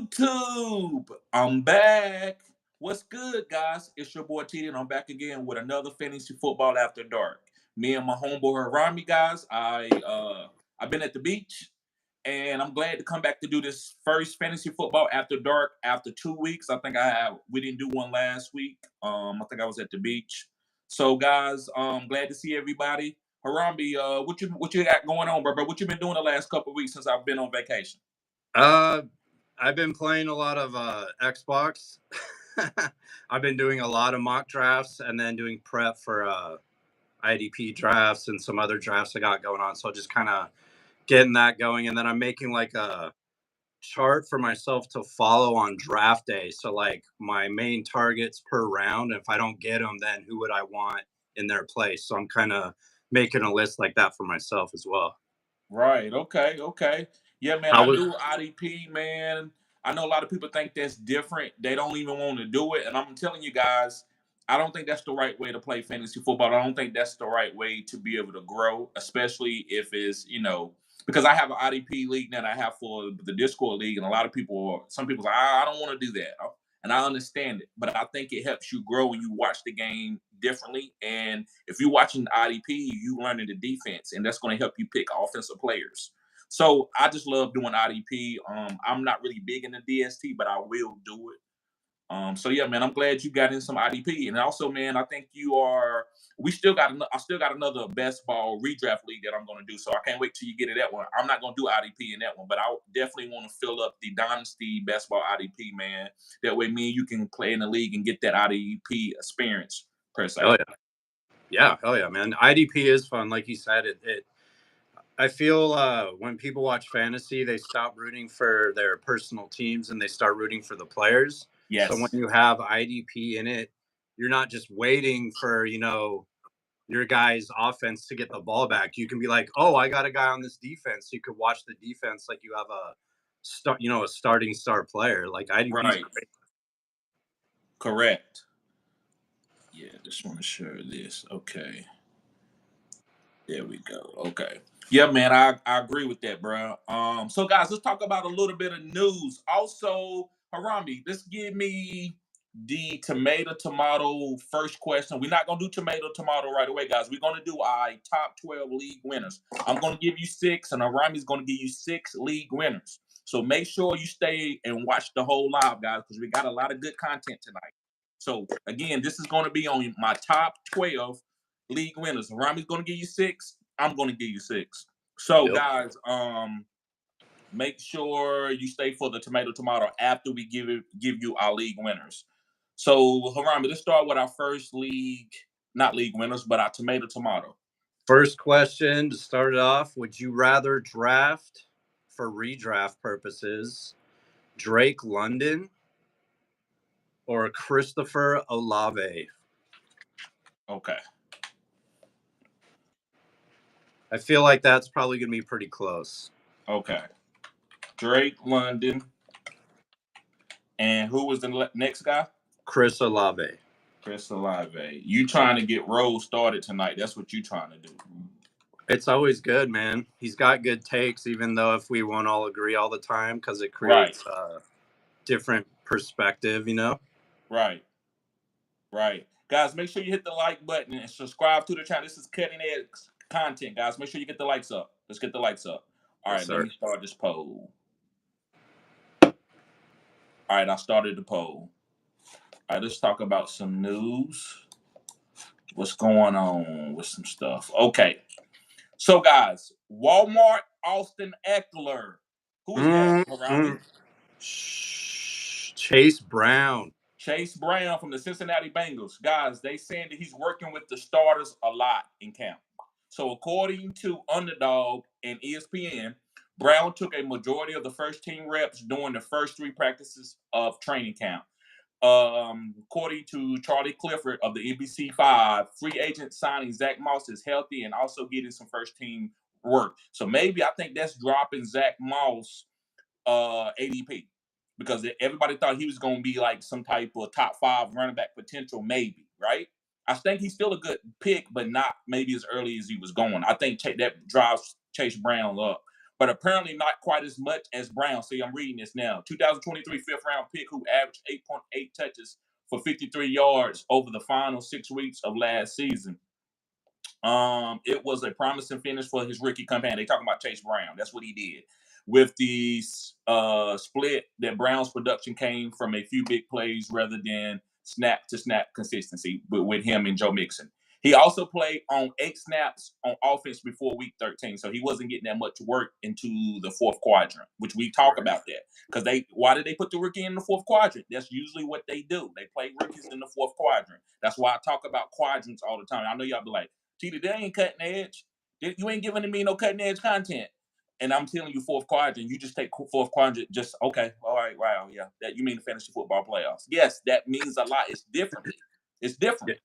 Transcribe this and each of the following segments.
YouTube? I'm back. What's good, guys? It's your boy T, and I'm back again with another fantasy football after dark. Me and my homeboy around me, guys. I've been at the beach, and I'm glad to come back to do this first fantasy football after dark after 2 weeks. We didn't do one last week. I think I was at the beach. So, guys, glad to see everybody. Harambe, what you got going on, bro? What you been doing the last couple of weeks since I've been on vacation? I've been playing a lot of Xbox. I've been doing a lot of mock drafts and then doing prep for IDP drafts and some other drafts I got going on. So just kind of getting that going. And then I'm making like a chart for myself to follow on draft day. So like my main targets per round. If I don't get them, then who would I want in their place? So I'm kind of making a list like that for myself as well. Right. Okay. Yeah, man. I do IDP, man. I know a lot of people think that's different. They don't even want to do it. And I'm telling you guys, I don't think that's the right way to play fantasy football. I don't think that's the right way to be able to grow, especially if it's, because I have an IDP league that I have for the Discord league. And a lot of people, some people are like, I don't want to do that. And I understand it. But I think it helps you grow when you watch the game differently. And if you're watching the IDP, you learning the defense, and that's going to help you pick offensive players. So I just love doing IDP. I'm not really big in the DST, but I will do it. So yeah, man, I'm glad you got in some IDP, and also, man, I think you are. I still got another best ball redraft league that I'm going to do. So I can't wait till you get to that one. I'm not going to do IDP in that one, but I definitely want to fill up the Dynasty best ball IDP, man. That way, me and you can play in the league and get that IDP experience per se. Oh yeah, hell yeah, man. IDP is fun, like you said. I feel when people watch fantasy, they stop rooting for their personal teams and they start rooting for the players. Yes. So when you have IDP in it, you're not just waiting for, your guy's offense to get the ball back. You can be like, oh, I got a guy on this defense. You could watch the defense like you have a starting star player. Like IDP is Right. great. Correct. Yeah, just want to share this. Okay. There we go. Okay. Yeah, man, I agree with that, bro. So guys, let's talk about a little bit of news. Also, Harambe, let's give me the tomato first question. We're not gonna do tomato right away, guys. We're gonna do our top 12 league winners. I'm gonna give you 6, and Harambe's gonna give you 6 league winners. So make sure you stay and watch the whole live, guys, because we got a lot of good content tonight. So again, this is gonna be on my top 12 league winners. Harambe's gonna give you 6. I'm gonna give you 6. So Yep. guys, make sure you stay for the tomato after we give you our league winners. So Harambe, let's start with our first league, not league winners, but our tomato. First question to start it off: would you rather draft for redraft purposes Drake London or Christopher Olave? Okay. I feel like that's probably going to be pretty close. Okay. Drake London. And who was the next guy? Chris Olave. You trying to get Rose started tonight. That's what you trying to do. It's always good, man. He's got good takes, even though if we won't all agree all the time, because it creates a different perspective, Right. Guys, make sure you hit the like button and subscribe to the channel. This is cutting edge content, guys. Make sure you get the likes up. Let's get the likes up. All right, let me start this poll. All right, I started the poll. All right, let's talk about some news. What's going on with some stuff? Okay. So, guys, Walmart Austin Eckler. Who is that around me? Chase Brown. Chase Brown from the Cincinnati Bengals. Guys, they saying that he's working with the starters a lot in camp. So according to Underdog and ESPN, Brown took a majority of the first team reps during the first 3 practices of training camp. According to Charlie Clifford of the NBC5, free agent signing Zach Moss is healthy and also getting some first team work. So maybe I think that's dropping Zach Moss ADP. Because everybody thought he was going to be like some type of top 5 running back potential, maybe, right? I think he's still a good pick, but not maybe as early as he was going. I think that drives Chase Brown up. but apparently not quite as much as Brown. See, I'm reading this now. 2023 fifth-round pick who averaged 8.8 touches for 53 yards over the final 6 weeks of last season. It was a promising finish for his rookie campaign. They talking about Chase Brown. That's what he did. With the split, that Brown's production came from a few big plays rather than snap-to-snap consistency with him and Joe Mixon. He also played on 8 snaps on offense before week 13, so he wasn't getting that much work into the fourth quadrant, which we talk about that. Because why did they put the rookie in the fourth quadrant? That's usually what they do. They play rookies in the fourth quadrant. That's why I talk about quadrants all the time. I know y'all be like, Tita, they ain't cutting edge. You ain't giving me no cutting edge content. And I'm telling you, fourth quadrant, you just take fourth quadrant, just, okay, all right, wow, yeah. That you mean the fantasy football playoffs. Yes, that means a lot. It's differently. It's different.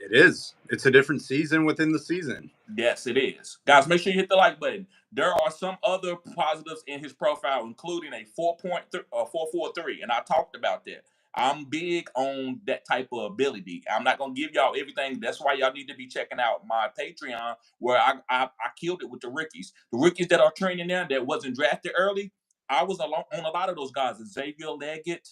It is. It's a different season within the season. Yes, it is. Guys, make sure you hit the like button. There are some other positives in his profile, including a 4.43, and I talked about that. I'm big on that type of ability. I'm not going to give y'all everything. That's why y'all need to be checking out my Patreon, where I killed it with the rookies. The rookies that are training now that wasn't drafted early, I was on a lot of those guys. Xavier Leggett,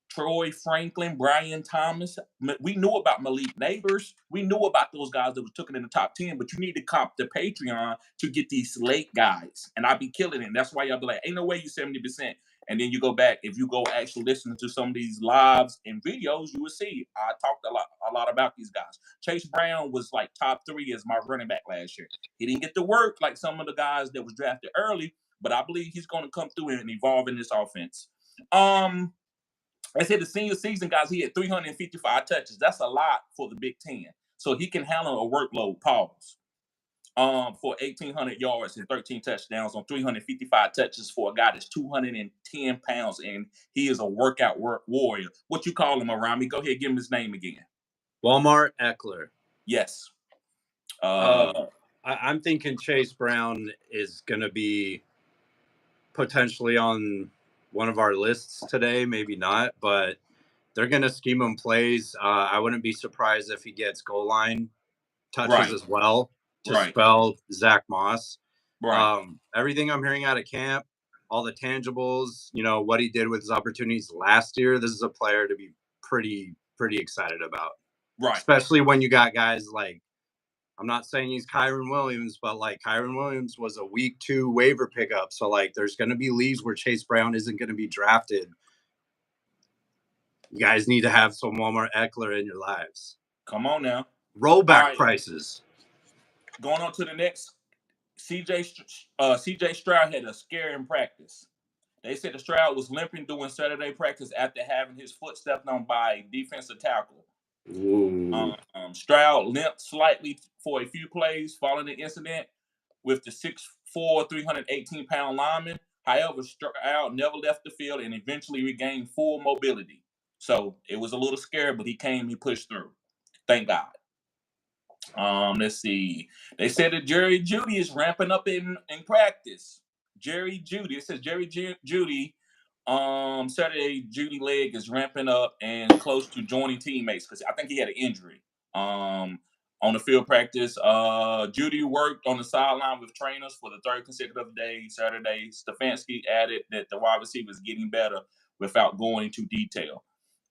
Troy Franklin, Brian Thomas. We knew about Malik Neighbors. We knew about those guys that was taken in the top 10, but you need to comp the Patreon to get these late guys. And I be killing it. And that's why y'all be like, ain't no way you 70%. And then you go back, if you go actually listen to some of these lives and videos, you will see I talked a lot about these guys. Chase Brown was like top 3 as my running back last year. He didn't get to work like some of the guys that was drafted early, but I believe he's going to come through and evolve in this offense. I said the senior season, guys, he had 355 touches. That's a lot for the Big Ten. So he can handle a workload, pause, for 1,800 yards and 13 touchdowns on 355 touches for a guy that's 210 pounds, and he is a workout warrior. What you call him, Arami? Go ahead, give him his name again. Walmart Eckler. Yes. I'm thinking Chase Brown is going to be potentially on one of our lists today, maybe not, but they're going to scheme him plays. I wouldn't be surprised if he gets goal line touches as well to spell Zach Moss. Everything I'm hearing out of camp, all the tangibles, what he did with his opportunities last year, this is a player to be pretty excited about. Right. Especially when you got guys like, I'm not saying he's Kyron Williams, but like Kyron Williams was a week 2 waiver pickup. So like there's going to be leagues where Chase Brown isn't going to be drafted. You guys need to have some Walmart Eckler in your lives. Come on now. Rollback prices. Going on to the next, CJ Stroud had a scare in practice. They said the Stroud was limping during Saturday practice after having his foot stepped on by a defensive tackle. Stroud limped slightly for a few plays following the incident with the 6'4", 318-pound lineman. However, Stroud never left the field and eventually regained full mobility. So it was a little scary, but he pushed through. Thank God. Let's see. They said that Jerry Jeudy is ramping up in practice. Jerry Jeudy. It says Jerry Jeudy. Saturday, Jeudy leg is ramping up and close to joining teammates because I think he had an injury. On the field practice, Jeudy worked on the sideline with trainers for the 3rd consecutive day. Saturday, Stefanski added that the wide receiver is getting better without going into detail.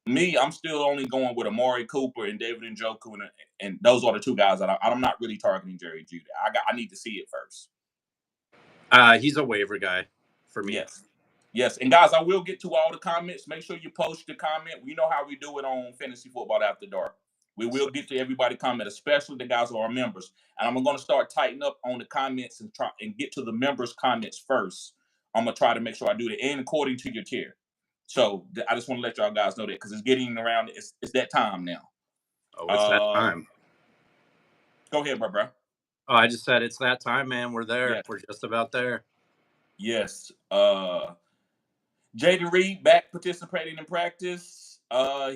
I'm still only going with Amari Cooper and David Njoku, and those are the 2 guys that I'm not really targeting Jerry Jeudy. I need to see it first. He's a waiver guy for me. Yes. And guys, I will get to all the comments. Make sure you post the comment. We know how we do it on Fantasy Football After Dark. We will get to everybody comment, especially the guys who are members. And I'm going to start tightening up on the comments and try and get to the members' comments first. I'm going to try to make sure I do that, and according to your tier. So I just want to let y'all guys know that because it's getting around. It's that time now. Oh, it's that time. Go ahead, bro. Oh, I just said it's that time, man. We're there. Yes. We're just about there. Yes. Jaden Reed back participating in practice.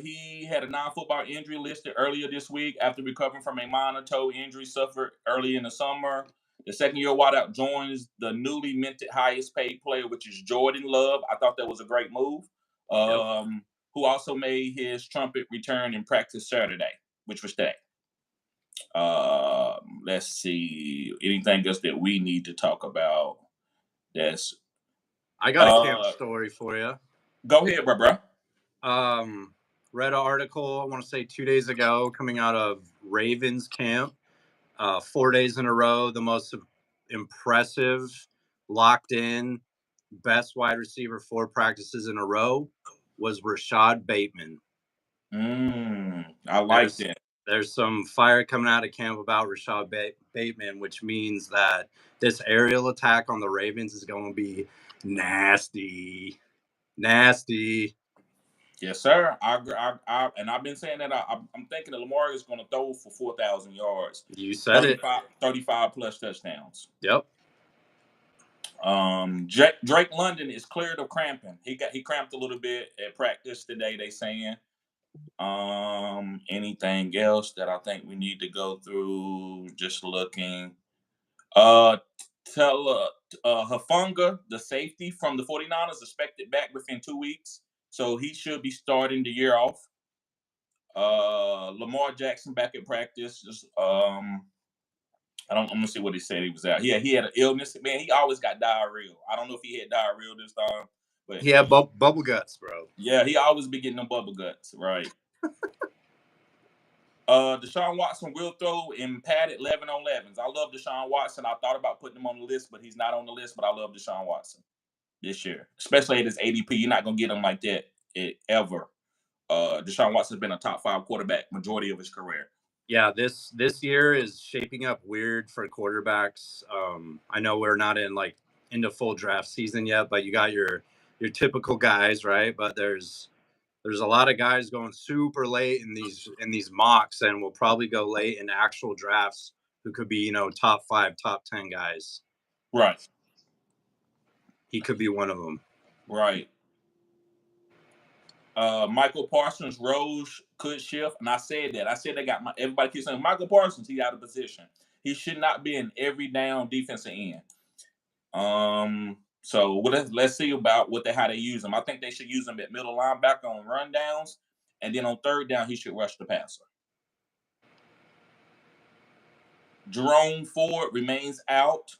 He had a non-football injury listed earlier this week after recovering from a minor toe injury suffered early in the summer. The second-year wideout joins the newly minted highest-paid player, which is Jordan Love. I thought that was a great move. Who also made his trumpet return in practice Saturday, which was today. Let's see. Anything else that we need to talk about? I got a camp story for you. Go ahead, bro. Read an article, I want to say 2 days ago, coming out of Ravens camp. 4 days in a row, the most impressive, locked in, best wide receiver 4 practices in a row was Rashad Bateman. I like that. There's some fire coming out of camp about Rashad Bateman, which means that this aerial attack on the Ravens is going to be nasty. Nasty. Yes, sir. And I've been saying that I'm thinking that Lamar is going to throw for 4,000 yards. You said 35 plus touchdowns. Yep. Drake London is cleared of cramping. He cramped a little bit at practice today, they saying. Anything else that I think we need to go through? Just looking. Hufanga, the safety from the 49ers, expected back within 2 weeks. So he should be starting the year off. Lamar Jackson back at practice. I'm gonna see what he said he was out. Yeah, he had an illness. Man, he always got diarrhea. I don't know if he had diarrhea this time, but he had bubble guts, bro. Yeah, he always be getting them bubble guts, right? Deshaun Watson will throw in padded 11-on-11s. I love Deshaun Watson. I thought about putting him on the list, but he's not on the list. But I love Deshaun Watson this year, especially at his ADP. You're not gonna get him like that ever. Deshaun Watson's been a top 5 quarterback majority of his career. Yeah, this year is shaping up weird for quarterbacks. I know we're not into full draft season yet, but you got your typical guys, right? But there's a lot of guys going super late in these mocks, and will probably go late in actual drafts who could be, top 5, top 10 guys. Right. He could be one of them. Right. Michael Parsons' roles could shift, and I said that. I said everybody keeps saying Michael Parsons, he's out of position. He should not be an every down defensive end. So let's see about how they use him. I think they should use him at middle linebacker on run downs, and then on third down he should rush the passer. Jerome Ford remains out.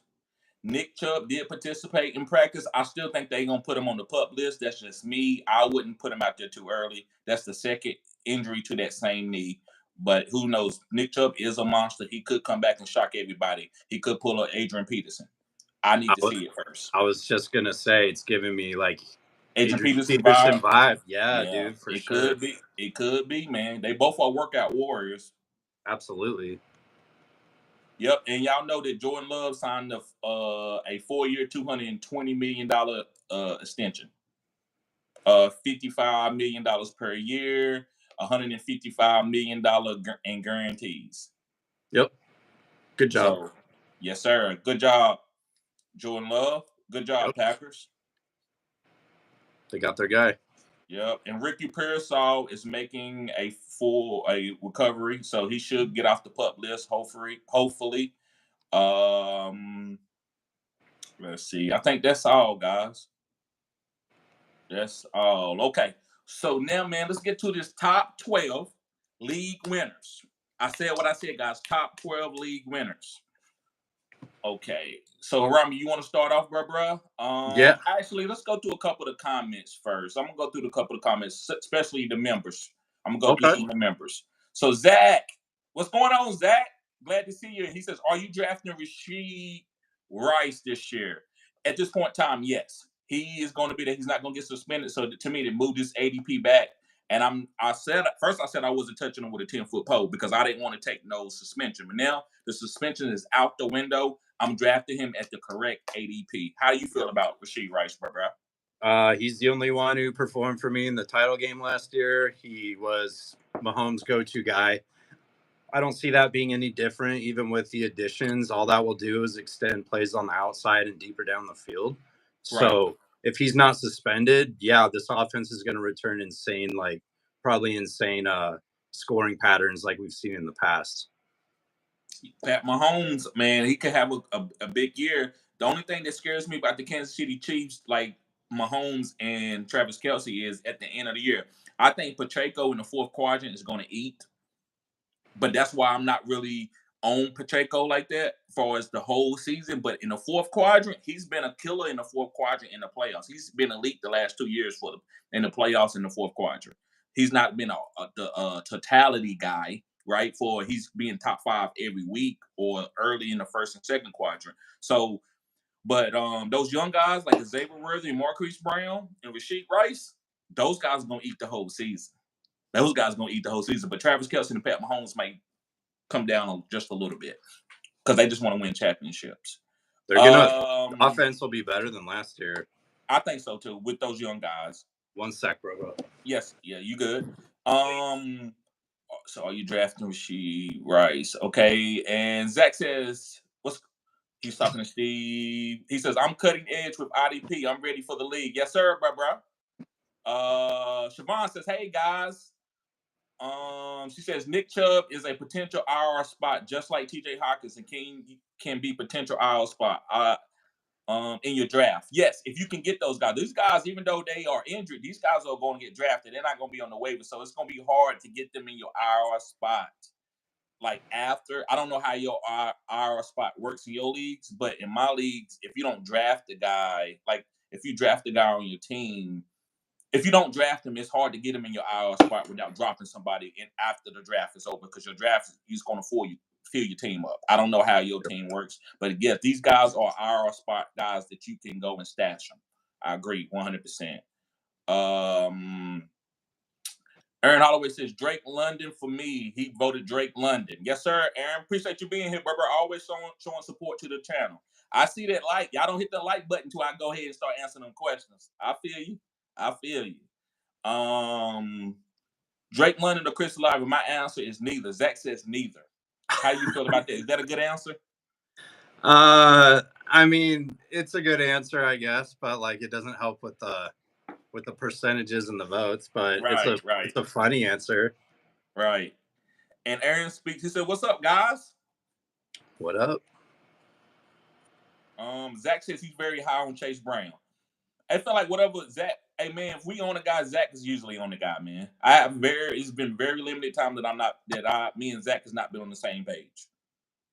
Nick Chubb did participate in practice. I still think they're going to put him on the PUP list. That's just me. I wouldn't put him out there too early. That's the second injury to that same knee. But who knows? Nick Chubb is a monster. He could come back and shock everybody. He could pull an Adrian Peterson. I need to see it first. I was just going to say, it's giving me like Adrian Peterson vibe. Yeah, dude, for sure. It could be, man. They both are workout warriors. Absolutely. Yep, and y'all know that Jordan Love signed a 4-year, $220 million extension. $55 million per year, $155 million in guarantees. Yep. Good job. So, yes, sir. Good job, Jordan Love. Good job, Packers. They got their guy. Yep, and Ricky Pearsall is making a recovery, so he should get off the PUP list. Hopefully. Let's see. I think that's all, guys. That's all. Okay. So now, man, let's get to this top 12 league winners. I said what I said, guys. Top 12 league winners. Okay. So, Rami, you want to start off, bruh? Yeah. Actually, let's go through a couple of the comments first. I'm going to go through a couple of comments, especially the members. I'm going to go through the members. So, Zach, what's going on, Zach? Glad to see you. He says, are you drafting Rashee Rice this year? At this point in time, yes. He is going to be there. He's not going to get suspended. So, to me, they moved his ADP back. And I said I wasn't touching him with a 10-foot pole because I didn't want to take no suspension. But now the suspension is out the window. I'm drafting him at the correct ADP. How do you feel about Rashee Rice, bro? He's the only one who performed for me in the title game last year. He was Mahomes' go-to guy. I don't see that being any different, even with the additions. All that will do is extend plays on the outside and deeper down the field. Right. So if he's not suspended, yeah, this offense is going to return probably insane scoring patterns like we've seen in the past. Pat Mahomes, man, he could have a big year. The only thing that scares me about the Kansas City Chiefs, like Mahomes and Travis Kelce, is at the end of the year. I think Pacheco in the fourth quadrant is going to eat. But that's why I'm not really on Pacheco like that for as the whole season, but in the fourth quadrant, he's been a killer in the fourth quadrant in the playoffs. He's been elite the last 2 years for them in the playoffs in the fourth quadrant. He's not been a totality guy, right? For he's being top 5 every week or early in the first and second quadrant. So, but those young guys like Xavier Worthy and Marquise Brown and Rashid Rice, those guys are gonna eat the whole season. Those guys are gonna eat the whole season. But Travis Kelce and Pat Mahomes might come down just a little bit because they just want to win championships. They're gonna offense will be better than last year. I think so too with those young guys. 1 sec, bro. Yes, yeah, you good. So are you drafting Rashid Rice? Okay, and Zach says, he's talking to Steve. He says, I'm cutting edge with IDP. I'm ready for the league. Yes, sir, bro. Siobhan says, hey guys. She says Nick Chubb is a potential IR spot, just like TJ Hawkinson can be potential IR spot in your draft. Yes, if you can get those guys. These guys, even though they are injured, these guys are going to get drafted. They're not going to be on the waiver, so it's going to be hard to get them in your IR spot. Like after, I don't know how your IR spot works in your leagues, but in my leagues, if you don't draft the guy, like if you draft the guy on your team, if you don't draft him, it's hard to get him in your IR spot without dropping somebody in after the draft is over because your draft is going to fill your team up. I don't know how your team works, but yes, these guys are IR spot guys that you can go and stash them. I agree 100%. Aaron Holloway says Drake London for me. He voted Drake London. Yes, sir. Aaron, appreciate you being here, brother. Always showing support to the channel. I see that like. Y'all don't hit the like button until I go ahead and start answering them questions. I feel you. Drake London or Chris Olave? My answer is neither. Zach says neither. How you feel about that? Is that a good answer? I mean, it's a good answer, I guess, but like it doesn't help with the percentages and the votes. But it's a funny answer. Right. And Aaron speaks. He said, "What's up, guys? What up?" Zach says he's very high on Chase Brown. I feel like whatever Zach. Hey man, if we own a guy, Zach is usually on the guy, man. It's been very limited time that me and Zach has not been on the same page.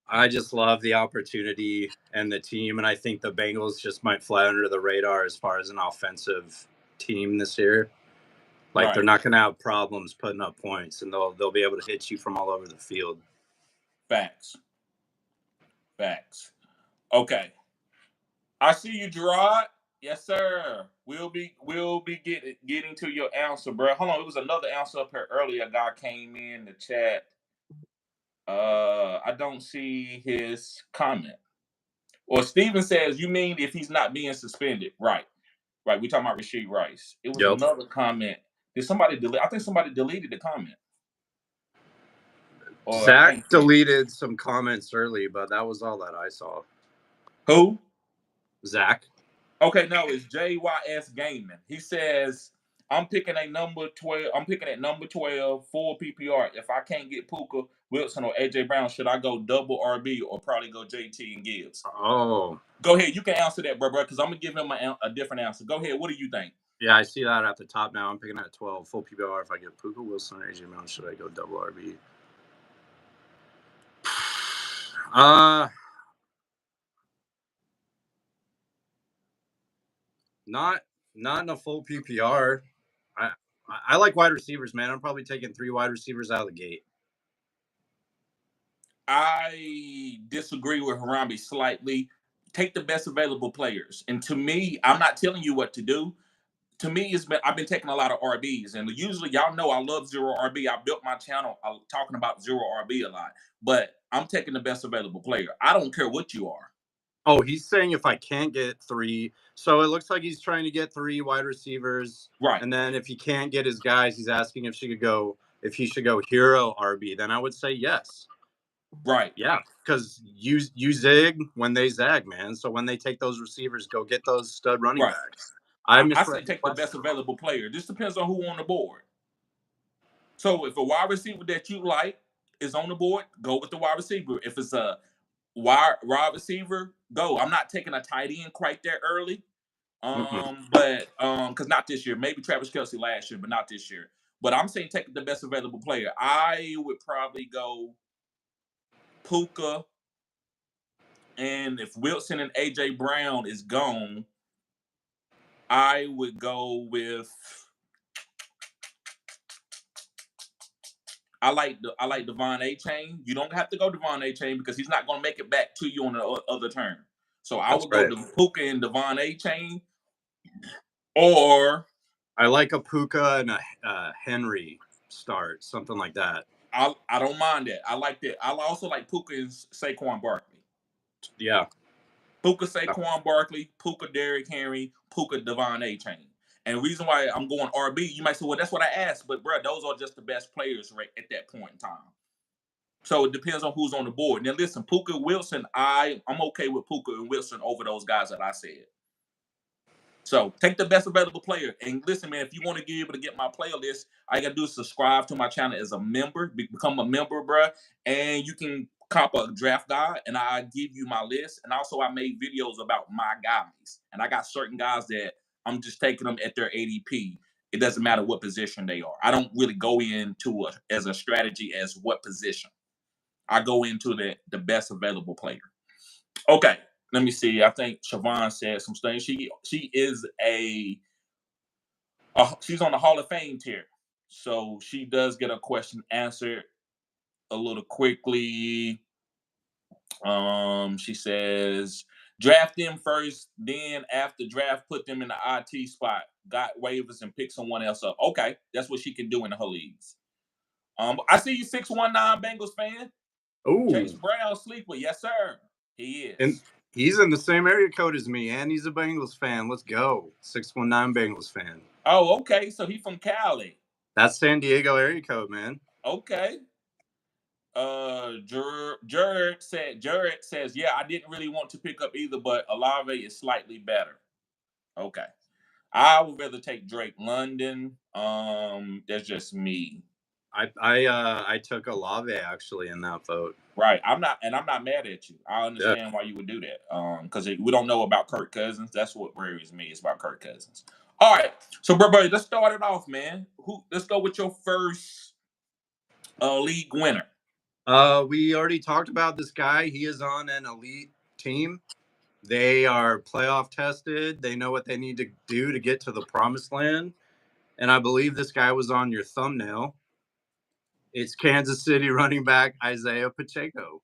I just love the opportunity and the team, and I think the Bengals just might fly under the radar as far as an offensive team this year. Like they're not going to have problems putting up points, and they'll be able to hit you from all over the field. Facts. Okay. I see you, Gerard. Yes, sir. We'll be getting to your answer, bro. Hold on, it was another answer up here earlier. A guy came in the chat. I don't see his comment. Or Steven says, you mean if he's not being suspended? Right. We talking about Rashid Rice. It was another comment. Did somebody delete? I think somebody deleted the comment. Zach deleted some comments early, but that was all that I saw. Who? Zach. Okay, no, it's JYS Gaming. He says, I'm picking at number 12 full PPR. If I can't get Puka, Wilson, or AJ Brown, should I go double RB or probably go JT and Gibbs? Oh. Go ahead. You can answer that, bro, because I'm going to give him a different answer. Go ahead. What do you think? Yeah, I see that at the top now. I'm picking at 12 full PPR. If I get Puka, Wilson, or AJ Brown, should I go double RB? Not in a full PPR. I like wide receivers, man. I'm probably taking 3 wide receivers out of the gate. I disagree with Harambe slightly. Take the best available players. And to me, I'm not telling you what to do. To me, I've been taking a lot of RBs. And usually, y'all know I love zero RB. I built my channel talking about zero RB a lot. But I'm taking the best available player. I don't care what you are. Oh, he's saying if I can't get 3. So it looks like he's trying to get 3 wide receivers. Right. And then if he can't get his guys, he's asking if he should go hero RB. Then I would say yes. Right. Yeah, because you zig when they zag, man. So when they take those receivers, go get those stud running backs. I say take the best available player. This depends on who on the board. So if a wide receiver that you like is on the board, go with the wide receiver. If it's a wide receiver, go. I'm not taking a tight end quite there early. But because not this year. Maybe Travis Kelce last year, but not this year. But I'm saying take the best available player. I would probably go Puka, and if Wilson and AJ Brown is gone, I would go with. I like Devon A-Chain. You don't have to go Devon A-Chain because he's not going to make it back to you on the other turn. So I would go to Puka and Devon A-Chain, or I like a Puka and a Henry start, something like that. I don't mind that. I like that. I also like Puka and Saquon Barkley. Yeah. Puka Saquon Barkley, Puka Derrick Henry, Puka Devon A-Chain. And the reason why I'm going RB, you might say, well, that's what I asked. But, bro, those are just the best players right at that point in time. So it depends on who's on the board. Now, listen, Puka Wilson, I'm okay with Puka and Wilson over those guys that I said. So take the best available player. And listen, man, if you want to be able to get my playlist, all you got to do is subscribe to my channel as a member. Become a member, bro. And you can cop a draft guide, and I give you my list. And also, I made videos about my guys. And I got certain guys that I'm just taking them at their ADP. It doesn't matter what position they are. I don't really go into as a strategy as what position. I go into the best available player. Okay. Let me see. I think Siobhan said some things. She is she's on the Hall of Fame tier, so she does get a question answered a little quickly. She says draft them first, then after draft, put them in the IT spot. Got waivers and pick someone else up. Okay, that's what she can do in her leagues. I see you 619 Bengals fan. Oh, Chase Brown sleeper, yes sir. He is. And he's in the same area code as me, and he's a Bengals fan. Let's go. 619 Bengals fan. Oh, okay. So he's from Cali. That's San Diego area code, man. Okay. Jared says, yeah, I didn't really want to pick up either, but Olave is slightly better. Okay. I would rather take Drake London. That's just me. I took Olave actually in that vote. Right. I'm not mad at you. I understand why you would do that. Because we don't know about Kirk Cousins. That's what worries me. It's about Kirk Cousins. All right. So, bro, let's start it off, man. Let's go with your first league winner. We already talked about this guy. He is on an elite team. They are playoff tested. They know what they need to do to get to the promised land. And I believe this guy was on your thumbnail. It's Kansas City running back Isaiah Pacheco.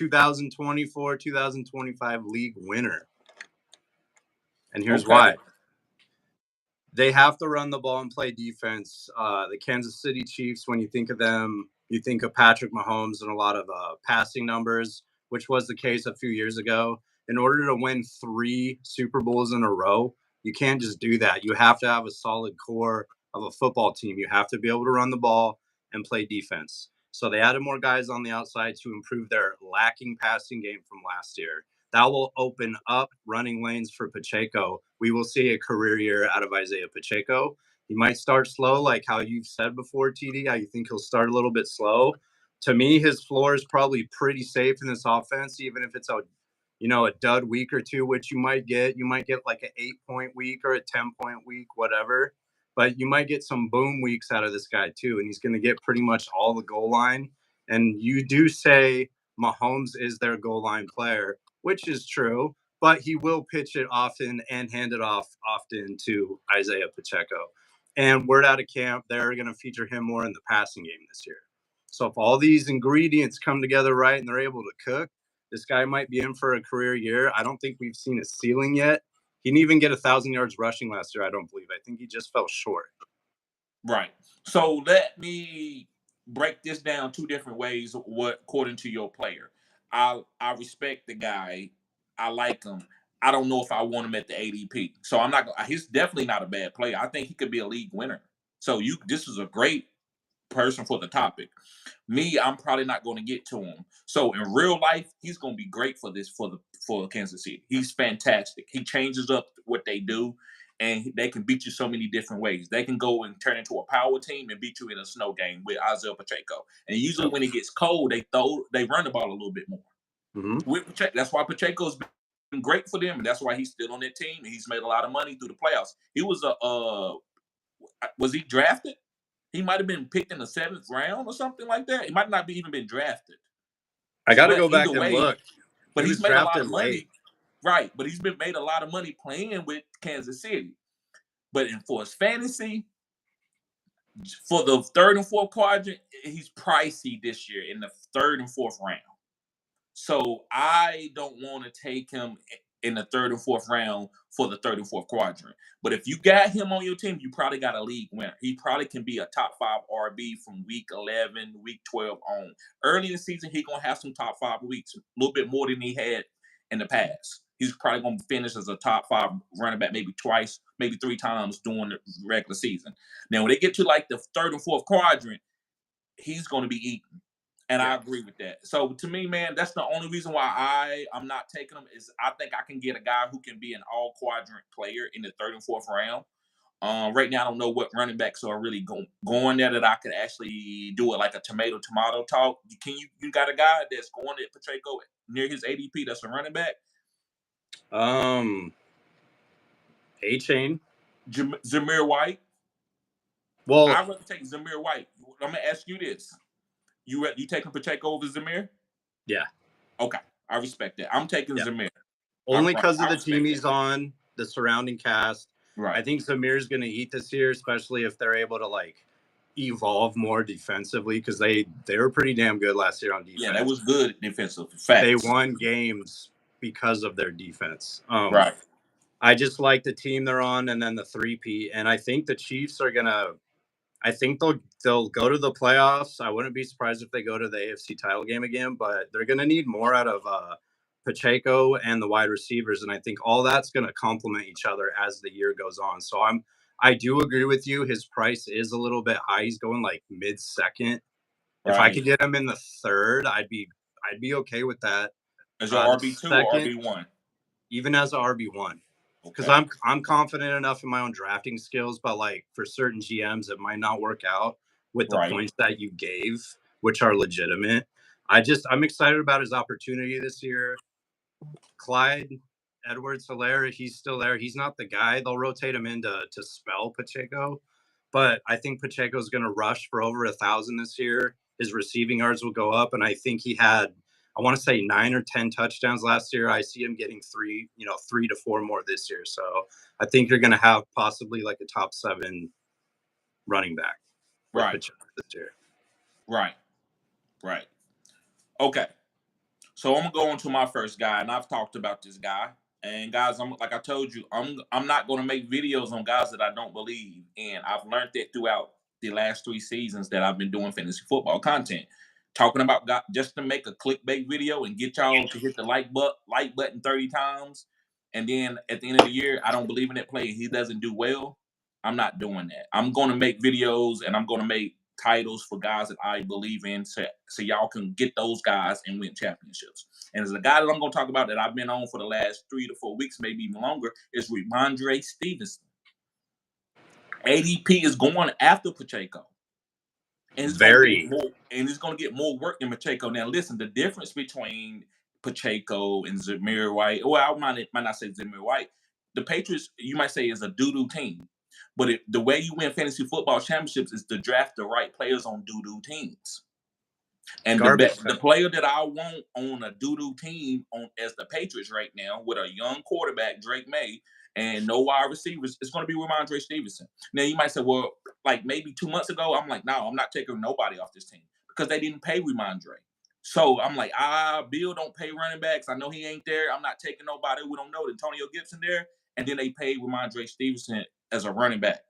2024-2025 league winner. And here's why. They have to run the ball and play defense. The Kansas City Chiefs, when you think of them, you think of Patrick Mahomes and a lot of passing numbers, which was the case a few years ago. In order to win 3 Super Bowls in a row, you can't just do that. You have to have a solid core of a football team. You have to be able to run the ball and play defense. So they added more guys on the outside to improve their lacking passing game from last year. That will open up running lanes for Pacheco. We will see a career year out of Isaiah Pacheco. He might start slow, like how you've said before, TD, how you think he'll start a little bit slow. To me, his floor is probably pretty safe in this offense, even if it's a dud week or two, which you might get. You might get like an 8-point week or a 10-point week, whatever. But you might get some boom weeks out of this guy too, and he's going to get pretty much all the goal line. And you do say Mahomes is their goal line player, which is true, but he will pitch it often and hand it off often to Isaiah Pacheco. And word out of camp, they're going to feature him more in the passing game this year. So if all these ingredients come together right and they're able to cook, this guy might be in for a career year. I don't think we've seen a ceiling yet. He didn't even get 1,000 yards rushing last year, I don't believe. I think he just fell short. Right. So let me break this down 2 different ways, according to your player. I respect the guy. I like him. I don't know if I want him at the ADP. So I'm not. He's definitely not a bad player. I think he could be a league winner. So this is a great person for the topic. Me, I'm probably not going to get to him. So in real life, he's going to be great for Kansas City. He's fantastic. He changes up what they do, and they can beat you so many different ways. They can go and turn into a power team and beat you in a snow game with Isaiah Pacheco. And usually when it gets cold, they run the ball a little bit more. Mm-hmm. With Pacheco, that's why Pacheco's been great for them, and that's why he's still on that team. And he's made a lot of money through the playoffs. He was was he drafted? He might have been picked in the 7th round or something like that. He might not be even been drafted. I got to But go back either and way, look. but He he's was made a lot drafted of late. money. Right. But he's been made a lot of money playing with Kansas City. But for his fantasy, for the third and fourth quadrant, he's pricey this year in the third and fourth round. So I don't want to take him in the third and fourth round for the third and fourth quadrant. But if you got him on your team, you probably got a league winner. He probably can be a top 5 RB from week 11, week 12 on. Early in the season, he's going to have some top 5 weeks, a little bit more than he had in the past. He's probably going to finish as a top 5 running back maybe twice, maybe 3 times during the regular season. Now, when they get to like the third and fourth quadrant, he's going to be eaten. And I agree with that. So to me, man, that's the only reason why I'm not taking him is I think I can get a guy who can be an all quadrant player in the third and fourth round. Right now, I don't know what running backs are really going there that I could actually do it like a tomato talk. You got a guy that's going at Pacheco near his ADP that's a running back? A-Chain. Zamir White. Well, I'd rather take Zamir White. I'm gonna ask you this. You taking Pacheco over Zamir? Yeah. Okay. I respect that. I'm taking Zamir. Only because of the team he's on, the surrounding cast. Right. I think Zamir's going to eat this year, especially if they're able to like evolve more defensively because they were pretty damn good last year on defense. Yeah, that was good defensive. Facts. They won games because of their defense. Right. I just like the team they're on and then the 3-peat. And I think the Chiefs are going to – I think they'll go to the playoffs. I wouldn't be surprised if they go to the AFC title game again, but they're going to need more out of Pacheco and the wide receivers. And I think all that's going to complement each other as the year goes on. So I do agree with you. His price is a little bit high. He's going like mid-second. Right. If I could get him in the third, I'd be okay with that. As your RB2 or RB1? Even as a RB1. Because I'm confident enough in my own drafting skills, but like for certain GMs, it might not work out with the points that you gave, which are legitimate. I'm excited about his opportunity this year. Clyde Edwards-Helaire, he's still there. He's not the guy. They'll rotate him in to spell Pacheco, but I think Pacheco's going to rush for over 1,000 this year. His receiving yards will go up, and I think he had, I want to say 9 or 10 touchdowns last year. I see him getting 3 to 4 more this year. So I think you're going to have possibly like a top 7 running back this year. Right. Okay. So I'm gonna go on to my first guy, and I've talked about this guy. And guys, like I told you, I'm not gonna make videos on guys that I don't believe in. I've learned that throughout the last 3 seasons that I've been doing fantasy football content. Talking about God, just to make a clickbait video and get y'all to hit the like button 30 times, and then at the end of the year, I don't believe in that play and he doesn't do well. I'm not doing that. I'm gonna make videos and I'm gonna make titles for guys that I believe in, so y'all can get those guys and win championships. And as a guy that I'm gonna talk about that I've been on for the last 3 to 4 weeks, maybe even longer, is Ramondre Stevenson. ADP is going after Pacheco. And it's going to get more work than Pacheco. Now, listen, the difference between Pacheco and Zamir White, well, I might not say Zamir White. The Patriots, you might say, is a doo-doo team. But the way you win fantasy football championships is to draft the right players on doo-doo teams. And the player that I want on a doo-doo team as the Patriots right now with a young quarterback, Drake May, and no wide receivers, it's going to be Ramondre Stevenson. Now, you might say, well, like maybe 2 months ago, I'm like, no, I'm not taking nobody off this team because they didn't pay Ramondre. So I'm like, Bill don't pay running backs. I know he ain't there. I'm not taking nobody. We don't know. Antonio Gibson there. And then they paid Ramondre Stevenson as a running back.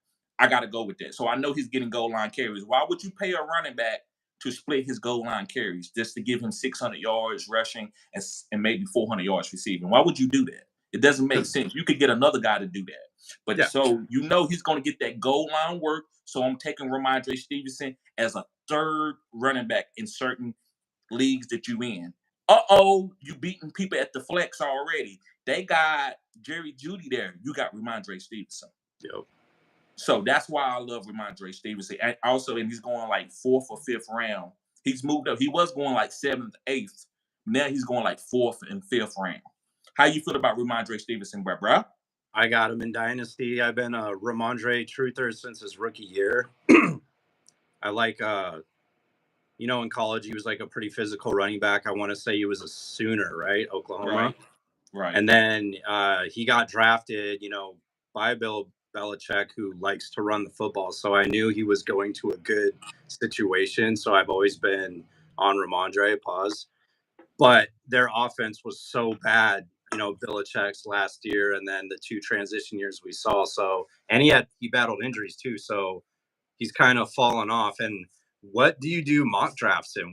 I got to go with that. So I know he's getting goal line carries. Why would you pay a running back to split his goal line carries just to give him 600 yards rushing and maybe 400 yards receiving? Why would you do that? It doesn't make sense. You could get another guy to do that. But so you know he's going to get that goal line work. So I'm taking Ramondre Stevenson as a third running back in certain leagues that you in. You beating people at the flex already. They got Jerry Jeudy there. You got Ramondre Stevenson. Yep. So that's why I love Ramondre Stevenson. And also, he's going like 4th or 5th round. He's moved up. He was going like 7th, 8th. Now he's going like 4th and 5th round. How you feel about Ramondre Stevenson, bro? I got him in Dynasty. I've been a Ramondre truther since his rookie year. I like, in college, he was like a pretty physical running back. I want to say he was a Sooner, right? Oklahoma. Right. And then he got drafted, by Bill Belichick, who likes to run the football. So I knew he was going to a good situation. So I've always been on Ramondre, pause. But their offense was so bad, Belichick's last year and then the 2 transition years we saw. So, and he battled injuries too. So he's kind of fallen off. And what do you do mock drafts in?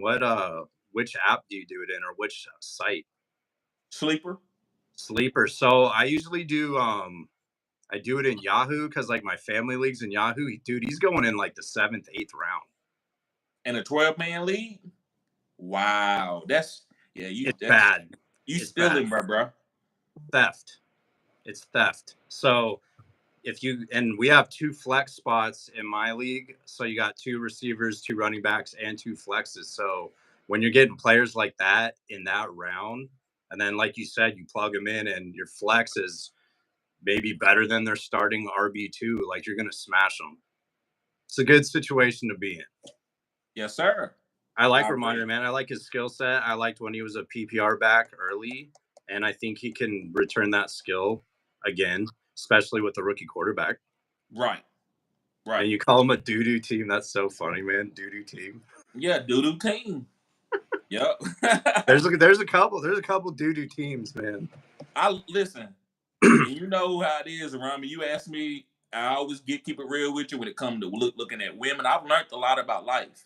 Which app do you do it in, or which site? Sleeper. So I usually do I do it in Yahoo, because like my family league's in Yahoo. Dude, he's going in like the 7th, 8th round. In a 12-man league? Wow. It's bad. You stealing, bro. Theft. It's theft. So we have 2 flex spots in my league. So you got 2 receivers, 2 running backs, and 2 flexes. So when you're getting players like that in that round, and then like you said, you plug them in and your flex is maybe better than their starting RB2, like you're going to smash them. It's a good situation to be in. Yes, sir. I like Reminder, man. I like his skill set. I liked when he was a PPR back early, and I think he can return that skill again, especially with the rookie quarterback. Right. And you call him a doo-doo team. That's so funny, man. Doo-doo team. Yeah, doo-doo team. Yep. There's a couple doo-doo teams, man. Listen, and you know how it is around me. You ask me, I always keep it real with you when it comes to looking at women. I've learned a lot about life.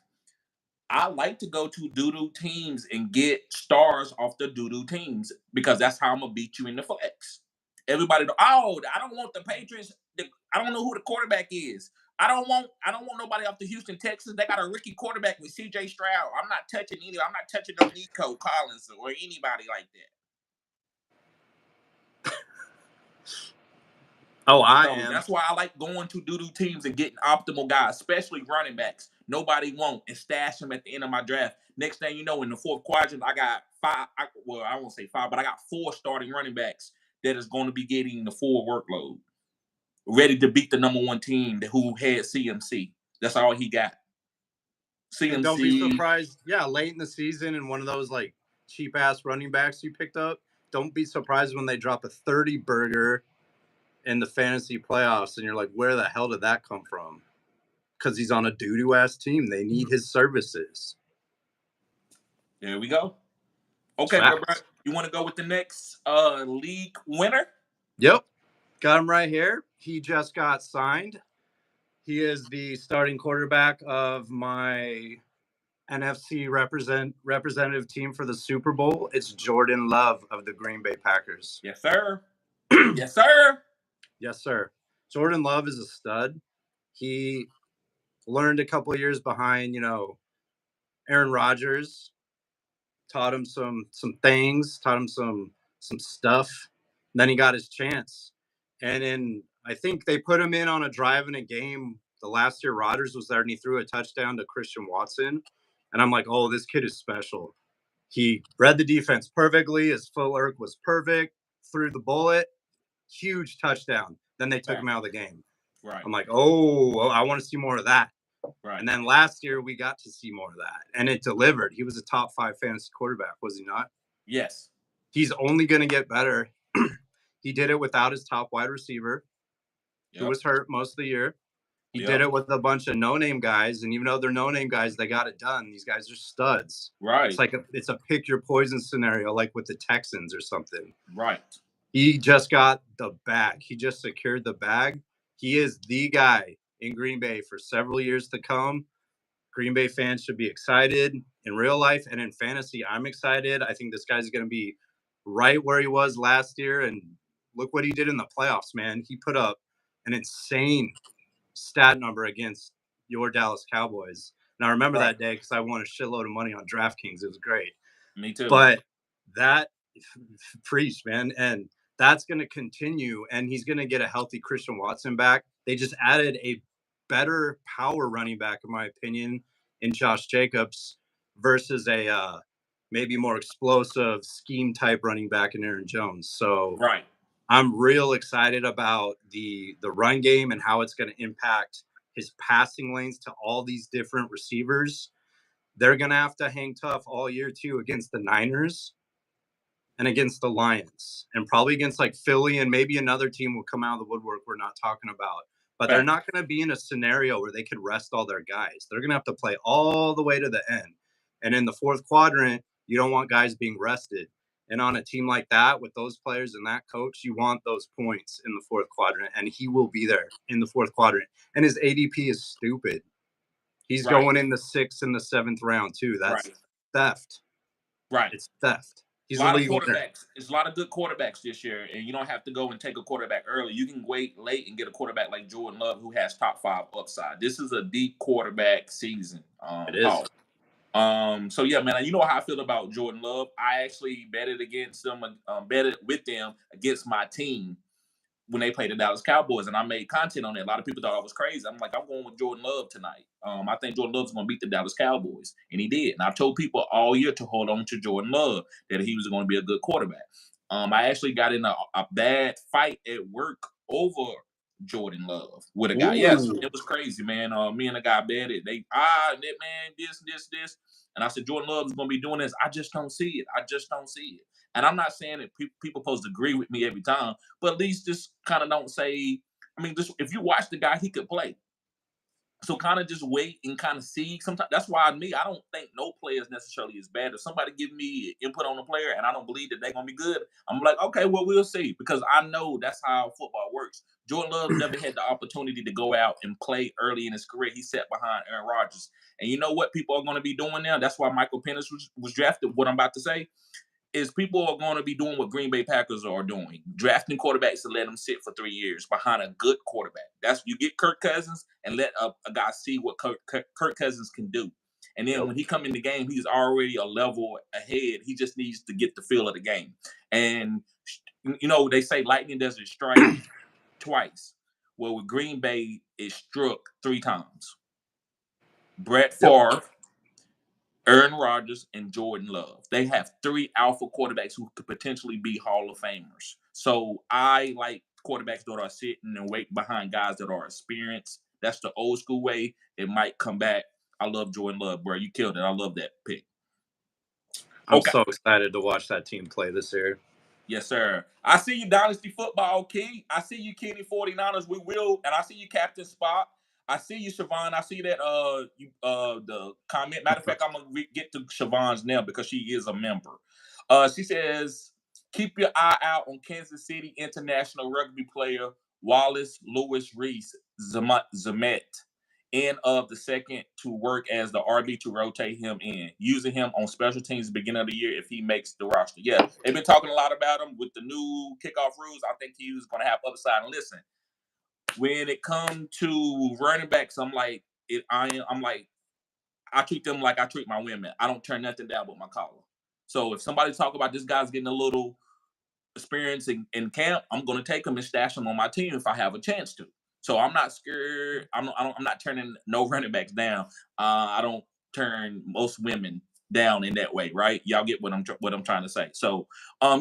I like to go to doo-doo teams and get stars off the doo-doo teams, because that's how I'm gonna beat you in the flex. Everybody, I don't want the Patriots. I don't know who the quarterback is. I don't want nobody off the Houston Texans. They got a rookie quarterback with C.J. Stroud. I'm not touching either. I'm not touching no Nico Collins or anybody like that. I am. That's why I like going to doo-doo teams and getting optimal guys, especially running backs. Nobody won't, and stash them at the end of my draft. Next thing you know, in the 4th quadrant, I got 5. I won't say 5, but I got 4 starting running backs that is going to be getting the full workload, ready to beat the number 1 team who had CMC. That's all he got. CMC. And don't be surprised. Yeah, late in the season, and one of those like cheap ass running backs you picked up. Don't be surprised when they drop a 30 burger in the fantasy playoffs, and you're like, where the hell did that come from? Because he's on a doo-doo ass team. They need his services. There we go. Okay, bro. You want to go with the next league winner? Yep. Got him right here. He just got signed. He is the starting quarterback of my NFC representative team for the Super Bowl. It's Jordan Love of the Green Bay Packers. Yes, sir. Yes, sir. Yes, sir. Jordan Love is a stud. He learned a couple of years behind, Aaron Rodgers. Taught him some things, taught him some stuff. And then he got his chance. And I think they put him in on a drive in a game. The last year Rodgers was there, and he threw a touchdown to Christian Watson. And I'm like, oh, this kid is special. He read the defense perfectly. His footwork was perfect. Threw the bullet. Huge touchdown. Then they took him out of the game. Right. I'm like, oh, I want to see more of that. Right. And then last year we got to see more of that, and it delivered. He was a top 5 fantasy quarterback, was he not? Yes. He's only going to get better. He did it without his top wide receiver, who was hurt most of the year. He did it with a bunch of no-name guys, and even though they're no-name guys, they got it done. These guys are studs. Right. It's like it's a pick your poison scenario, like with the Texans or something. Right. He just got the bag. He just secured the bag. He is the guy in Green Bay for several years to come. Green Bay fans should be excited in real life, and in fantasy, I'm excited. I think this guy's going to be right where he was last year, and look what he did in the playoffs, man. He put up an insane stat number against your Dallas Cowboys. And I remember that day because I won a shitload of money on DraftKings. It was great. Me too. But that preached, man. And that's going to continue, and he's going to get a healthy Christian Watson back. They just added a better power running back, in my opinion, in Josh Jacobs versus a maybe more explosive scheme type running back in Aaron Jones. So I'm real excited about the run game and how it's going to impact his passing lanes to all these different receivers. they're going to have to hang tough all year too against the Niners and against the Lions and probably against like Philly, and maybe another team will come out of the woodwork we're not talking about. But they're not going to be in a scenario where they could rest all their guys. They're going to have to play all the way to the end. And in the fourth quadrant, you don't want guys being rested. And on a team like that, with those players and that coach, you want those points in the fourth quadrant. And he will be there in the fourth quadrant. And his ADP is stupid. He's going in the 6th and the 7th round, too. That's theft. Right. It's theft. He's a lot of quarterbacks. There. There's a lot of good quarterbacks this year, and you don't have to go and take a quarterback early. You can wait late and get a quarterback like Jordan Love, who has top 5 upside. This is a deep quarterback season. It is. So yeah, man, you know how I feel about Jordan Love. I actually betted against them, betted with them against my team when they played the Dallas Cowboys, and I made content on it. A lot of people thought I was crazy. I'm like, I'm going with Jordan Love tonight. I think Jordan Love's going to beat the Dallas Cowboys, and he did. And I told people all year to hold on to Jordan Love, that he was going to be a good quarterback. I actually got in a bad fight at work over Jordan Love with a guy. Yes, it was crazy, man. Me and the guy betted. They man, this. And I said, Jordan Love is going to be doing this. I just don't see it. And I'm not saying that people supposed to agree with me every time, but at least just kind of don't say, just if you watch the guy, he could play. So kind of just wait and kind of see. Sometimes that's why I don't think no player is necessarily as bad. If somebody give me input on a player and I don't believe that they're going to be good, I'm like, okay, well, we'll see. Because I know that's how football works. Jordan Love never had the opportunity to go out and play early in his career. He sat behind Aaron Rodgers. And you know what people are going to be doing now? That's why Michael Penix was drafted. What I'm about to say is people are going to be doing what Green Bay Packers are doing, drafting quarterbacks to let them sit for 3 years behind a good quarterback. That's you get Kirk Cousins and let a guy see what Kirk Cousins can do. And then when he come in the game, he's already a level ahead. He just needs to get the feel of the game. And, they say lightning doesn't strike twice. Well, with Green Bay, it struck 3 times. Brett Favre, Aaron Rodgers, and Jordan Love. They have 3 alpha quarterbacks who could potentially be Hall of Famers. So I like quarterbacks that are sitting and waiting behind guys that are experienced. That's the old school way. It might come back. I love Jordan Love, bro. You killed it. I love that pick. I'm so excited to watch that team play this year. Yes, sir. I see you, Dynasty Football Key. I see you, Kenny 49ers. We will. And I see you, Captain Spot. I see you, Siobhan. I see that the comment. Matter of fact, I'm gonna get to Siobhan's now because she is a member. She says, keep your eye out on Kansas City international rugby player Wallace Lewis Reese Zemet, end of the second to work as the RB to rotate him in, using him on special teams beginning of the year if he makes the roster. Yeah, they've been talking a lot about him with the new kickoff rules. I think he was going to have upside. And listen, when it comes to running backs, I treat them like I treat my women. I don't turn nothing down but my collar. So if somebody talk about this guy's getting a little experience in camp, I'm going to take him and stash him on my team if I have a chance to. So I'm not scared. I'm not turning no running backs down. I don't turn most women down in that way, right? Y'all get what I'm trying to say. So,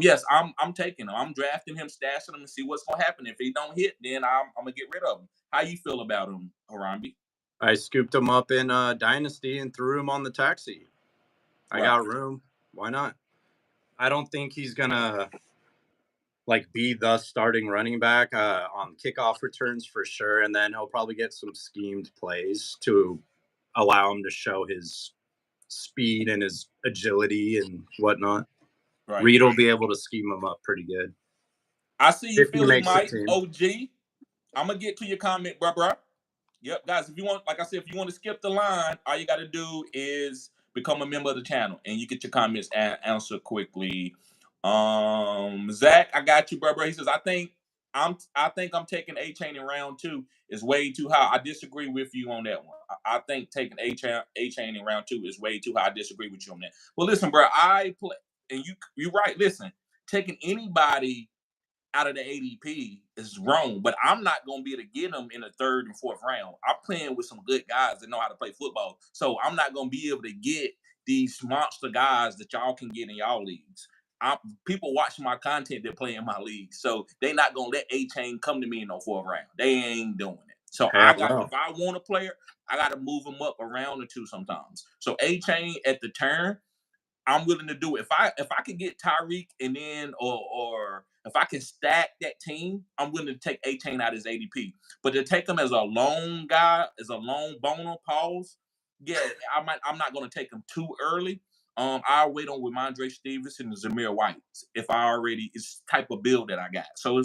yes, I'm taking him. I'm drafting him, stashing him, and see what's gonna happen. If he don't hit, then I'm gonna get rid of him. How you feel about him, Harambe? I scooped him up in Dynasty and threw him on the taxi. I got room. Why not? I don't think he's gonna be the starting running back on kickoff returns for sure, and then he'll probably get some schemed plays to allow him to show his speed and his agility and whatnot. Right. Reed will be able to scheme him up pretty good. I see you, Philly Mike, OG. I'm gonna get to your comment, bro. Yep, guys. If you want, like I said, if you want to skip the line, all you got to do is become a member of the channel, and you get your comments answered quickly. Zach, I got you, bro. He says, I think I'm taking A-Chain in round 2 is way too high. I disagree with you on that one. I think taking A-Chain in round 2 is way too high. I disagree with you on that. Well, listen, bro, I play, and you're right. Listen, taking anybody out of the ADP is wrong, but I'm not going to be able to get them in the 3rd and 4th round. I'm playing with some good guys that know how to play football, so I'm not going to be able to get these monster guys that y'all can get in y'all leagues. People watch my content that play in my league, so they not going to let A-Chain come to me in no 4th round. They ain't doing it. So if I want a player, I got to move him up around or two sometimes. So A-Chain at the turn, I'm willing to do it. If I can get Tyreek and then or if I can stack that team, I'm willing to take A-Chain out his ADP. But to take him as a lone guy, as a lone boner, pause, yeah, I'm not gonna take him too early. I'll wait on with Mondre Stevenson and Zamir White if I already it's type of build that I got. So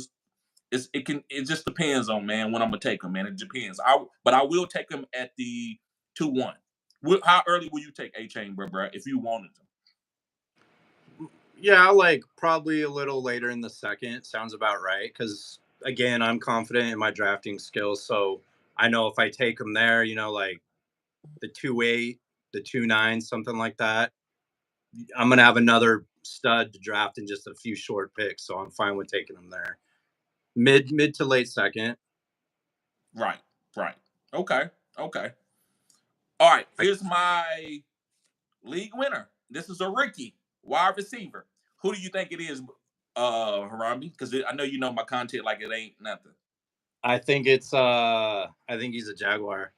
it just depends on, man, when I'm gonna take him, man. It depends. But I will take him at the 2-1. How early will you take A-Chain, bro, if you wanted him? Yeah, like probably a little later in the second. Sounds about right. Because again, I'm confident in my drafting skills, so I know if I take him there, like the 2-8, the 2-9, something like that, I'm gonna have another stud to draft in just a few short picks. So I'm fine with taking him there, mid to late second. Right. Okay. All right. Here's my league winner. This is a rookie wide receiver. Who do you think it is, Harambe? Because I know you know my content like it ain't nothing. I think he's a Jaguar.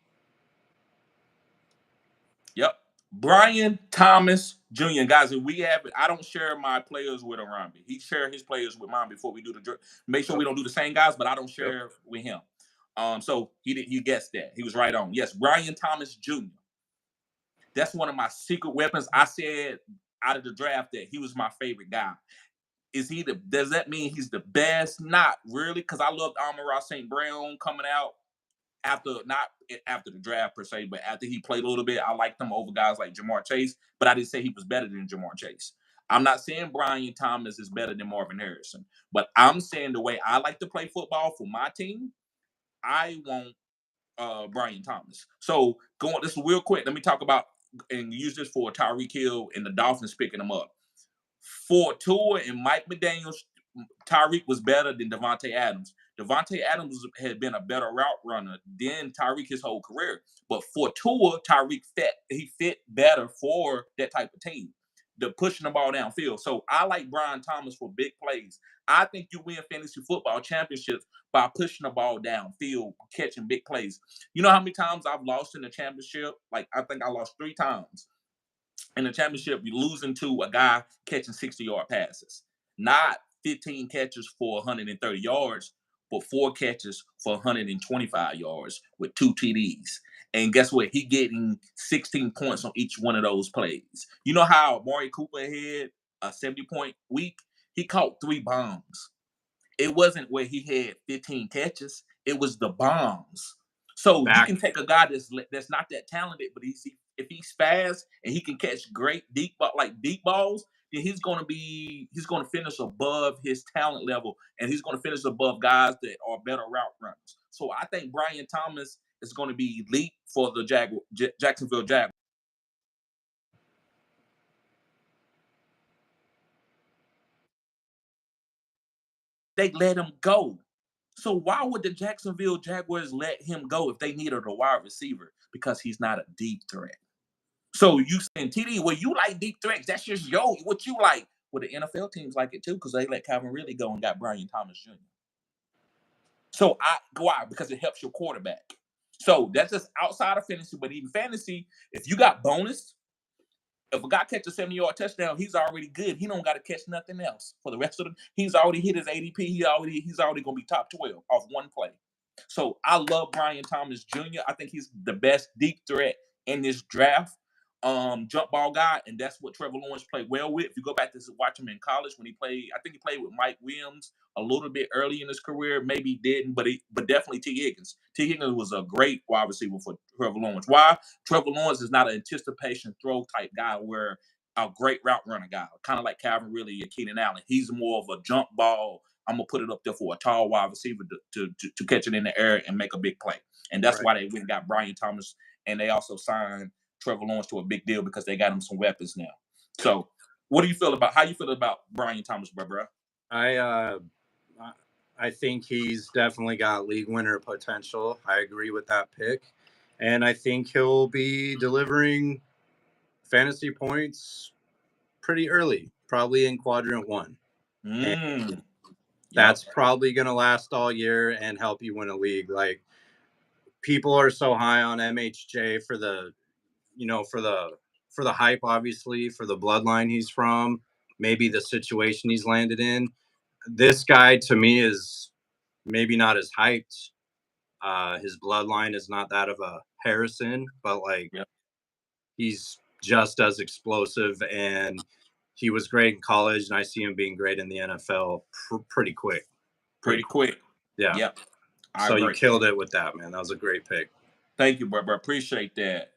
Yep. Brian Thomas Jr. Guys, if we have it, I don't share my players with Harambe. He share his players with mine before we do the draft. Make sure we don't do the same guys, but I don't share with him. So he guessed that. He was right on. Yes, Brian Thomas Jr. That's one of my secret weapons. I said out of the draft that he was my favorite guy. Does that mean he's the best? Not really, because I loved Amon-Ra St. Brown coming out not after the draft per se, but after he played a little bit. I liked him over guys like Jamar Chase, but I didn't say he was better than Jamar Chase. I'm not saying Brian Thomas is better than Marvin Harrison, but I'm saying the way I like to play football for my team, I want Brian Thomas. So this is real quick. Let me talk about and use this for Tyreek Hill and the Dolphins picking him up. For Tua and Mike McDaniels, Tyreek was better than Devontae Adams. Devontae Adams had been a better route runner than Tyreek his whole career. But for Tua, Tyreek fit better for that type of team, the pushing the ball downfield. So I like Brian Thomas for big plays. I think you win fantasy football championships by pushing the ball downfield, catching big plays. You know how many times I've lost in the championship? Like, I think I lost 3 times. In the championship, you're losing to a guy catching 60-yard passes. Not 15 catches for 130 yards, but 4 catches for 125 yards with 2 TDs. And guess what? He getting 16 points on each one of those plays. You know how Amari Cooper had a 70-point week? He caught 3 bombs. It wasn't where he had 15 catches. It was the bombs. So you can take a guy that's not that talented, but if he's fast and he can catch great deep balls, then he's going to finish above his talent level, and he's going to finish above guys that are better route runners. So I think Brian Thomas is going to be elite for the Jacksonville Jaguars. They let him go. So why would the Jacksonville Jaguars let him go if they needed a wide receiver? Because he's not a deep threat. So you saying, TD, well, you like deep threats. That's just what you like. Well, the NFL teams like it too because they let Calvin Ridley go and got Brian Thomas Jr. So why? Because it helps your quarterback. So that's just outside of fantasy. But even fantasy, if you got bonus, if a guy catches a 70-yard touchdown, he's already good. He don't got to catch nothing else for the rest of them. He's already hit his ADP. He's already going to be top 12 off one play. So I love Brian Thomas Jr. I think he's the best deep threat in this draft. Jump ball guy, and that's what Trevor Lawrence played well with. If you go back to watch him in college when he played, I think he played with Mike Williams a little bit early in his career. Maybe he didn't, but definitely T. Higgins. T. Higgins was a great wide receiver for Trevor Lawrence. Why? Trevor Lawrence is not an anticipation throw type guy where a great route runner guy, kind of like Calvin Ridley and Keenan Allen. He's more of a jump ball. I'm gonna put it up there for a tall wide receiver to catch it in the air and make a big play. And that's why they went and got Brian Thomas, and they also signed Trevor Lawrence to a big deal because they got him some weapons now. So, how you feel about Brian Thomas, bro? I think he's definitely got league winner potential. I agree with that pick, and I think he'll be delivering fantasy points pretty early, probably in quadrant 1. And that's probably going to last all year and help you win a league. Like, people are so high on MHJ for the, for the hype, obviously, for the bloodline he's from, maybe the situation he's landed in. This guy, to me, is maybe not as hyped. His bloodline is not that of a Harrison, but like he's just as explosive, and he was great in college, and I see him being great in the NFL pretty quick. Pretty quick. Yeah. Yep. So you killed it with that, man. That was a great pick. Thank you, bro. Appreciate that.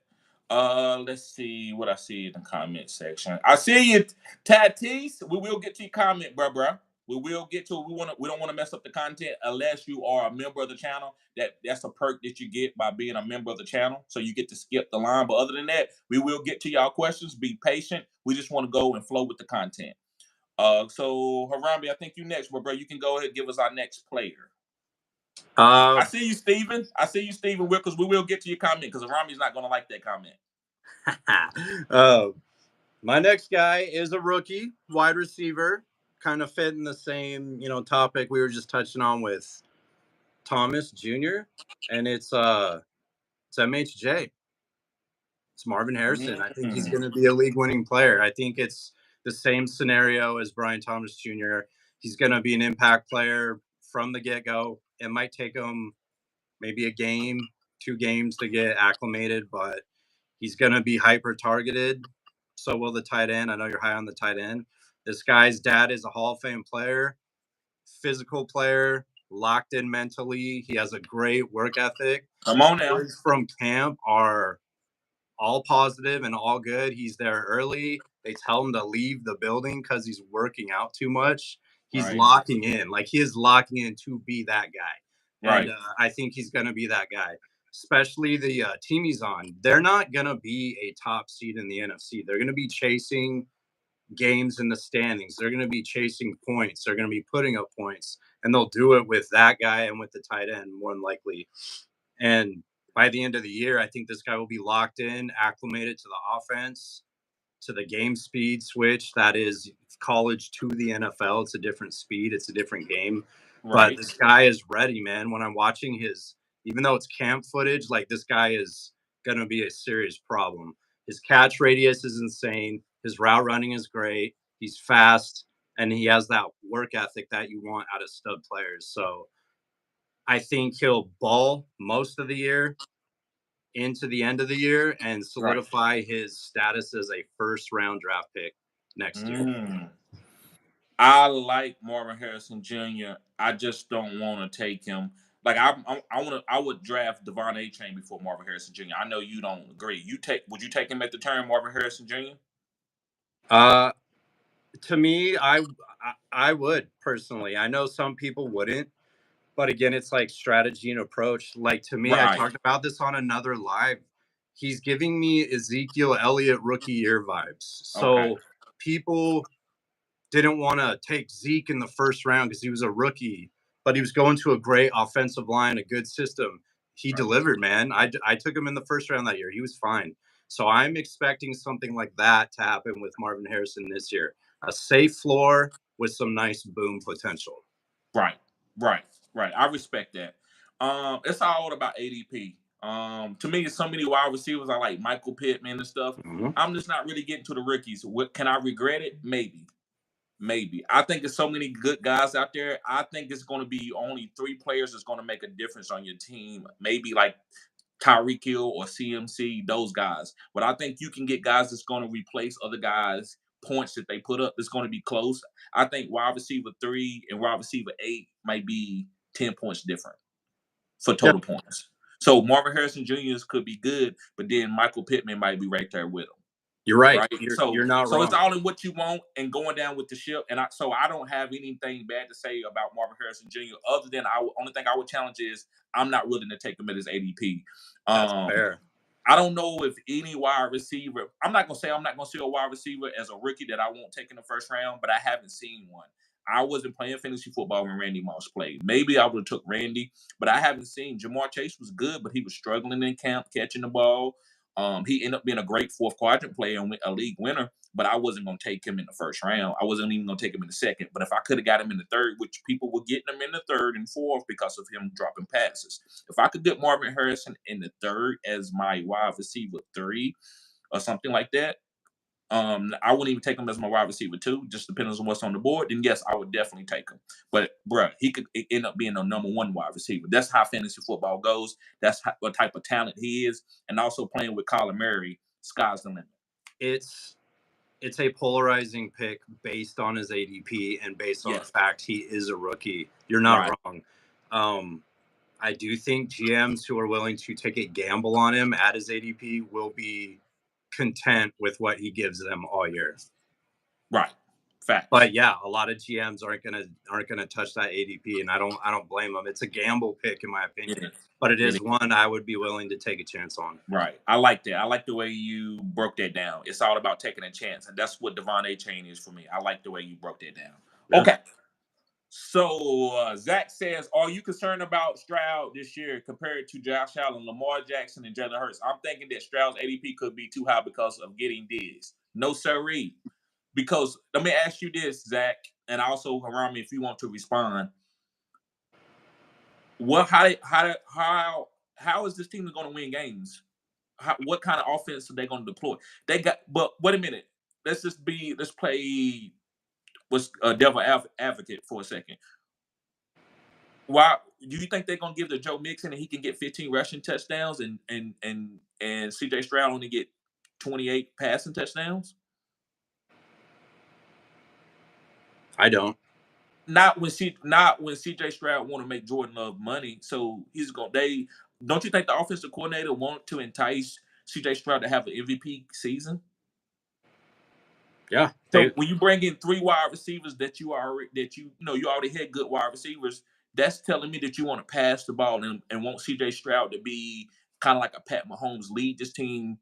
Let's see what I see in the comment section. I see you, Tatis. We will get to your comment, bro. We will get to it. We don't want to mess up the content unless you are a member of the channel. That's a perk that you get by being a member of the channel. So you get to skip the line. But other than that, we will get to y'all questions. Be patient. We just want to go and flow with the content. So Harambe, I think you next, bro. You can go ahead and give us our next player. I see you, Steven. Because we will get to your comment because Harambe's not going to like that comment. My next guy is a rookie wide receiver, kind of fitting the same, topic we were just touching on with Thomas Jr. And it's MHJ. It's Marvin Harrison. I think he's going to be a league-winning player. I think it's the same scenario as Brian Thomas Jr. He's going to be an impact player from the get-go. It might take him maybe a game, 2 games to get acclimated, but he's going to be hyper-targeted. So will the tight end. I know you're high on the tight end. This guy's dad is a Hall of Fame player, physical player, locked in mentally. He has a great work ethic. Come on now. Stories from camp are all positive and all good. He's there early. They tell him to leave the building because he's working out too much. He's locking in. Like, he is locking in to be that guy. Right. And I think he's going to be that guy. Especially the team he's on. They're not going to be a top seed in the NFC. They're going to be chasing games in the standings. They're going to be chasing points. They're going to be putting up points. And they'll do it with that guy and with the tight end, more than likely. And by the end of the year, I think this guy will be locked in, acclimated to the offense, to the game speed switch. That is college to the NFL. It's a different speed. It's a different game. But this guy is ready, man. When I'm watching even though it's camp footage, like, this guy is going to be a serious problem. His catch radius is insane. His route running is great. He's fast, and he has that work ethic that you want out of stud players. So I think he'll ball most of the year into the end of the year and solidify his status as a first-round draft pick next year. I like Marvin Harrison Jr. I just don't want to take him. Like, I would draft Devon A-Chain before Marvin Harrison Jr. I know you don't agree. Would you take him at the turn, Marvin Harrison Jr.? To me, I would personally. I know some people wouldn't, but again, it's like strategy and approach. Like, to me, I talked about this on another live. He's giving me Ezekiel Elliott rookie year vibes. So people didn't want to take Zeke in the first round because he was a rookie, but he was going to a great offensive line, a good system. He delivered, man. I took him in the first round that year. He was fine. So I'm expecting something like that to happen with Marvin Harrison this year. A safe floor with some nice boom potential. Right. I respect that. It's all about ADP. To me, so many wide receivers I like Michael Pittman and stuff. I'm just not really getting to the rookies. What can I regret it? Maybe. I think there's so many good guys out there. I think it's going to be only 3 players that's going to make a difference on your team. Maybe like Tyreek Hill or CMC, those guys. But I think you can get guys that's going to replace other guys' points that they put up. It's going to be close. I think wide receiver 3 and wide receiver 8 might be 10 points different for total points. So Marvin Harrison Jr. could be good, but then Michael Pittman might be right there with him. You're right. You're not wrong. So it's all in what you want and going down with the ship. And I don't have anything bad to say about Marvin Harrison Jr. other than only thing I would challenge is I'm not willing to take him at his ADP. That's fair. I don't know if any wide receiver. I'm not gonna see a wide receiver as a rookie that I won't take in the first round, but I haven't seen one. I wasn't playing fantasy football when Randy Moss played. Maybe I would have took Randy, but I haven't seen. Jamar Chase was good, but he was struggling in camp catching the ball. He ended up being a great fourth quadrant player and a league winner, but I wasn't going to take him in the first round. I wasn't even going to take him in the second. But if I could have got him in the third, which people were getting him in the third and fourth because of him dropping passes. If I could get Marvin Harrison in the third as my wide receiver 3 or something like that, I wouldn't even take him as my wide receiver 2, just depending on what's on the board. Then yes, I would definitely take him. But bruh, he could end up being a number 1 wide receiver. That's how fantasy football goes. That's what type of talent he is, and also playing with Kyler Murray, sky's the limit. It's a polarizing pick based on his ADP and based on the fact he is a rookie. You're not wrong. I do think GMs who are willing to take a gamble on him at his ADP will be content with what he gives them all year. Right. Facts. But yeah, a lot of GMs aren't gonna touch that ADP, and I don't blame them. It's a gamble pick in my opinion, but it is one I would be willing to take a chance on. Right. I like that. I like the way you broke that down. It's all about taking a chance, and that's what Devon A-Chain is for me. I like the way you broke that down. Yeah. Okay. So Zach says, are you concerned about Stroud this year compared to Josh Allen, Lamar Jackson, and Jalen Hurts? I'm thinking that Stroud's ADP could be too high because of getting Diggs. No, sirree. Because let me ask you this, Zach, and also around me if you want to respond. How is this team going to win games? What kind of offense are they going to deploy? But wait a minute. Let's play devil advocate for a second. Why do you think they're going to give to Joe Mixon and he can get 15 rushing touchdowns and CJ Stroud only get 28 passing touchdowns? I don't. Not when CJ Stroud want to make Jordan Love money. So don't you think the offensive coordinator want to entice CJ Stroud to have an MVP season? Yeah. So when you bring in 3 wide receivers you already had good wide receivers, that's telling me that you want to pass the ball and want CJ Stroud to be kind of like a Pat Mahomes, lead this team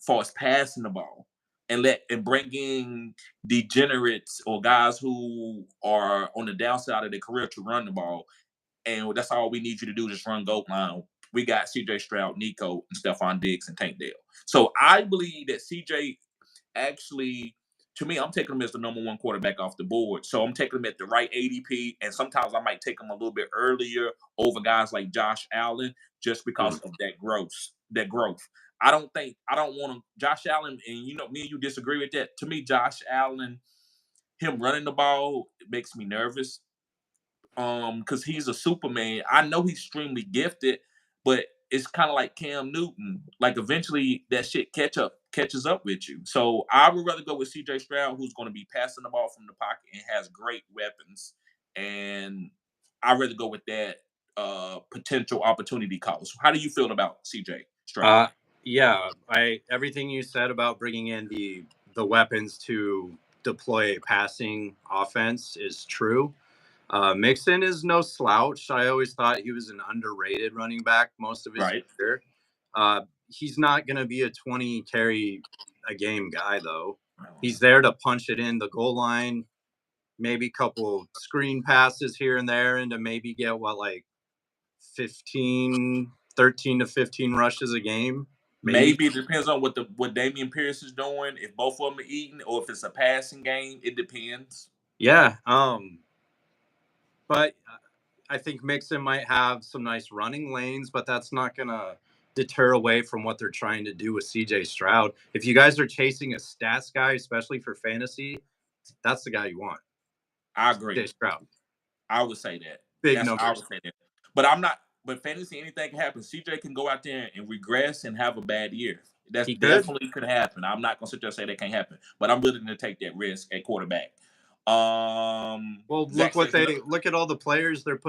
for us passing the ball and bring in degenerates or guys who are on the downside of their career to run the ball. And that's all we need you to do, just run goal line. We got CJ Stroud, Nico, and Stephon Diggs and Tank Dell. So I believe that CJ actually, to me, I'm taking him as the number 1 quarterback off the board. So I'm taking him at the right ADP, and sometimes I might take him a little bit earlier over guys like Josh Allen just because of that growth. I don't want him, Josh Allen, and me and you disagree with that. To me, Josh Allen, him running the ball, it makes me nervous. Because he's a Superman. I know he's extremely gifted, but it's kind of like Cam Newton. Like eventually that shit catches up with you. So I would rather go with CJ Stroud, who's going to be passing the ball from the pocket and has great weapons. And I'd rather go with that potential opportunity cost. How do you feel about CJ Stroud? Yeah, everything you said about bringing in the weapons to deploy a passing offense is true. Mixon is no slouch. I always thought he was an underrated running back most of his career. He's not going to be a 20 carry a game guy, though. He's there to punch it in the goal line, maybe a couple screen passes here and there, and to maybe get 13 to 15 rushes a game. Maybe it depends on what Dameon Pierce is doing. If both of them are eating, or if it's a passing game, it depends. Yeah. But I think Mixon might have some nice running lanes, but that's not going to deter away from what they're trying to do with CJ Stroud. If you guys are chasing a stats guy, especially for fantasy, that's the guy you want. I agree. CJ Stroud. I would say that. Big numbers. I would say that. But I'm not. But fantasy, anything can happen. CJ can go out there and regress and have a bad year. That definitely could happen. I'm not going to sit there and say that can't happen. But I'm willing to take that risk at quarterback. Well, look at all the players they're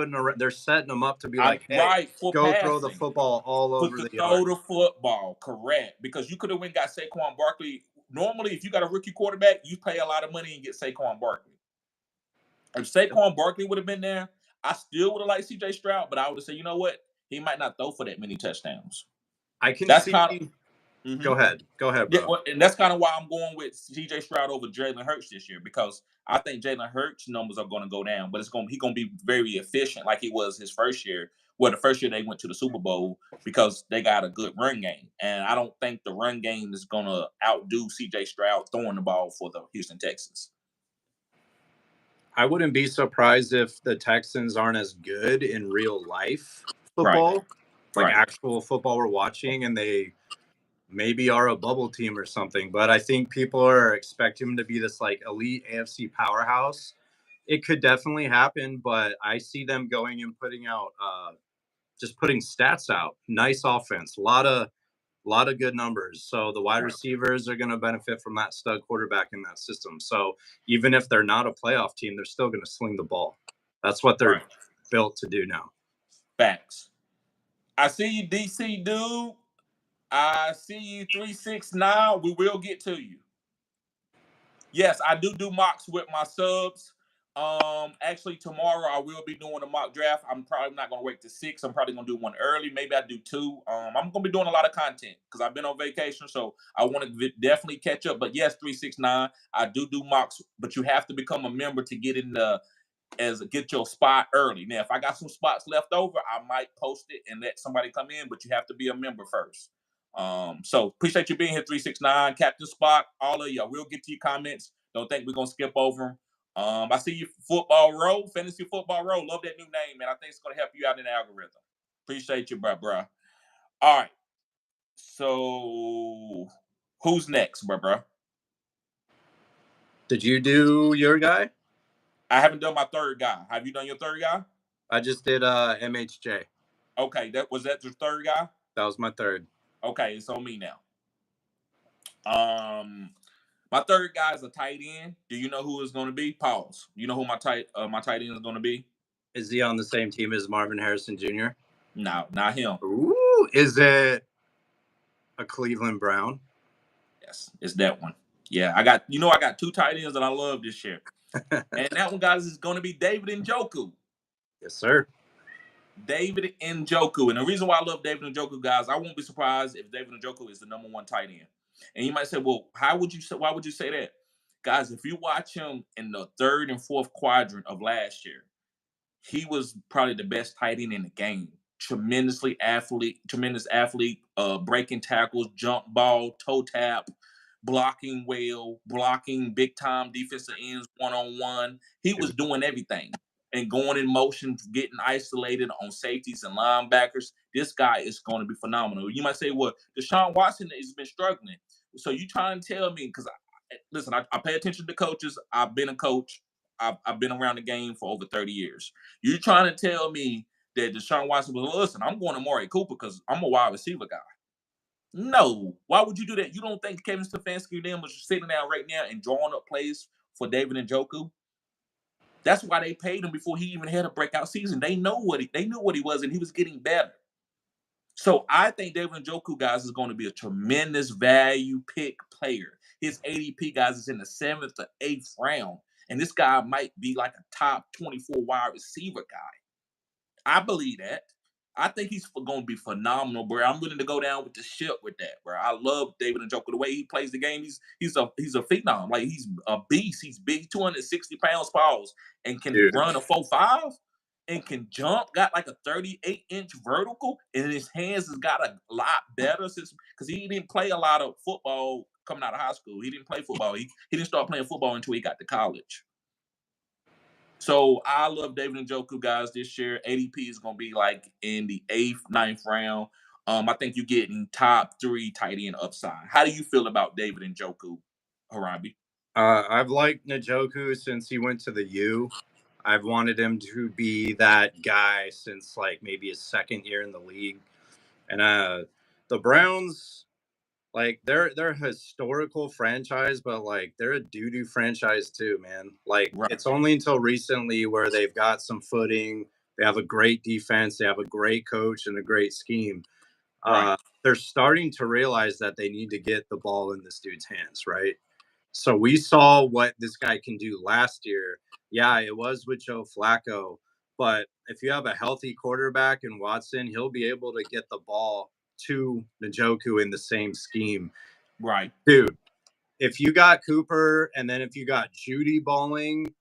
setting them up to be like, hey, go passing. Throw the football all over the yard. Throw the football, correct? Because you could have went and got Saquon Barkley. Normally, if you got a rookie quarterback, you pay a lot of money and get Saquon Barkley. If Saquon Barkley would have been there, I still would have liked CJ Stroud, but I would have said, you know what? He might not throw for that many touchdowns. I can see. Go ahead, bro. Yeah, and that's kind of why I'm going with CJ Stroud over Jalen Hurts this year, because I think Jalen Hurts' numbers are going to go down, but he's going to be very efficient like he was his first year Well, the first year they went to the Super Bowl because they got a good run game. And I don't think the run game is going to outdo C.J. Stroud throwing the ball for the Houston Texans. I wouldn't be surprised if the Texans aren't as good in real life football, like actual football we're watching, and they maybe are a bubble team or something. But I think people are expecting them to be this like elite AFC powerhouse. It could definitely happen, but I see them going and putting out just putting stats out. Nice offense, a lot of good numbers. So the wide receivers are going to benefit from that stud quarterback in that system. So even if they're not a playoff team, they're still going to sling the ball. That's what they're built to do now. Facts. I see you, DC dude. I see you, 369. We will get to you. Yes, I do mocks with my subs. Actually, tomorrow I will be doing a mock draft. I'm probably not going to wait to 6. I'm probably going to do one early. Maybe I do 2. I'm going to be doing a lot of content because I've been on vacation, so I want to definitely catch up. But yes, 369, I do mocks, but you have to become a member to get in the get your spot early. Now, if I got some spots left over, I might post it and let somebody come in, but you have to be a member first. So appreciate you being here, 369, Captain Spock, all of y'all. We'll get to your comments. Don't think we're gonna skip over them. I see you, Football Row, Fantasy Football Row. Love that new name, man. I think it's gonna help you out in the algorithm. Appreciate you, bro. All right. So who's next, bro? Did you do your guy? I haven't done my third guy. Have you done your third guy? I just did MHJ. Okay, that your third guy? That was my third. Okay, it's on me now. My third guy is a tight end. Do you know who it's going to be? Pause. You know who my tight end is going to be? Is he on the same team as Marvin Harrison Jr.? No, not him. Ooh, is it a Cleveland Brown? Yes, it's that one. Yeah, I got 2 tight ends that I love this year. And that one, guys, is going to be David Njoku. Yes, sir. David Njoku. And the reason why I love David Njoku, guys, I won't be surprised if David Njoku is the number 1 tight end. And you might say, well, why would you say that? Guys, if you watch him in the 3rd and 4th quadrant of last year, he was probably the best tight end in the game. Tremendous athlete, breaking tackles, jump ball, toe tap, blocking well, blocking big time defensive ends one-on-one. He was doing everything and going in motion, getting isolated on safeties and linebackers. This guy is going to be phenomenal. You might say, well, Deshaun Watson has been struggling. So you trying to tell me, because listen, I pay attention to coaches. I've been a coach. I've been around the game for over 30 years. You're trying to tell me that Deshaun Watson was, listen, I'm going to Amari Cooper because I'm a wide receiver guy. No. Why would you do that? You don't think Kevin Stefanski and them was sitting down right now and drawing up plays for David Njoku? That's why they paid him before he even had a breakout season. They knew what he was, and he was getting better. So I think David Njoku, guys, is going to be a tremendous value pick player. His ADP, guys, is in the 7th to 8th round. And this guy might be like a top 24 wide receiver guy. I believe that. I think he's going to be phenomenal, bro. I'm willing to go down with the ship with that, bro. I love David Njoku. The way he plays the game, he's a phenom. Like, he's a beast. He's big, 260 pounds, pause, and can run a 4.5 and can jump. Got like a 38-inch vertical, and his hands has got a lot better since, because he didn't play a lot of football coming out of high school. He didn't play football. He didn't start playing football until he got to college. So I love David Njoku, guys, this year. ADP is going to be like in the 8th, 9th round. I think you're getting top 3 tight end upside. How do you feel about David Njoku, Harambe? I've liked Njoku since he went to the U. I've wanted him to be that guy since like maybe his 2nd year in the league. And the Browns, like they're a historical franchise, but like they're a doo-doo franchise too, man. Like It's only until recently where they've got some footing. They have a great defense. They have a great coach and a great scheme. They're starting to realize that they need to get the ball in this dude's hands, right? So we saw what this guy can do last year. Yeah, it was with Joe Flacco, but if you have a healthy quarterback in Watson, he'll be able to get the ball to Njoku in the same scheme. Right. Dude, if you got Cooper and then if you got Judy balling,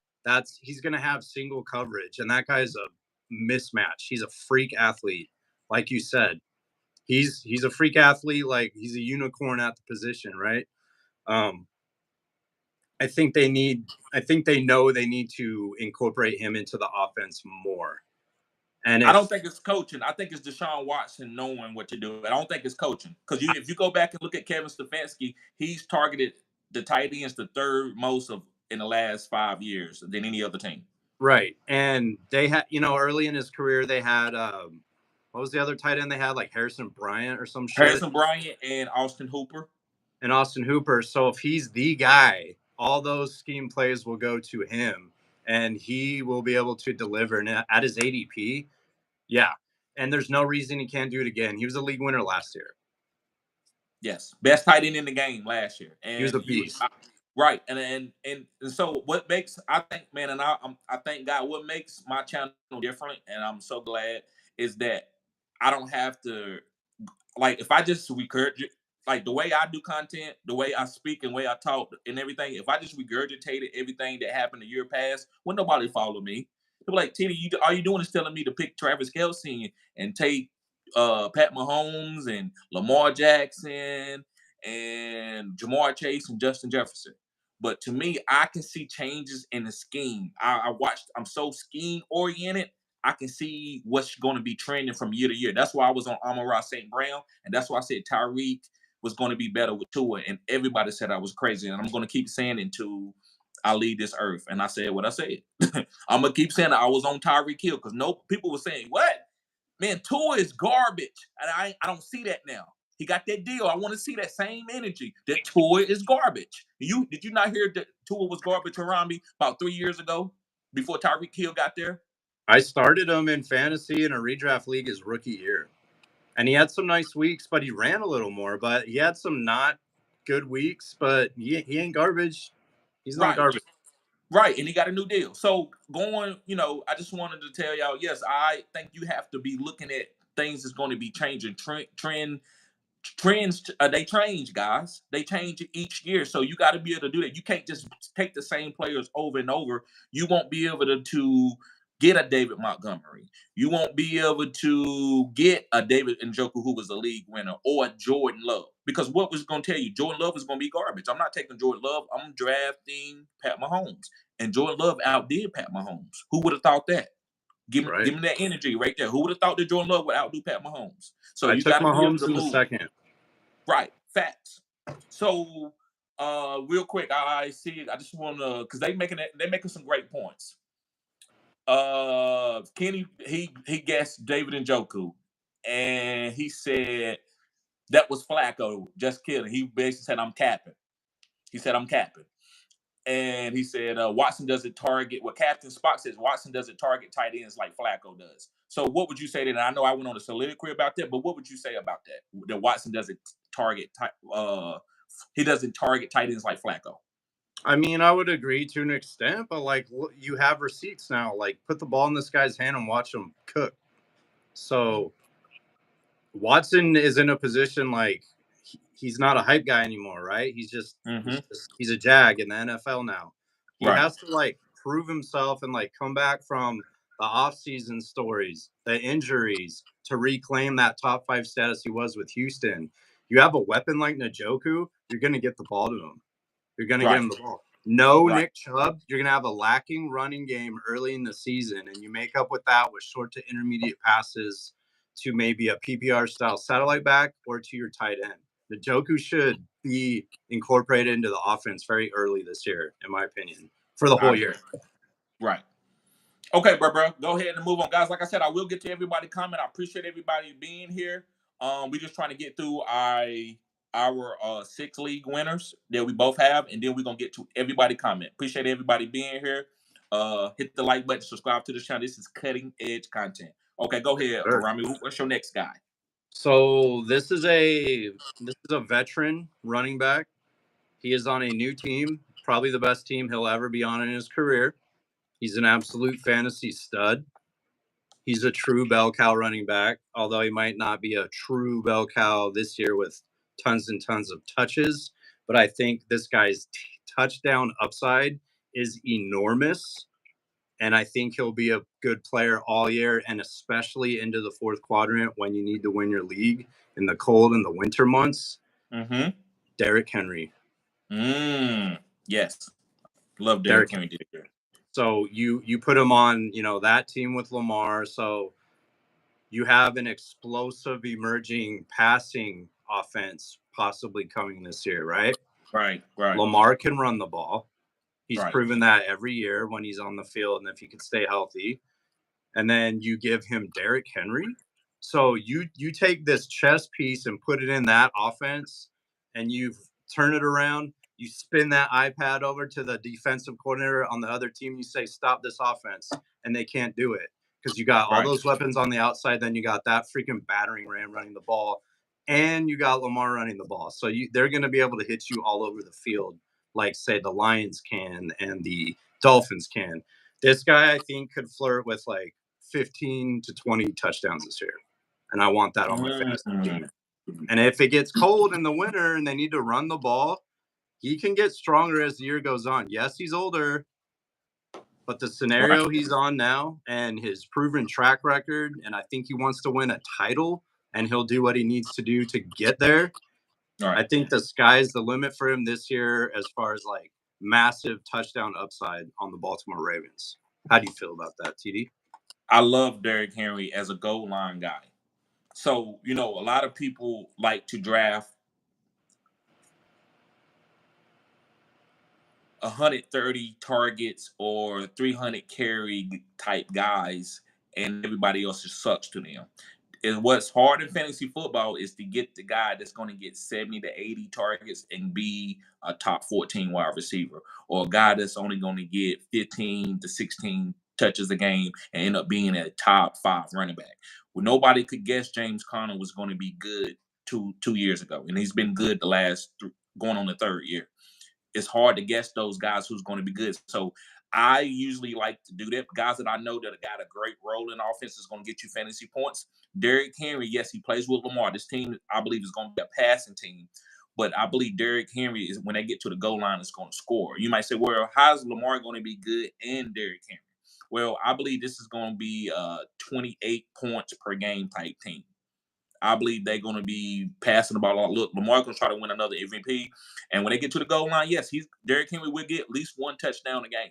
he's going to have single coverage. And that guy's a mismatch. He's a freak athlete. Like you said, he's a freak athlete. Like, he's a unicorn at the position, right? I think they know they need to incorporate him into the offense more. And I don't think it's coaching. I think it's Deshaun Watson knowing what to do. I don't think it's coaching. Because if you go back and look at Kevin Stefanski, he's targeted the tight ends the third most in the last 5 years than any other team. Right. And they had, early in his career, they had, what was the other tight end they had? Like Harrison Bryant or some shit? Harrison Bryant and Austin Hooper. So if he's the guy, all those scheme plays will go to him, and he will be able to deliver. And at his ADP, yeah. And there's no reason he can't do it again. He was a league winner last year. Yes. Best tight end in the game last year. And he was a beast. Right. And so what makes, I think, man, and I thank God, what makes my channel different, and I'm so glad, is that I don't have to, like, if I just regurgitate, like, the way I do content, the way I speak and the way I talk and everything, if I just regurgitated everything that happened the year past, wouldn't nobody follow me. They'll be like, Titty, all you doing is telling me to pick Travis Kelce and take Pat Mahomes and Lamar Jackson and Jamar Chase and Justin Jefferson. But to me, I can see changes in the scheme. I'm so scheme oriented. I can see what's going to be trending from year to year. That's why I was on Amon-Ra St. Brown, and that's why I said Tyreek was going to be better with Tua, and everybody said I was crazy, and I'm going to keep saying it until I leave this earth. And I said what I said. I'm going to keep saying that I was on Tyreek Hill, because people were saying, what? Man, Tua is garbage, and I don't see that now. He got that deal. I want to see that same energy, that Tua is garbage. Did you not hear that Tua was garbage around me about 3 years ago before Tyreek Hill got there? I started him in fantasy in a redraft league his rookie year. And he had some nice weeks, but he ran a little more. But he had some not good weeks, but he ain't garbage. He's not garbage. Right, and he got a new deal. So I just wanted to tell y'all, yes, I think you have to be looking at things that's going to be changing. Trends, they change, guys. They change each year. So you got to be able to do that. You can't just take the same players over and over. You won't be able to get a David Montgomery. You won't be able to get a David Njoku, who was a league winner, or a Jordan Love. Because what was going to tell you, Jordan Love is going to be garbage. I'm not taking Jordan Love. I'm drafting Pat Mahomes. And Jordan Love outdid Pat Mahomes. Who would have thought that? Give me that energy right there. Who would have thought that Jordan Love would outdo Pat Mahomes? So you got to be able to move. Second. Right, facts. So, real quick, I just want to, because they're making some great points. Kenny, he guessed David Njoku, and he said that was Flacco. Just kidding. He basically said I'm capping. And he said Watson doesn't target. What Captain Spock says, Watson doesn't target tight ends like Flacco does. So what would you say to that? I know I went on a soliloquy about that, but what would you say about that? That Watson doesn't target he doesn't target tight ends like Flacco. I mean, I would agree to an extent, but like, you have receipts now. Like, put the ball in this guy's hand and watch him cook. So Watson is in a position like he's not a hype guy anymore, right? He's just he's a jag in the NFL now. He has to like prove himself and like come back from the offseason stories, the injuries, to reclaim that top 5 status he was with Houston. You have a weapon like Njoku, you're going to get the ball to him. You're going to get him the ball. Nick Chubb, you're going to have a lacking running game early in the season, and you make up with that with short to intermediate passes to maybe a PPR style satellite back or to your tight end. Njoku should be incorporated into the offense very early this year, in my opinion, for the whole year. Right. Okay, bro. Go ahead and move on. Guys, like I said, I will get to everybody comment. I appreciate everybody being here. We're just trying to get through our 6 league winners that we both have, and then we're going to get to everybody comment. Appreciate everybody being here. Hit the like button, subscribe to the channel. This is cutting edge content. Okay, go ahead, Rami. What's your next guy? So this is a veteran running back. He is on a new team, probably the best team he'll ever be on in his career. He's an absolute fantasy stud. He's a true bell cow running back, although he might not be a true bell cow this year with tons and tons of touches. But I think this guy's touchdown upside is enormous. And I think he'll be a good player all year, and especially into the fourth quadrant when you need to win your league in the cold and the winter months. Mm-hmm. Derrick Henry. Yes. Love Derrick Henry this year. So you put him on, that team with Lamar. So you have an explosive emerging passing offense possibly coming this year, right? Right. Lamar can run the ball. He's Right. proven that every year when he's on the field and if he can stay healthy. And then you give him Derrick Henry. So you take this chess piece and put it in that offense and you turn it around. You spin that iPad over to the defensive coordinator on the other team. You say, stop this offense. And they can't do it because you got all those weapons on the outside. Then you got that freaking battering ram running the ball. And you got Lamar running the ball. So they're going to be able to hit you all over the field like, say, the Lions can and the Dolphins can. This guy, I think, could flirt with like 15 to 20 touchdowns this year. And I want that on my fantasy team. And if it gets cold in the winter and they need to run the ball, he can get stronger as the year goes on. Yes, he's older, but the scenario he's on now and his proven track record, and I think he wants to win a title and he'll do what he needs to do to get there. I think the sky's the limit for him this year as far as like massive touchdown upside on the Baltimore Ravens. How do you feel about that, TD? I love Derrick Henry as a goal line guy. So, a lot of people like to draft 130 targets or 300 carry type guys, and everybody else just sucks to them. And what's hard in fantasy football is to get the guy that's going to get 70 to 80 targets and be a top 14 wide receiver, or a guy that's only going to get 15 to 16 touches a game and end up being a top 5 running back. Well, nobody could guess James Conner was going to be good two years ago, and he's been good the last going on the third year. It's hard to guess those guys who's going to be good. So I usually like to do that. Guys that I know that got a great role in offense is going to get you fantasy points. Derrick Henry, yes, he plays with Lamar. This team, I believe, is going to be a passing team. But I believe Derrick Henry is, when they get to the goal line, is going to score. You might say, well, how's Lamar going to be good and Derrick Henry? Well, I believe this is going to be a 28 points per game type team. I believe they're going to be passing the ball. Look, Lamar going to try to win another MVP. And when they get to the goal line, yes, Derrick Henry will get at least one touchdown a game.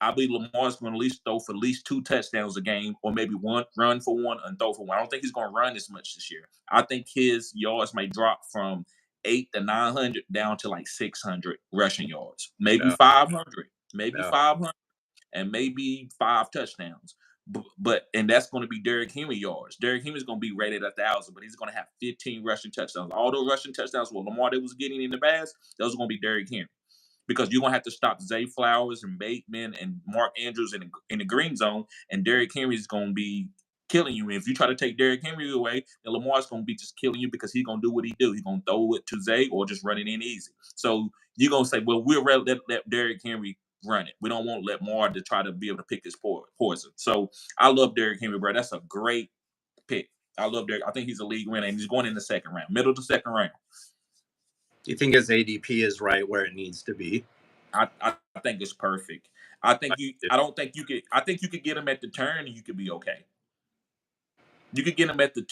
I believe Lamar's going to at least throw for at least 2 touchdowns a game, or maybe one run for one and throw for one. I don't think he's going to run as much this year. I think his yards may drop from 800 to 900 down to like 600 rushing yards, maybe 500, maybe 500, and maybe 5 touchdowns. But that's going to be Derrick Henry yards. Derrick Henry is going to be rated 1,000, but he's going to have 15 rushing touchdowns. All those rushing touchdowns what Lamar that was getting in the past, those are going to be Derrick Henry. Because you're going to have to stop Zay Flowers and Bateman and Mark Andrews in the green zone, and Derrick Henry is going to be killing you. And if you try to take Derrick Henry away, then Lamar's going to be just killing you because he's going to do what he do. He's going to throw it to Zay or just run it in easy. So you're going to say, well, we'll let Derrick Henry run it. We don't want to let Lamar to try to be able to pick his poison. So I love Derrick Henry, bro. That's a great pick. I love Derrick. I think he's a league winner, and he's going in the second round, middle to second round. Do you think his ADP is right where it needs to be? I think it's perfect. I think you could get him at the turn and you could be okay. You could get him at the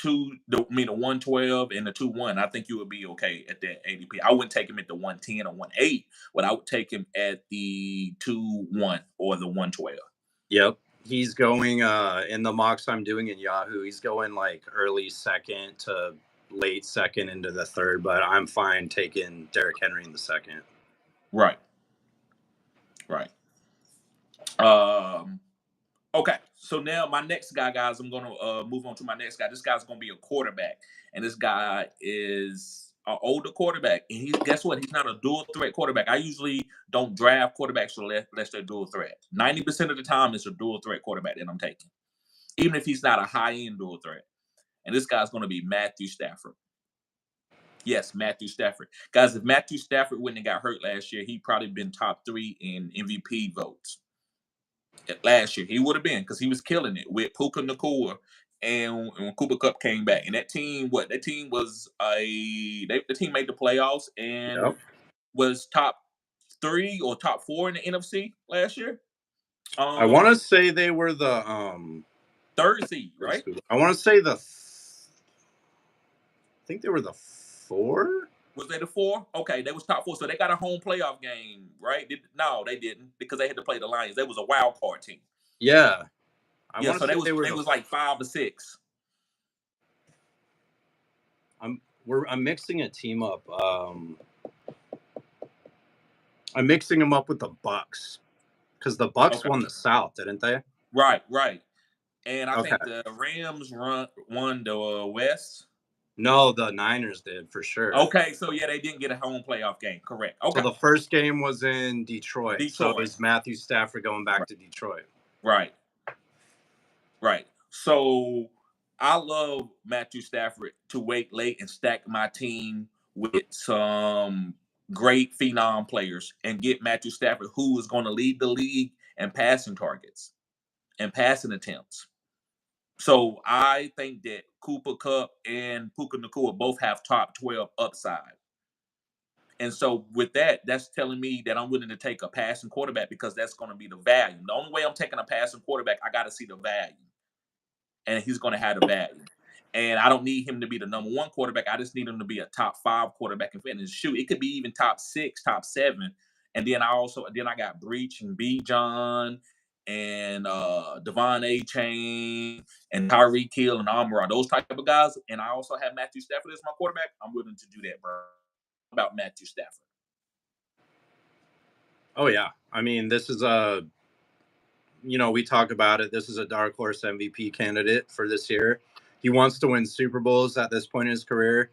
112 and the 2-1. I think you would be okay at that ADP. I wouldn't take him at the 110 or 1-8, but I would take him at the 2-1 or the 112. Yep. He's going in the mocks I'm doing in Yahoo. He's going like early second to late second into the third, but I'm fine taking Derrick Henry in the second. Right. Okay, so now my next guy, guys, I'm going to move on to my next guy. This guy's going to be a quarterback, and this guy is an older quarterback. And guess what? He's not a dual threat quarterback. I usually don't draft quarterbacks unless they're dual threat. 90% of the time, it's a dual threat quarterback that I'm taking, even if he's not a high-end dual threat. And this guy's going to be Matthew Stafford. Yes, Matthew Stafford. Guys, if Matthew Stafford wouldn't have got hurt last year, he'd probably been top 3 in MVP votes. Last year, he would have been because he was killing it with Puka Nacua, and when Cooper Kupp came back, and that team was the team made the playoffs and was top 3 or top 4 in the NFC last year. I want to say they were the third seed, right? I want to say I think they were the 4. Was they the 4? Okay, they was top 4, so they got a home playoff game, right? No, they didn't because they had to play the Lions. They was a wild card team. Yeah, I Yeah, want to so say they was like 5 to 6. I'm mixing a team up. I'm mixing them up with the Bucks because the Bucks won the South, didn't they? Right. And I think the Rams won the West. No, the Niners did for sure. Okay, so yeah, they didn't get a home playoff game. Correct. Okay. So the first game was in Detroit. So it was Matthew Stafford going back to Detroit. Right. So I love Matthew Stafford to wait late and stack my team with some great phenom players and get Matthew Stafford, who is going to lead the league in passing targets and passing attempts. So I think that Cooper Kupp and Puka Nacua both have top 12 upside. And so with that, that's telling me that I'm willing to take a passing quarterback because that's going to be the value. The only way I'm taking a passing quarterback, I got to see the value. And he's going to have the value. And I don't need him to be the number 1 quarterback. I just need him to be a top 5 quarterback. And shoot, it could be even top 6, top 7. And then I got Breach and B. John and Devon A-Chain and Tyreek Hill and Amara, those type of guys. And I also have Matthew Stafford as my quarterback. I'm willing to do that, bro. About Matthew Stafford. Oh, yeah. I mean, this is we talk about it. This is a dark horse MVP candidate for this year. He wants to win Super Bowls at this point in his career.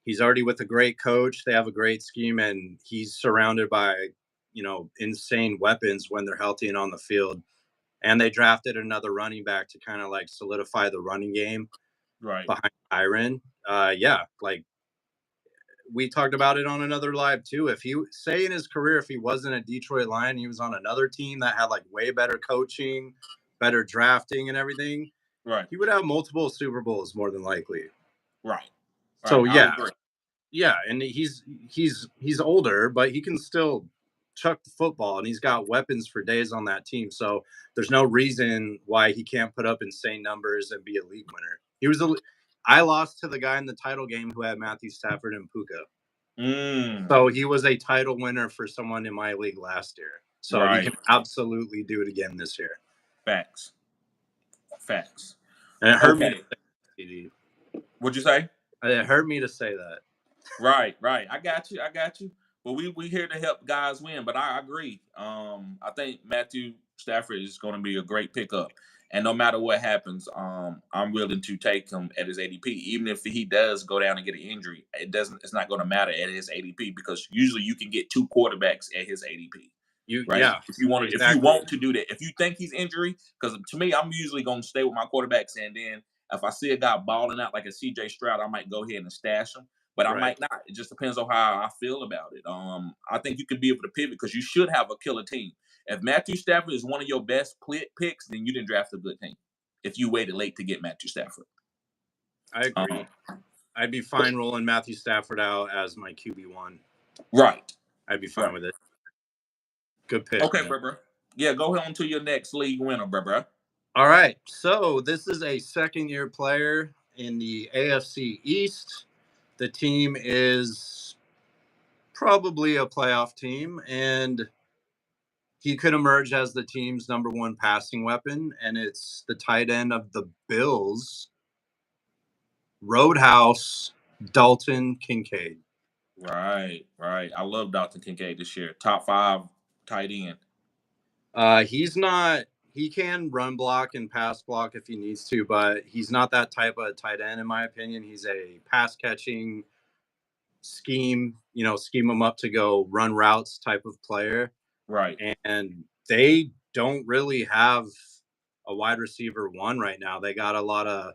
He's already with a great coach. They have a great scheme, and he's surrounded by, insane weapons when they're healthy and on the field. And they drafted another running back to kind of like solidify the running game behind Tyron. We talked about it on another live too. If he say in his career, if he wasn't a Detroit Lion, he was on another team that had like way better coaching, better drafting and everything. Right. He would have multiple Super Bowls more than likely. Right. So yeah. And he's older, but he can still chuck the football and he's got weapons for days on that team. So there's no reason why he can't put up insane numbers and be a league winner. I lost to the guy in the title game who had Matthew Stafford and Puka. So he was a title winner for someone in my league last year. So he can absolutely do it again this year. Facts. And it hurt me to say that. What'd you say? It hurt me to say that. Right. I got you. But we here to help guys win. But I agree. I think Matthew Stafford is going to be a great pickup. And no matter what happens, I'm willing to take him at his ADP. Even if he does go down and get an injury, it's not going to matter at his ADP because usually you can get 2 quarterbacks at his ADP. Yeah. If you want to do that, if you think he's injury, because to me, I'm usually going to stay with my quarterbacks, and then if I see a guy balling out like a CJ Stroud, I might go ahead and stash him. But I might not. It just depends on how I feel about it. I think you can be able to pivot because you should have a killer team. If Matthew Stafford is one of your best picks, then you didn't draft a good team. If you waited late to get Matthew Stafford, I agree. I'd be fine rolling Matthew Stafford out as my QB1. Right. I'd be fine with it. Good pick. Okay, bro. Yeah, go ahead on to your next league winner, bro. All right. So this is a second-year player in the AFC East. The team is probably a playoff team, and he could emerge as the team's number 1 passing weapon, and it's the tight end of the Bills, Roadhouse, Dalton Kincaid. Right. I love Dalton Kincaid this year. Top 5 tight end. He can run block and pass block if he needs to, but he's not that type of tight end, in my opinion. He's a pass catching scheme him up to go run routes type of player. Right. And they don't really have a wide receiver 1 right now. They got a lot of,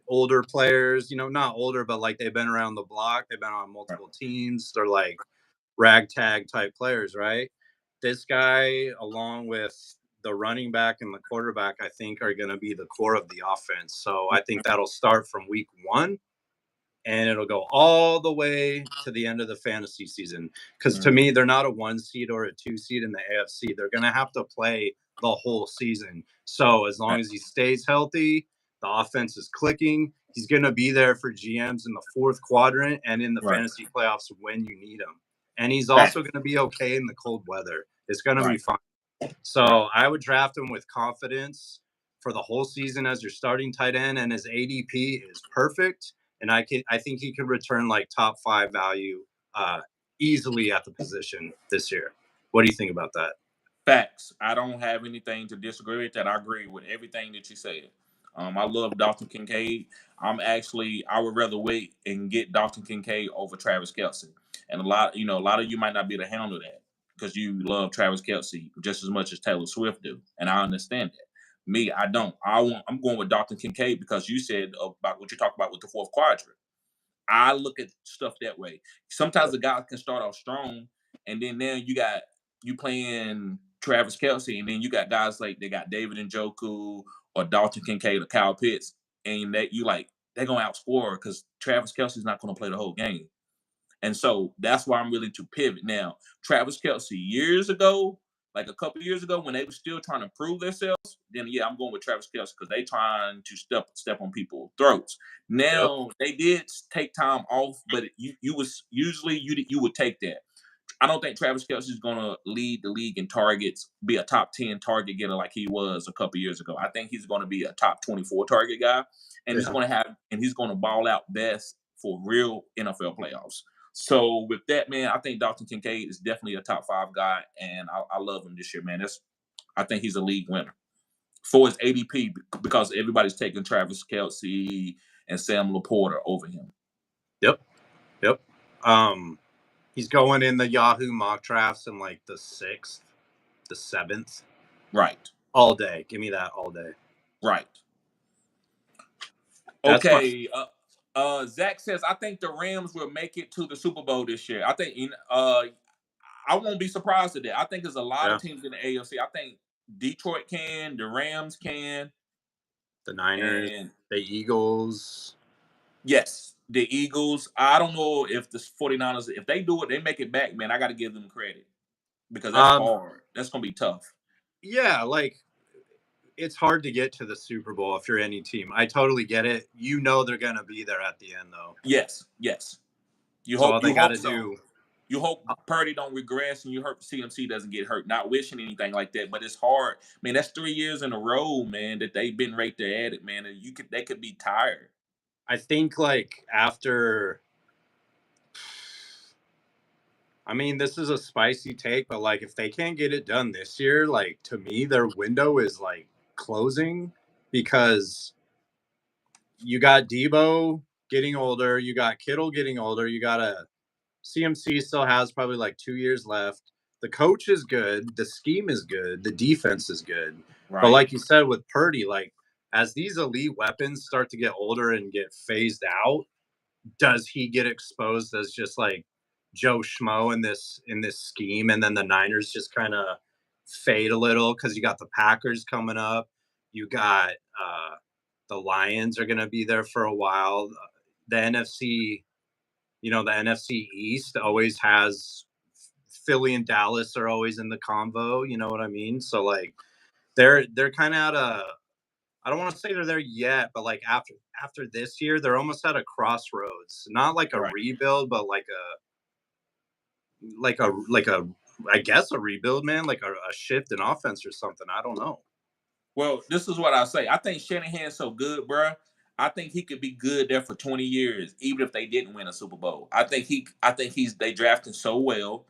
older players, not older, but like they've been around the block. They've been on multiple teams. They're like ragtag type players, right? This guy, along with the running back and the quarterback, I think are going to be the core of the offense. So I think that'll start from week 1. and it'll go all the way to the end of the fantasy season. Because to me, they're not a 1 seed or a 2 seed in the AFC. They're going to have to play the whole season. So as long as he stays healthy, the offense is clicking, he's going to be there for GMs in the fourth quadrant and in the fantasy playoffs when you need him. And he's also going to be okay in the cold weather. It's going to be fine. So I would draft him with confidence for the whole season as your starting tight end, and his ADP is perfect. And I think he could return like top 5 value easily at the position this year. What do you think about that? Facts. I don't have anything to disagree with that. I agree with everything that you said. I love Dalton Kincaid. I would rather wait and get Dalton Kincaid over Travis Kelce. And a lot of you might not be able to handle that because you love Travis Kelce just as much as Taylor Swift do. And I understand that. Me, I don't. I'm going with Dalton Kincaid because you said about what you talked about with the fourth quadrant. I look at stuff that way. Sometimes the guy can start off strong, and then you playing Travis Kelce, and then you got guys like they got David Njoku or Dalton Kincaid or Kyle Pitts, and they're gonna outscore because Travis Kelce's not gonna play the whole game. And so that's why I'm willing to pivot. Now, Travis Kelce years ago, like a couple years ago, when they were still trying to prove themselves, then yeah, I'm going with Travis Kelce because they trying to step on people's throats. Now they did take time off, but you would take that. I don't think Travis Kelce is going to lead the league in targets, be a top 10 target getter like he was a couple years ago. I think he's going to be a top 24 target guy, and he's going to ball out best for real NFL playoffs. So with that, man, I think Dalton Kincaid is definitely a top 5 guy, and I love him this year, man. I think he's a league winner for his ADP because everybody's taking Travis Kelce and Sam Laporta over him. Yep. He's going in the Yahoo mock drafts in like the 6th, the 7th. Right. All day. Give me that all day. Right. Okay. Zach says, I think the Rams will make it to the Super Bowl this year. I think I won't be surprised at that. I think there's a lot of teams in the AFC. I think Detroit can, the Rams can. The Niners, the Eagles. Yes, the Eagles. I don't know if the 49ers, if they do it, they make it back, man. I got to give them credit because that's hard. That's going to be tough. Yeah, like it's hard to get to the Super Bowl if you're any team. I totally get it. You know they're going to be there at the end, though. Yes. You hope Purdy don't regress and you hope CMC doesn't get hurt. Not wishing anything like that, but it's hard. Man, that's 3 years in a row, man, that they've been right there at it, man. And they could be tired. I think like after, I mean, this is a spicy take, but like if they can't get it done this year, like to me, their window is like closing because you got Debo getting older, you got Kittle getting older, you got CMC still has probably like 2 years left. The coach is good, the scheme is good, the defense is good. Right. But like you said with Purdy, like as these elite weapons start to get older and get phased out, does he get exposed as just like Joe Schmo in this scheme, and then the Niners just kind of fade a little because you got the Packers coming up, you got the Lions are going to be there for a while. The NFC, the NFC East always has Philly and Dallas are always in the convo. You know what I mean? So like they're kind of at a, I don't want to say they're there yet, but like after this year, they're almost at a crossroads. Not like a rebuild, but like a I guess a rebuild, man, like a shift in offense or something. I don't know. Well, this is what I say. I think Shanahan's so good, bro. I think he could be good there for 20 years, even if they didn't win a Super Bowl. I think they drafted so well.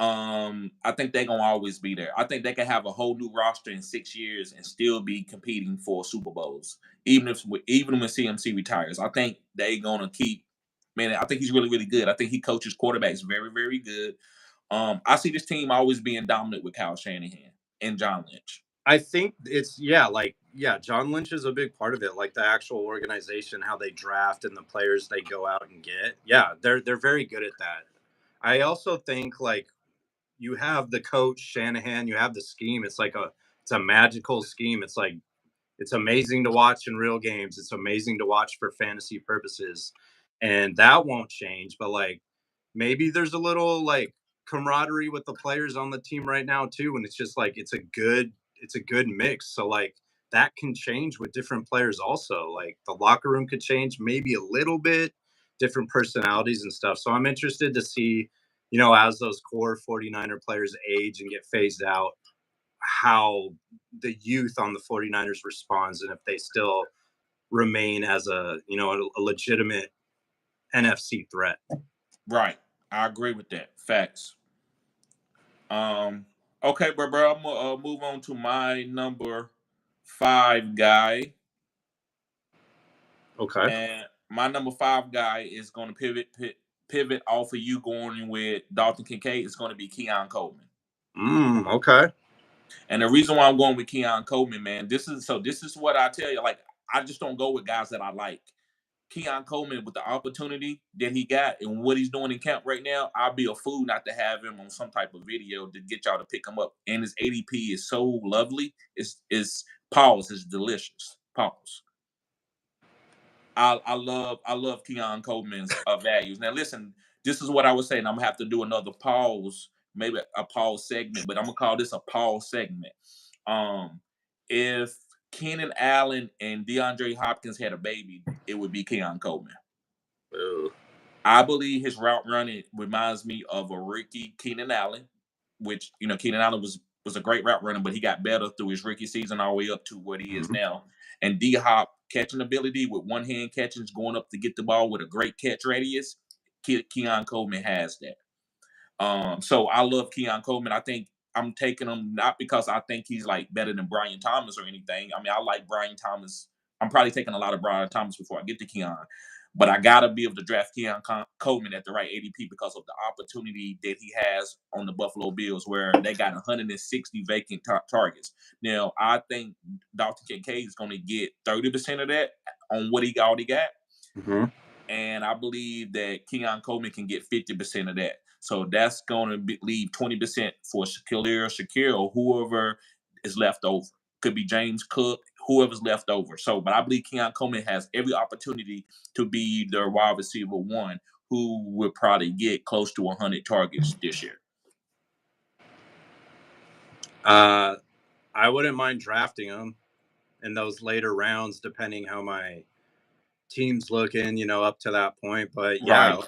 I think they're gonna always be there. I think they can have a whole new roster in 6 years and still be competing for Super Bowls, even when CMC retires. I think they're gonna keep. Man, I think he's really, really good. I think he coaches quarterbacks very, very good. I see this team always being dominant with Kyle Shanahan and John Lynch. I think it's John Lynch is a big part of it, like the actual organization, how they draft and the players they go out and get. Yeah, they're very good at that. I also think like you have the coach Shanahan, you have the scheme. It's a magical scheme. It's like it's amazing to watch in real games. It's amazing to watch for fantasy purposes. and that won't change. But like maybe there's a little like camaraderie with the players on the team right now too, and it's just like it's a good mix. So like that can change with different players also. Like the locker room could change maybe a little bit, different personalities and stuff. So I'm interested to see, you know, as those core 49er players age and get phased out, how the youth on the 49ers responds and if they still remain as a, you know, a legitimate NFC threat. Right. I agree with that. Facts. Okay, bro. I'm gonna move on to my number 5 guy. Okay. And my number 5 guy is going to pivot off of you going with Dalton Kincaid. It's going to be Keon Coleman. Okay. And the reason why I'm going with Keon Coleman, man, this is what I tell you. Like, I just don't go with guys that I like. Keon Coleman, with the opportunity that he got and what he's doing in camp right now, I'd be a fool not to have him on some type of video to get y'all to pick him up. And his ADP is so lovely. It's pause. It's delicious. Pause. I love Keon Coleman's values. Now listen, this is what I was saying. I'm gonna have to do another pause, maybe a pause segment, but I'm gonna call this a pause segment. If Keenan Allen and DeAndre Hopkins had a baby, it would be Keon Coleman. Ooh. I believe his route running reminds me of a rookie Keenan Allen, which, you know, Keenan Allen was a great route runner, but he got better through his rookie season all the way up to what he is now. And D-Hop catching ability with one hand catching, going up to get the ball with a great catch radius. Keon Coleman has that. So I love Keon Coleman. I think I'm taking him not because I think he's like better than Brian Thomas or anything. I mean, I like Brian Thomas. I'm probably taking a lot of Brian Thomas before I get to Keon. But I got to be able to draft Keon Coleman at the right ADP because of the opportunity that he has on the Buffalo Bills, where they got 160 vacant targets. Now, I think Dalton Kincaid is going to get 30% of that on what he already got. And I believe that Keon Coleman can get 50% of that. So that's going to leave 20% for Shakir, or whoever is left over. Could be James Cook, whoever's left over. So, but I believe Keon Coleman has every opportunity to be the wide receiver 1 who will probably get close to 100 targets this year. I wouldn't mind drafting him in those later rounds, depending how my team's looking, you know, up to that point. But yeah,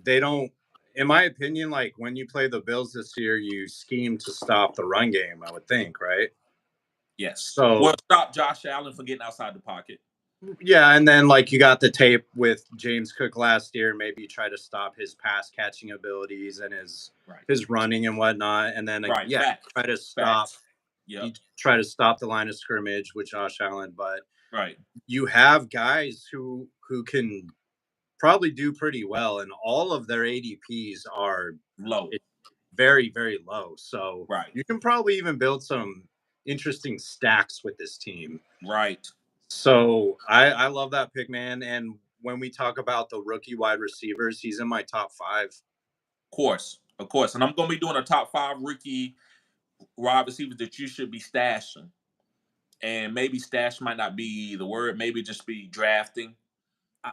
they don't, in my opinion, like when you play the Bills this year, you scheme to stop the run game, I would think, right? Yes. So, well, stop Josh Allen from getting outside the pocket. Yeah, and then like you got the tape with James Cook last year. Maybe you try to stop his pass catching abilities and his running and whatnot, and then try to stop. You try to stop the line of scrimmage with Josh Allen, but you have guys who can probably do pretty well, and all of their ADPs are low, very, very low. So you can probably even build some interesting stacks with this team. So I love that pick, man. And when we talk about the rookie wide receivers, he's in my top 5. Of course. And I'm going to be doing a top 5 rookie wide receivers that you should be stashing. And maybe stash might not be the word. Maybe just be drafting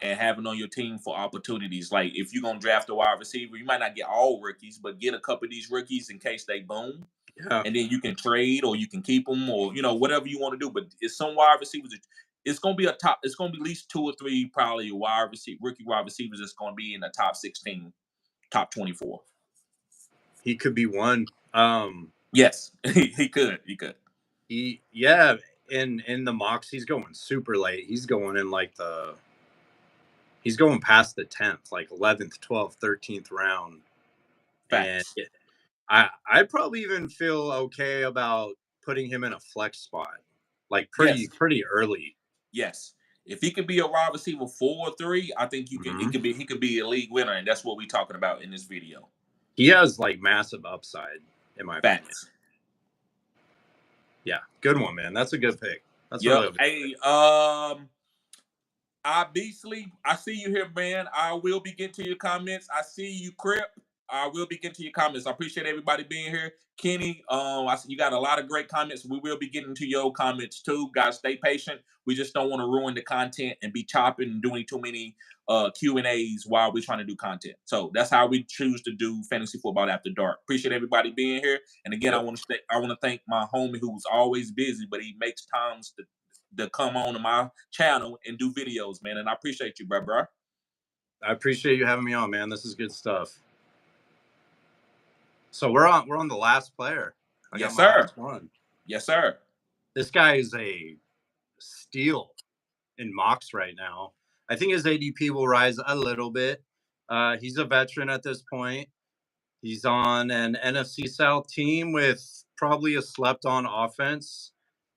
and having on your team for opportunities. Like if you're going to draft a wide receiver, you might not get all rookies, but get a couple of these rookies in case they boom. And then you can trade or you can keep them, or, you know, whatever you want to do. But it's some wide receivers. It's going to be it's going to be at least 2 or 3 probably rookie wide receivers that's going to be in the top 16, top 24. He could be one. Yes, he could. In the mocks, he's going super late. He's going in like he's going past the 10th, like 11th, 12th, 13th round. Facts. And I probably even feel okay about putting him in a flex spot, like pretty early. Yes. If he could be a wide receiver 4 or 3, I think he could be a league winner, and that's what we're talking about in this video. He has like massive upside, in my opinion. Yeah, good one, man. That's a good pick. That's really good. Hey, I Beasley, I see you here, man. I will be getting to your comments. I see you, Crip. I will be getting to your comments. I appreciate everybody being here. Kenny, I see you got a lot of great comments. We will be getting to your comments too. Guys, stay patient. We just don't want to ruin the content and be chopping and doing too many Q&As while we're trying to do content. So that's how we choose to do Fantasy Football After Dark. Appreciate everybody being here. And again, I want to thank my homie who's always busy, but he makes times to come on to my channel and do videos, man. And I appreciate you, bro. I appreciate you having me on, man. This is good stuff. So we're on the last player. Yes, sir. Last one. Yes, sir. This guy is a steal in mocks right now. I think his ADP will rise a little bit. He's a veteran at this point. He's on an NFC South team with probably a slept-on offense,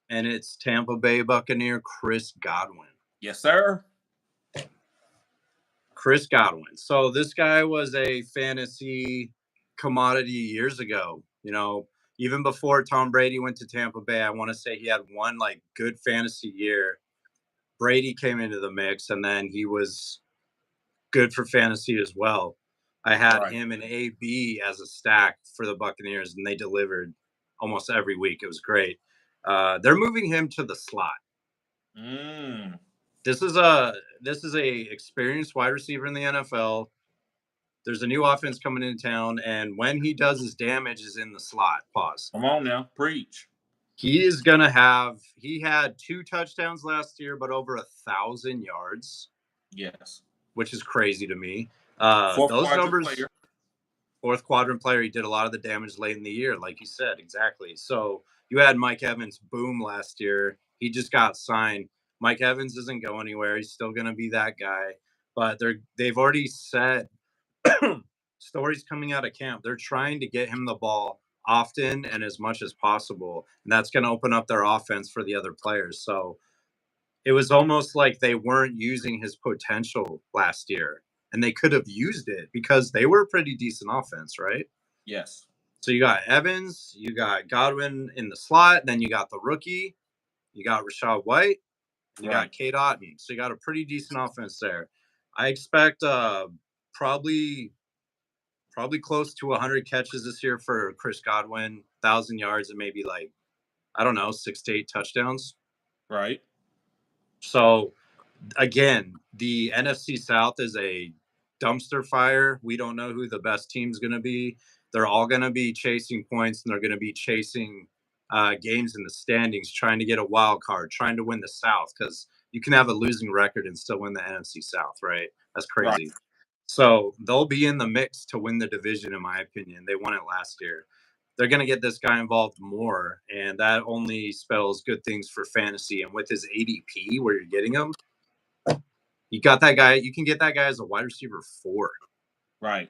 and it's Tampa Bay Buccaneer Chris Godwin. Yes, sir. Chris Godwin. So this guy was a fantasy commodity years ago. You know, even before Tom Brady went to Tampa Bay, I want to say he had one like good fantasy year. Brady came into the mix, and then he was good for fantasy as well. I had him and AB as a stack for the Buccaneers, and they delivered almost every week. It was great. They're moving him to the slot. This is a experienced wide receiver in the NFL. There's a new offense coming into town, and when he does his damage is in the slot. Pause. Come on now, preach. He is gonna have. He had 2 touchdowns last year, but over 1,000 yards. Yes, which is crazy to me. Those numbers. Player. Fourth quadrant player. He did a lot of the damage late in the year, like you said, exactly. So you had Mike Evans boom last year. He just got signed. Mike Evans doesn't go anywhere. He's still gonna be that guy. But they've already said stories coming out of camp. They're trying to get him the ball often and as much as possible, and that's going to open up their offense for the other players. So it was almost like they weren't using his potential last year, and they could have used it because they were a pretty decent offense, right? Yes. So you got Evans, you got Godwin in the slot, then you got the rookie, you got Rashad White, you got Cade Otton. So you got a pretty decent offense there. I expect probably close to 100 catches this year for Chris Godwin, 1,000 yards, and maybe 6 to 8 touchdowns. Right. So, again, the NFC South is a dumpster fire. We don't know who the best team's going to be. They're all going to be chasing points, and they're going to be chasing games in the standings, trying to get a wild card, trying to win the South, because you can have a losing record and still win the NFC South, right? That's crazy. Right. So they'll be in the mix to win the division, in my opinion. They won it last year. They're going to get this guy involved more, and that only spells good things for fantasy. And with his ADP, where you're getting him, you got that guy. You can get that guy as a wide receiver 4. Right.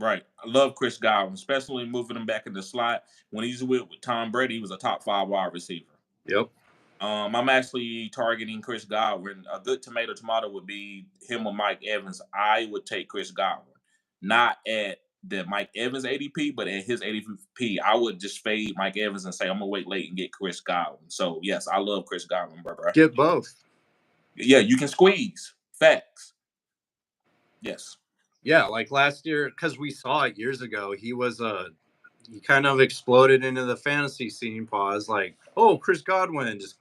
I love Chris Godwin, especially moving him back in the slot. When he's with Tom Brady, he was a top 5 wide receiver. Yep. I'm actually targeting Chris Godwin. A good tomato would be him or Mike Evans. I would take Chris Godwin, not at the Mike Evans ADP, but at his ADP, I would just fade Mike Evans and say I'm gonna wait late and get Chris Godwin. So yes, I love Chris Godwin, brother. Get both. Yeah, you can squeeze. Facts. Yes. Yeah, like last year, because we saw it years ago, he kind of exploded into the fantasy scene. Pause. Like, oh, Chris Godwin just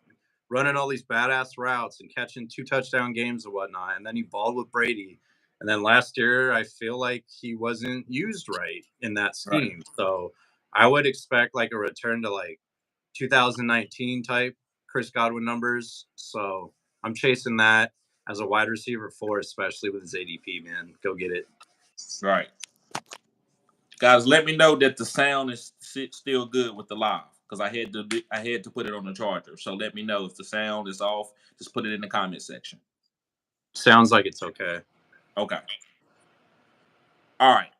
running all these badass routes and catching 2 touchdown games and whatnot. And then he balled with Brady. And then last year, I feel like he wasn't used right in that scheme. Right. So I would expect like a return to like 2019 type Chris Godwin numbers. So I'm chasing that as a wide receiver 4, especially with his ADP, man. Go get it. Right. Guys, let me know that the sound is still good with the live, because I had to put it on the charger. So let me know if the sound is off. Just put it in the comment section. Sounds like it's okay. Okay. All right.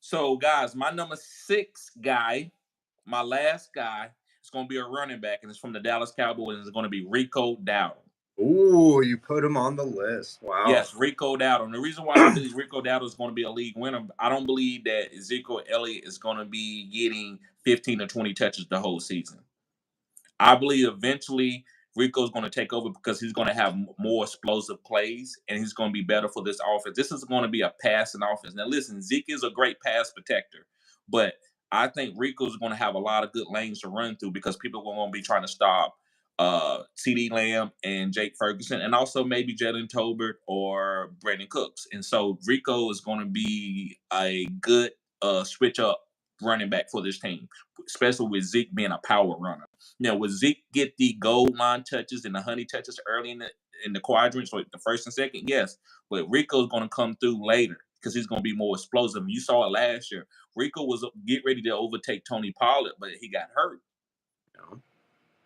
So, guys, my number 6 guy, my last guy, is going to be a running back, and it's from the Dallas Cowboys, and it's going to be Rico Dowdle. Ooh, you put him on the list. Wow. Yes, Rico Dowdle. And the reason why I believe Rico Dowdle is going to be a league winner, I don't believe that Ezekiel Elliott is going to be getting 15 or 20 touches the whole season. I believe eventually Rico's going to take over because he's going to have more explosive plays and he's going to be better for this offense. This is going to be a passing offense. Now, listen, Zeke is a great pass protector, but I think Rico's going to have a lot of good lanes to run through because people are going to be trying to stop CeeDee Lamb and Jake Ferguson, and also maybe Jalen Tolbert or Brandon Cooks. And so Rico is going to be a good switch up running back for this team, especially with Zeke being a power runner. Now, would Zeke get the goal line touches and the honey touches early in the quadrants, like the first and second? Yes, but Rico's going to come through later because he's going to be more explosive. You saw it last year. Rico was get ready to overtake Tony Pollard, but he got hurt.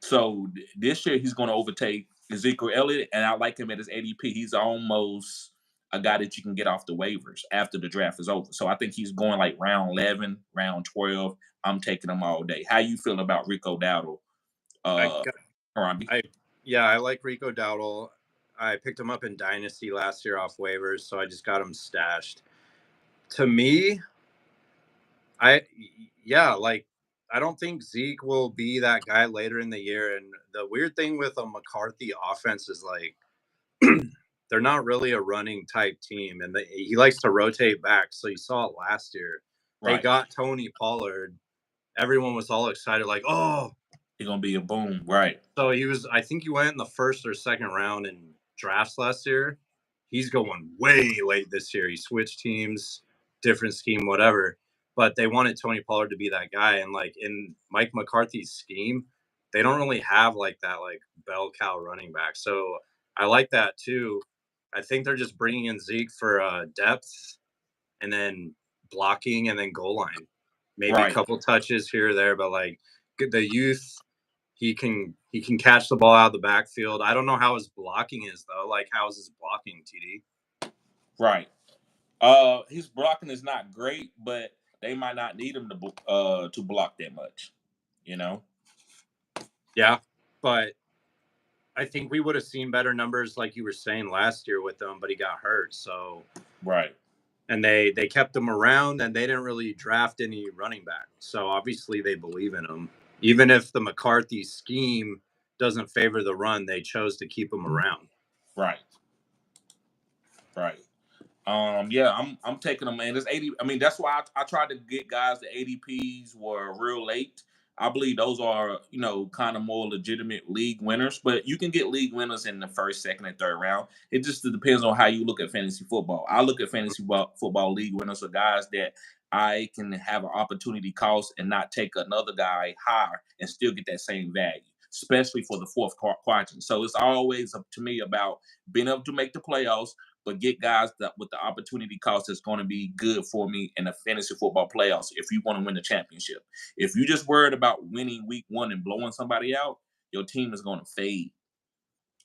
So this year he's going to overtake Ezekiel Elliott, and I like him at his ADP. He's almost a guy that you can get off the waivers after the draft is over. So I think he's going like round 11, round 12. I'm taking him all day. How you feel about Rico Dowdle? I like Rico Dowdle. I picked him up in Dynasty last year off waivers, so I just got him stashed. To me, I don't think Zeke will be that guy later in the year. And the weird thing with a McCarthy offense is like they're not really a running type team, and he likes to rotate back. So you saw it last year. They got Tony Pollard. Everyone was all excited, like, oh, he's gonna be a boom, right? So I think he went in the first or second round in drafts last year. He's going way late this year. He switched teams, different scheme, whatever. But they wanted Tony Pollard to be that guy. And like in Mike McCarthy's scheme, they don't really have like that like bell cow running back. So I like that too. I think they're just bringing in Zeke for depth and then blocking and then goal line. Maybe a couple touches here or there, but like the youth, he can catch the ball out of the backfield. I don't know how his blocking is though. Like, how is his blocking, TD? Right. His blocking is not great, but they might not need him to block that much. You know. Yeah, but I think we would have seen better numbers, like you were saying last year with him, but he got hurt. So right. And they kept him around, and they didn't really draft any running back. So obviously they believe in him. Even if the McCarthy scheme doesn't favor the run, they chose to keep him around. Right. Right. Yeah, I'm taking them, man. It's 80. I mean, that's why I tried to get guys. The ADPs were real late. I believe those are, kind of more legitimate league winners. But you can get league winners in the first, second, and third round. It just depends on how you look at fantasy football. I look at fantasy football league winners are guys that I can have an opportunity cost and not take another guy higher and still get that same value, especially for the fourth quadrant. So it's always up to me about being able to make the playoffs, but get guys that with the opportunity cost that's going to be good for me in the fantasy football playoffs if you want to win the championship. If you're just worried about winning week one and blowing somebody out, your team is going to fade.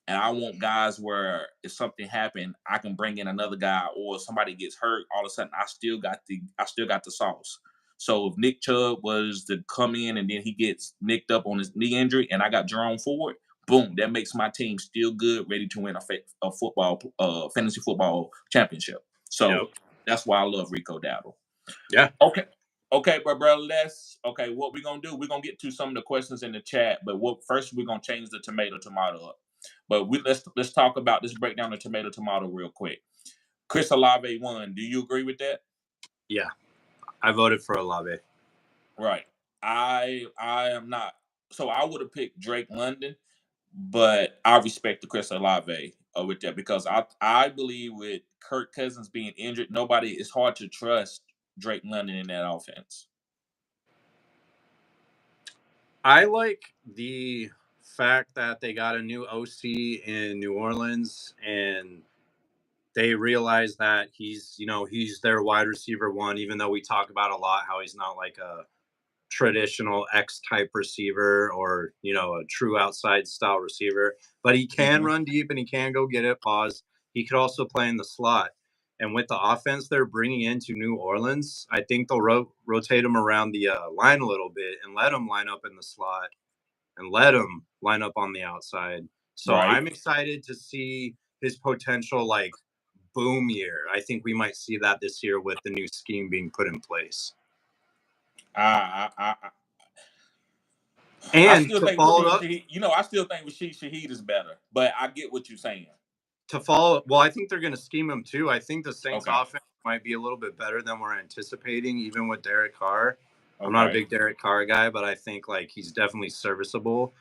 And I want guys where if something happened, I can bring in another guy, or somebody gets hurt, all of a sudden I still got the sauce. So if Nick Chubb was to come in and then he gets nicked up on his knee injury and I got Jerome Ford, boom, that makes my team still good, ready to win a football, fantasy football championship. So that's why I love Rico Dowdle. Yeah. Okay, but bro, what we're gonna do? We're gonna get to some of the questions in the chat, but first we're gonna change the tomato up. But let's talk about this. Break down the tomato real quick. Chris Olave won. Do you agree with that? Yeah, I voted for Olave. Right. I am not. So I would have picked Drake London, but I respect the Chris Olave with that because I believe with Kirk Cousins being injured, it's hard to trust Drake London in that offense. I like the fact that they got a new OC in New Orleans and they realize that he's their wide receiver one, even though we talk about a lot how he's not like a traditional X type receiver or, a true outside style receiver, but he can run deep and he can go get it. Pause. He could also play in the slot. And with the offense they're bringing into New Orleans, I think they'll rotate him around the line a little bit and let him line up in the slot and let him line up on the outside. So I'm excited to see his potential like boom year. I think we might see that this year with the new scheme being put in place. I And still to think follow Rashid up, Shaheed, I still think Rashid Shaheed is better, but I get what you're saying. well, I think they're going to scheme him too. I think the Saints Okay. offense might be a little bit better than we're anticipating, even with Derek Carr. Okay. I'm not a big Derek Carr guy, but I think like he's definitely serviceable.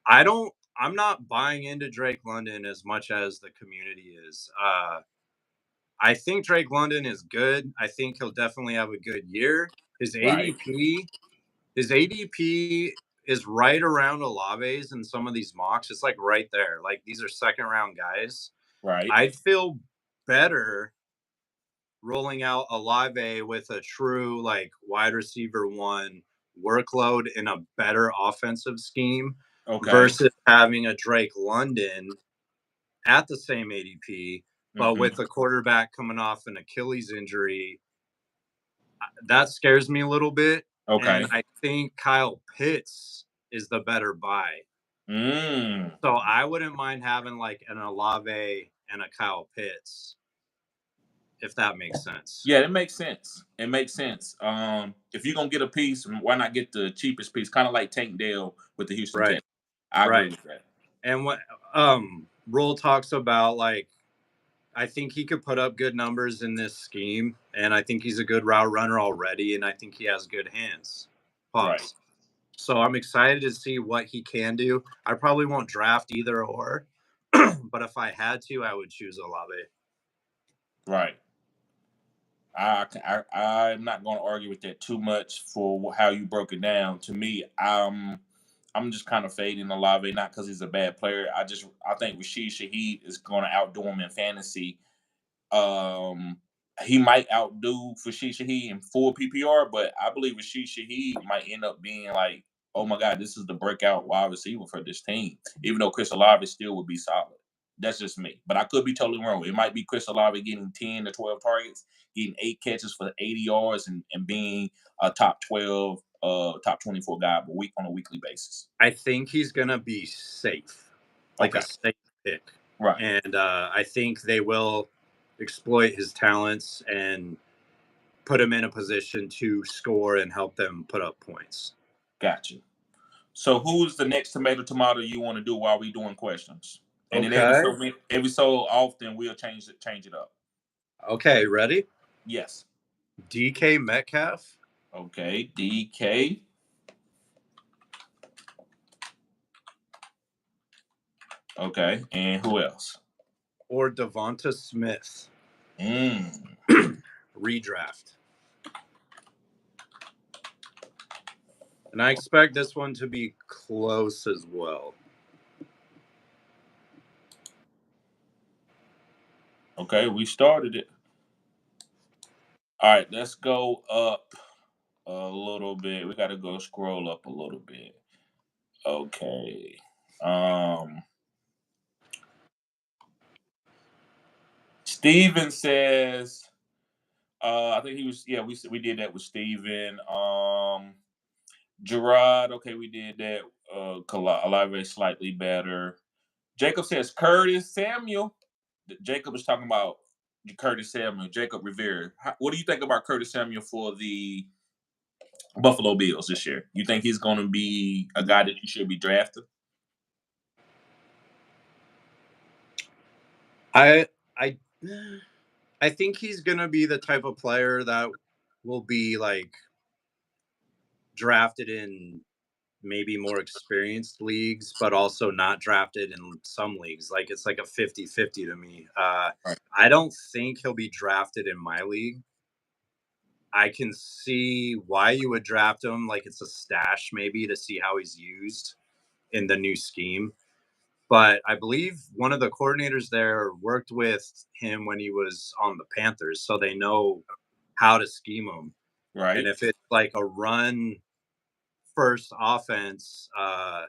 I'm not buying into Drake London as much as the community is. I think Drake London is good. I think he'll definitely have a good year. His ADP is right around Olave's in some of these mocks. It's like right there. Like these are second round guys. Right. I'd feel better rolling out Olave with a true like wide receiver one workload in a better offensive scheme versus having a Drake London at the same ADP, but with a quarterback coming off an Achilles injury. That scares me a little bit. And I think Kyle Pitts is the better buy. So I wouldn't mind having like an Olave and a Kyle Pitts, if that makes sense. Yeah, it makes sense. It makes sense. If you're gonna get a piece, why not get the cheapest piece? Kind of like Tank Dell with the Houston Texans. I agree with that. And what Roll talks about, like, I think he could put up good numbers in this scheme, and I think he's a good route runner already, and I think he has good hands. Right. So I'm excited to see what he can do. I probably won't draft either or, but if I had to, I would choose Olave. Right. I'm not going to argue with that too much for how you broke it down. To me, I'm just kind of fading Olave, not because he's a bad player. I think Rashid Shaheed is going to outdo him in fantasy. He might outdo Rashid Shaheed in full PPR, but I believe Rashid Shaheed might end up being like, oh my God, this is the breakout wide receiver for this team. Even though Chris Olave still would be solid. That's just me. But I could be totally wrong. It might be Chris Olave getting 10 to 12 targets, getting 8 catches for 80 yards, and being a top 12, top 24 guy on a weekly basis. I think he's going to be safe. Like a safe pick. Right. And I think they will exploit his talents and put him in a position to score and help them put up points. Gotcha. So who's the next tomato you want to do while we doing questions? And then every so often we'll change it up. Okay, ready? Yes. DK Metcalf. Okay, DK. Okay, and who else? Or Devonta Smith. Redraft. And I expect this one to be close as well. Okay, we started it. All right, let's go up a little bit. We got to go scroll up a little bit. Okay. Steven says, I think he was, we did that with Steven. Gerard, okay, we did that. Olave slightly better. Jacob says Curtis Samuel. Jacob is talking about Curtis Samuel, Jacob Rivera. What do you think about Curtis Samuel for the Buffalo Bills this year? You think he's going to be a guy that you should be drafting? I think he's going to be the type of player that will be like drafted in maybe more experienced leagues, but also not drafted in some leagues. Like it's like a 50-50 to me. I don't think he'll be drafted in my league. I can see why you would draft him. Like it's a stash maybe to see how he's used in the new scheme. But I believe one of the coordinators there worked with him when he was on the Panthers, so they know how to scheme him. Right. And if it's like a run first offense,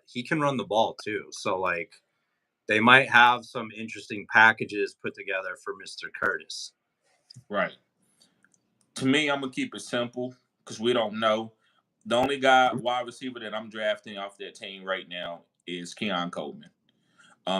he can run the ball too. So like they might have some interesting packages put together for Mr. Curtis. Right. To me, I'm gonna keep it simple because we don't know. The only guy wide receiver that I'm drafting off that team right now is Keon Coleman.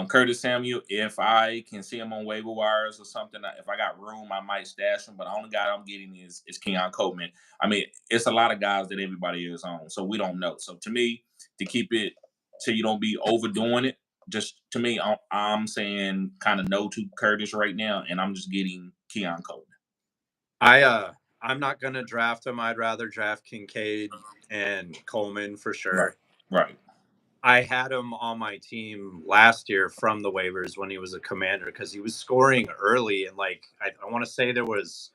Curtis Samuel, if I can see him on waiver wires or something, if I got room, I might stash him. But the only guy I'm getting is Keon Coleman. I mean, it's a lot of guys that everybody is on, so we don't know. So to me, to keep it so you don't be overdoing it, just to me, I'm saying kind of no to Curtis right now, and I'm just getting Keon Coleman. I'm not gonna draft him. I'd rather draft Kincaid and Coleman for sure. Right. I had him on my team last year from the waivers when he was a Commander because he was scoring early, and like I want to say there was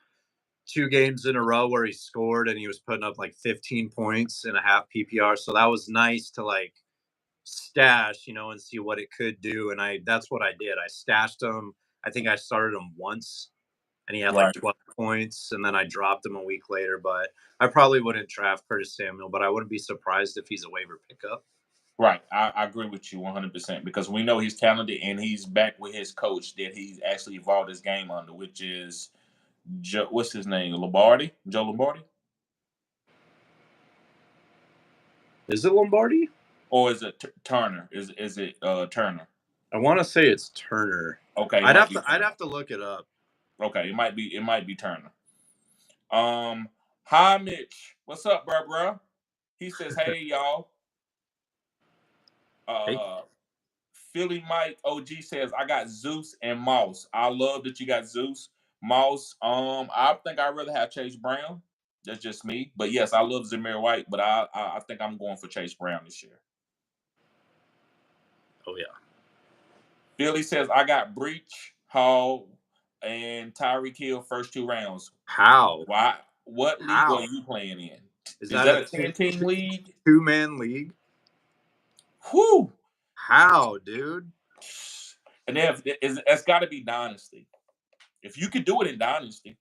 2 games in a row where he scored and he was putting up like 15 points in a half PPR. So that was nice to like stash, and see what it could do. And that's what I did. I stashed him. I think I started him once and he had like 12 points, and then I dropped him a week later. But I probably wouldn't draft Curtis Samuel, but I wouldn't be surprised if he's a waiver pickup. Right. I agree with you 100% because we know he's talented and he's back with his coach that he's actually evolved his game under, which is, what's his name? Lombardi? Joe Lombardi? Is it Lombardi? Or is it Turner? Is it Turner? I want to say it's Turner. Okay. I'd have to look it up. Okay. It might be Turner. Hi, Mitch. What's up, bro? He says, hey, y'all. Philly Mike OG says, I got Zeus and Moss. I love that you got Zeus. Moss, I think I'd rather have Chase Brown. That's just me. But yes, I love Zamir White, but I think I'm going for Chase Brown this year. Oh, yeah. Philly says, I got Breach, Hall, and Tyreek Hill first 2 rounds. How? Why? What league are you playing in? Is that a 10-team league? 2-man league? Whew. How, dude? And it's got to be Dynasty. If you could do it in Dynasty.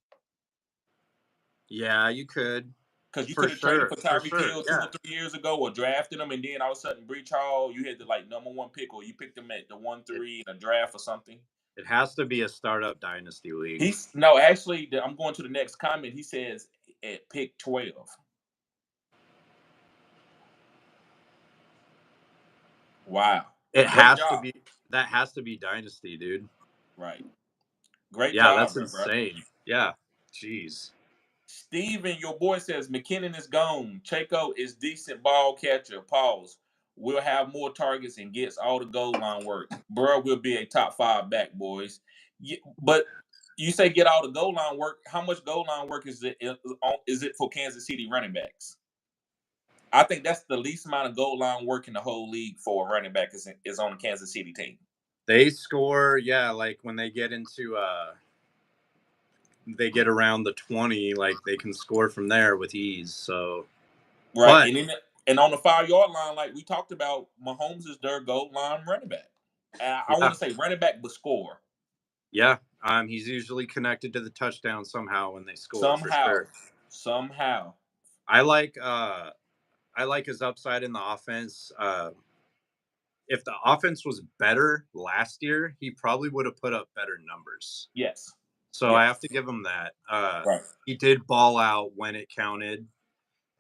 Yeah, you could. Because you could have traded for Tyreek Hill 2 or 3 years ago or drafted him, and then all of a sudden, Breach Hall, you had the number 1 pick, or you picked him at the 1-3 in a draft or something. It has to be a startup Dynasty league. Actually, I'm going to the next comment. He says at pick 12. Wow. It has to be. That has to be Dynasty, dude. Right. Great job. Yeah, that's insane. Bro. Yeah. Jeez. Steven, your boy says McKinnon is gone. Chaco is decent ball catcher. Pause. We'll have more targets and gets all the goal line work. Burrow will be a top 5 back, boys. Yeah, but you say get all the goal line work. How much goal line work is it for Kansas City running backs? I think that's the least amount of goal line work in the whole league for a running back is on the Kansas City team. They score, like when they get into they get around the 20, like they can score from there with ease. So right, and on the 5-yard line, like we talked about, Mahomes is their goal line running back. I want to say running back, but score. Yeah, he's usually connected to the touchdown somehow when they score. Somehow. I like his upside in the offense. If the offense was better last year, he probably would have put up better numbers. Yes. So I have to give him that. Right. He did ball out when it counted.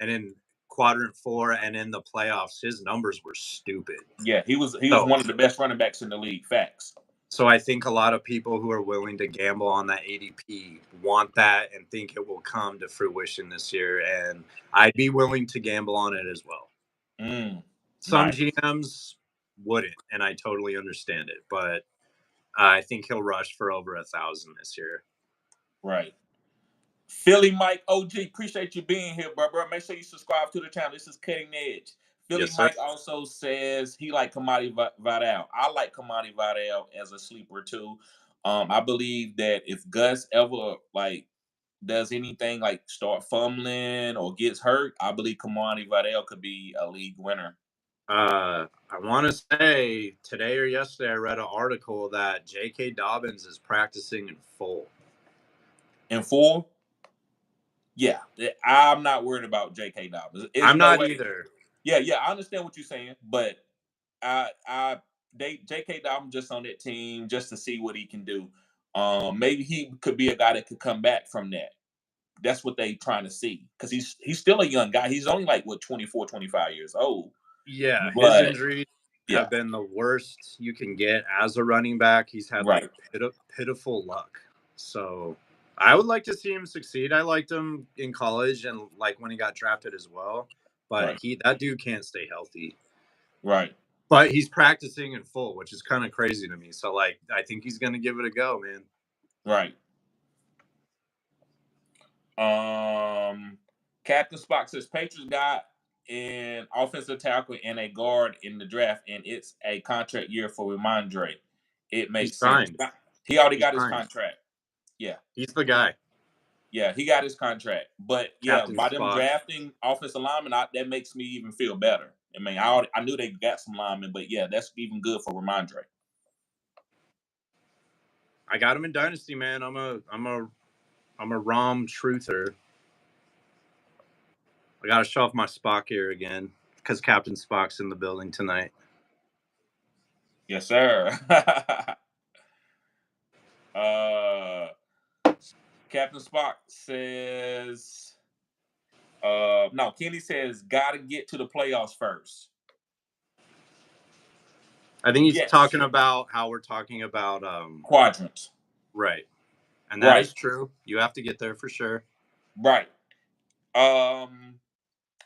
And in quadrant 4 and in the playoffs, his numbers were stupid. Yeah, he was one of the best running backs in the league. Facts. So I think a lot of people who are willing to gamble on that ADP want that and think it will come to fruition this year. And I'd be willing to gamble on it as well. Some nice. GMs wouldn't, and I totally understand it. But I think he'll rush for over 1,000 this year. Right. Philly Mike OG, appreciate you being here, bro. Make sure you subscribe to the channel. This is Cutting Edge. Philly Mike also says he like Kamari Vidal. I like Kamari Vidal as a sleeper too. I believe that if Gus ever does anything like start fumbling or gets hurt, I believe Kamari Vidal could be a league winner. I want to say today or yesterday I read an article that J.K. Dobbins is practicing in full. In full? Yeah, I'm not worried about J.K. Dobbins. I'm not either. Yeah, I understand what you're saying, but J.K. Dobbins just on that team just to see what he can do. Maybe he could be a guy that could come back from that. That's what they trying to see because he's still a young guy. He's only 24, 25 years old. Yeah, his injury have been the worst you can get as a running back. He's had like pitiful luck. So I would like to see him succeed. I liked him in college and like when he got drafted as well. But that dude can't stay healthy. Right. But he's practicing in full, which is kind of crazy to me. So like I think he's gonna give it a go, man. Right. Captain Spock says Patriots got an offensive tackle and a guard in the draft, and it's a contract year for Ramondre. It makes sense. He already got his contract. Yeah. He's the guy. Yeah, he got his contract. But Captain by Spock. them drafting offensive linemen, that makes me even feel better. I mean, I knew they got some linemen, but yeah, that's even good for Ramondre. I got him in Dynasty, man. I'm a Rom truther. I gotta show off my Spock here again because Captain Spock's in the building tonight. Yes, sir. Captain Spock says, no, Kenny says, gotta get to the playoffs first. I think he's talking about how we're talking about quadrants. Right. And that is true. You have to get there for sure. Right.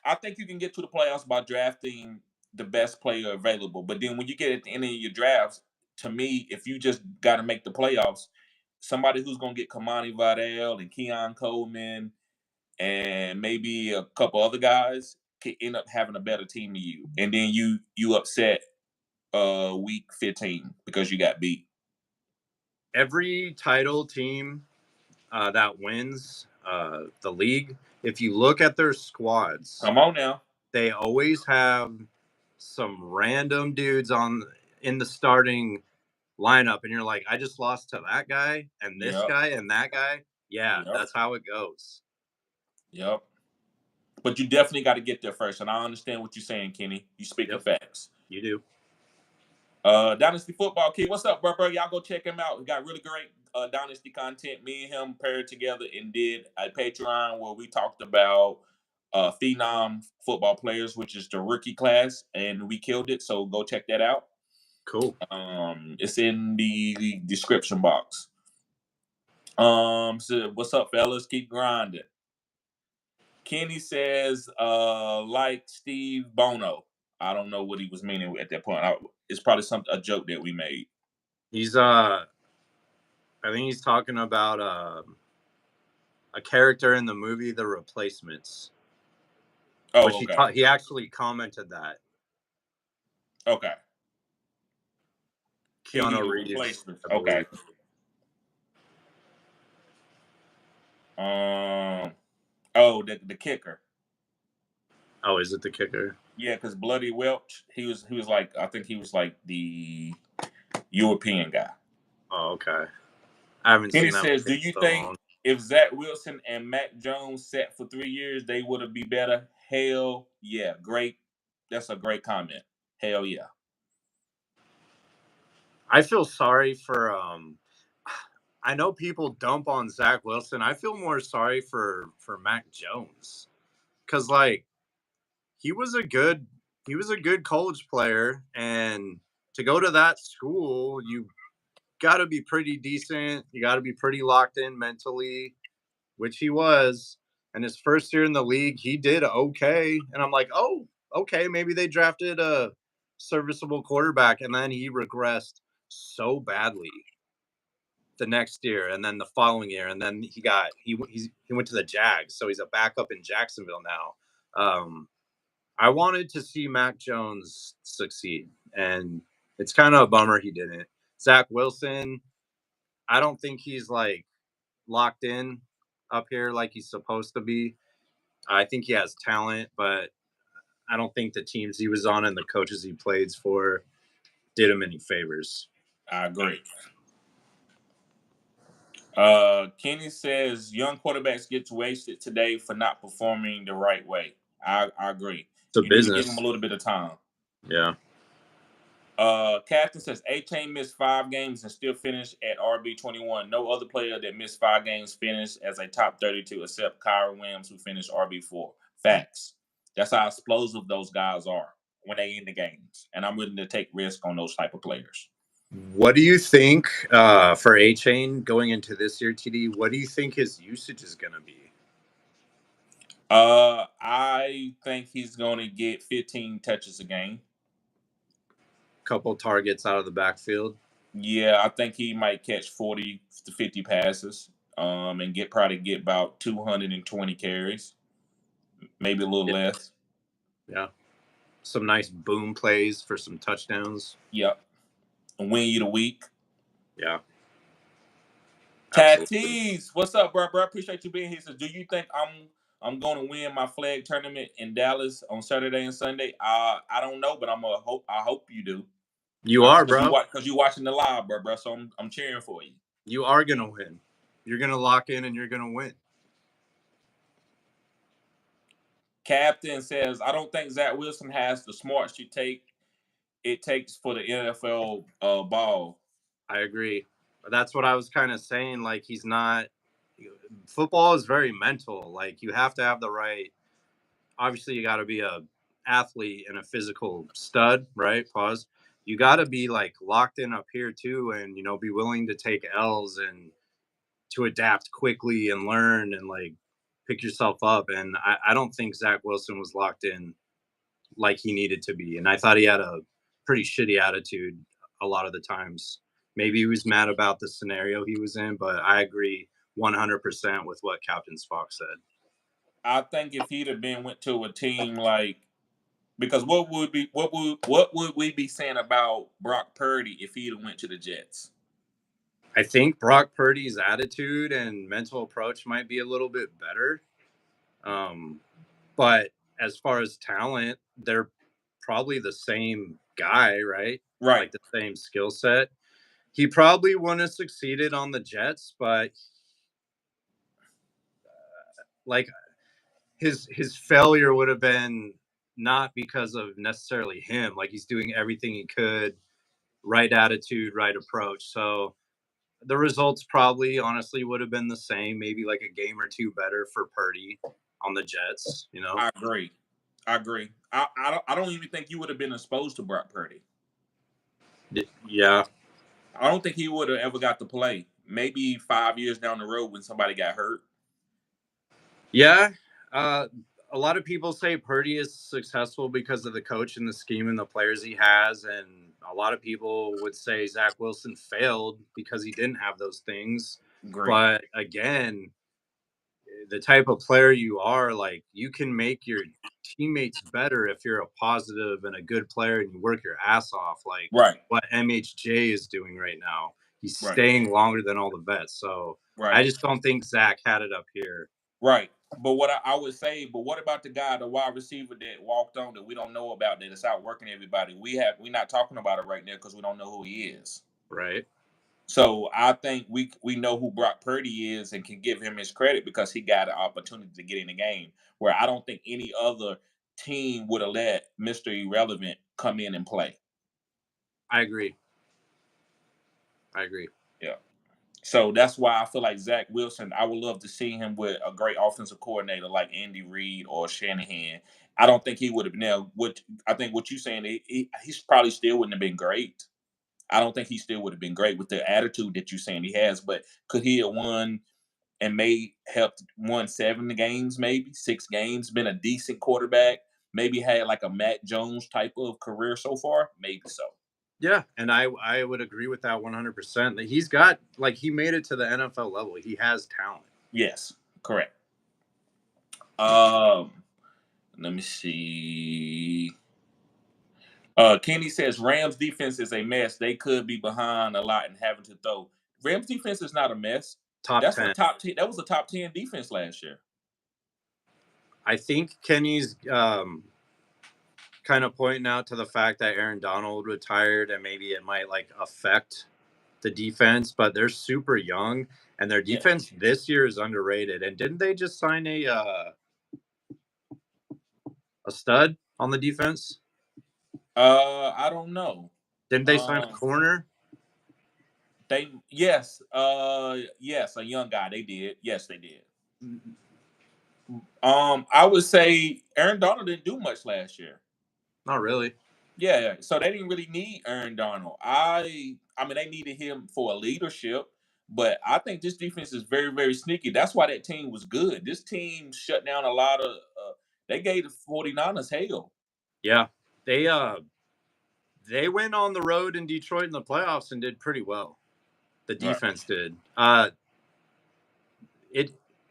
I think you can get to the playoffs by drafting the best player available. But then when you get at the end of your drafts, to me, if you just got to make the playoffs, somebody who's going to get Kamani Vidal and Keon Coleman and maybe a couple other guys could end up having a better team than you. And then you upset week 15 because you got beat. Every title team that wins the league, if you look at their squads, come on now, they always have some random dudes in the starting lineup, and you're like, I just lost to that guy and this guy and that guy. Yeah, that's how it goes. Yep. But you definitely got to get there first, and I understand what you're saying, Kenny. You speak the facts. You do. Dynasty Football Kid, what's up, bro? Y'all go check him out. We got really great Dynasty content. Me and him paired together and did a Patreon where we talked about phenom football players, which is the rookie class, and we killed it. So go check that out. Cool. It's in the description box. So what's up, fellas? Keep grinding. Kenny says, like Steve Bono. I don't know what he was meaning at that point. It's probably a joke that we made. He's I think he's talking about a character in the movie The Replacements. Oh, which he actually commented that. Okay. Keanu Reeves. Okay. The kicker. Oh, is it the kicker? Yeah, because Bloody Welch, he was like, I think he was like the European guy. Oh, okay. I haven't seen that. He says, do you think if Zach Wilson and Mac Jones sat for 3 years, they would be better? Hell yeah. Great. That's a great comment. Hell yeah. I feel sorry for I know people dump on Zach Wilson. I feel more sorry for Mac Jones. Cause like he was a good college player, and to go to that school, you gotta be pretty decent. You gotta be pretty locked in mentally, which he was. And his first year in the league, he did okay. And I'm like, oh, okay, maybe they drafted a serviceable quarterback, and then he regressed so badly the next year, and then the following year, and then he went to the Jags, so he's a backup in Jacksonville now. I wanted to see Mac Jones succeed, and it's kind of a bummer he didn't. Zach Wilson, I don't think he's like locked in up here like he's supposed to be. I think he has talent, but I don't think the teams he was on and the coaches he played for did him any favors. I agree. Kenny says young quarterbacks get wasted today for not performing the right way. I agree. It's a business. Need to give him a little bit of time. Yeah. Captain says A-Chain missed 5 games and still finished at RB21. No other player that missed 5 games finished as a top 32 except Kyron Williams, who finished RB4. Facts. That's how explosive those guys are. when they in the games, and I'm willing to take risk on those type of players. What do you think for A-Chain going into this year, TD? What do you think his usage is going to be? I think he's going to get 15 touches a game. Couple targets out of the backfield. Yeah, I think he might catch 40 to 50 passes, and probably get about 220 carries, maybe a little less. Yeah, some nice boom plays for some touchdowns. Yep, and win you the week. Yeah. Tatis, what's up, bro? Appreciate you being here. So, do you think I'm going to win my flag tournament in Dallas on Saturday and Sunday? I don't know, but I hope you do. You are, bro. Because you're watching the live, bro. So I'm cheering for you. You are gonna win. You're gonna lock in, and you're gonna win. Captain says, I don't think Zach Wilson has the smarts it takes for the NFL ball. I agree. That's what I was kind of saying. Like, he's not. Football is very mental. Like, you have to have the right. Obviously, you got to be a athlete and a physical stud, right? Pause. You got to be like locked in up here too, and be willing to take L's and to adapt quickly and learn and like pick yourself up. And I don't think Zach Wilson was locked in like he needed to be. And I thought he had a pretty shitty attitude a lot of the times. Maybe he was mad about the scenario he was in, but I agree 100% with what Captain Spock said. I think if he'd have went to a team like, because what would we be saying about Brock Purdy if he'd have went to the Jets? I think Brock Purdy's attitude and mental approach might be a little bit better. But as far as talent, they're probably the same guy, right? Right. Like the same skill set. He probably wouldn't have succeeded on the Jets, but like his failure would have been not because of necessarily him. Like, he's doing everything he could, right attitude, right approach. So the results probably honestly would have been the same, maybe like a game or two better for Purdy on the Jets, I agree. I don't even think you would have been exposed to Brock Purdy. Yeah. I don't think he would have ever got to play. Maybe 5 years down the road when somebody got hurt. Yeah. A lot of people say Purdy is successful because of the coach and the scheme and the players he has. And a lot of people would say Zach Wilson failed because he didn't have those things. Great. But again, the type of player you are, like, you can make your teammates better if you're a positive and a good player and you work your ass off, like what MHJ is doing right now. He's staying longer than all the vets. So I just don't think Zach had it up here. Right. But what I would say, but what about the guy, the wide receiver that walked on that we don't know about, that is out working everybody? We're not talking about it right now because we don't know who he is. Right. So I think we know who Brock Purdy is and can give him his credit because he got an opportunity to get in the game, where I don't think any other team would have let Mr. Irrelevant come in and play. I agree. Yeah. So that's why I feel like Zach Wilson, I would love to see him with a great offensive coordinator like Andy Reid or Shanahan. I don't think he would have. Now, I think what you're saying, he's probably still wouldn't have been great. I don't think he still would have been great with the attitude that you're saying he has. But could he have won and won 7 games, maybe 6 games, been a decent quarterback, maybe had like a Matt Jones type of career so far? Maybe so. Yeah, and I would agree with that 100%. That he's got, like, he made it to the NFL level. He has talent. Yes, correct. Let me see. Kenny says Rams defense is a mess. They could be behind a lot and having to throw. Rams defense is not a mess. That's 10. That was a top 10 defense last year. I think Kenny's kind of pointing out to the fact that Aaron Donald retired and maybe it might like affect the defense, but they're super young and their defense this year is underrated. And didn't they just sign a stud on the defense? I don't know. Didn't they sign a corner? Yes, a young guy. They did. Yes, they did. I would say Aaron Donald didn't do much last year. Not really. Yeah, so they didn't really need Aaron Donald. I mean, they needed him for a leadership, but I think this defense is very, very sneaky. That's why that team was good. This team shut down a lot of. They gave the 49ers hell. Yeah, they went on the road in Detroit in the playoffs and did pretty well. The Right. defense did.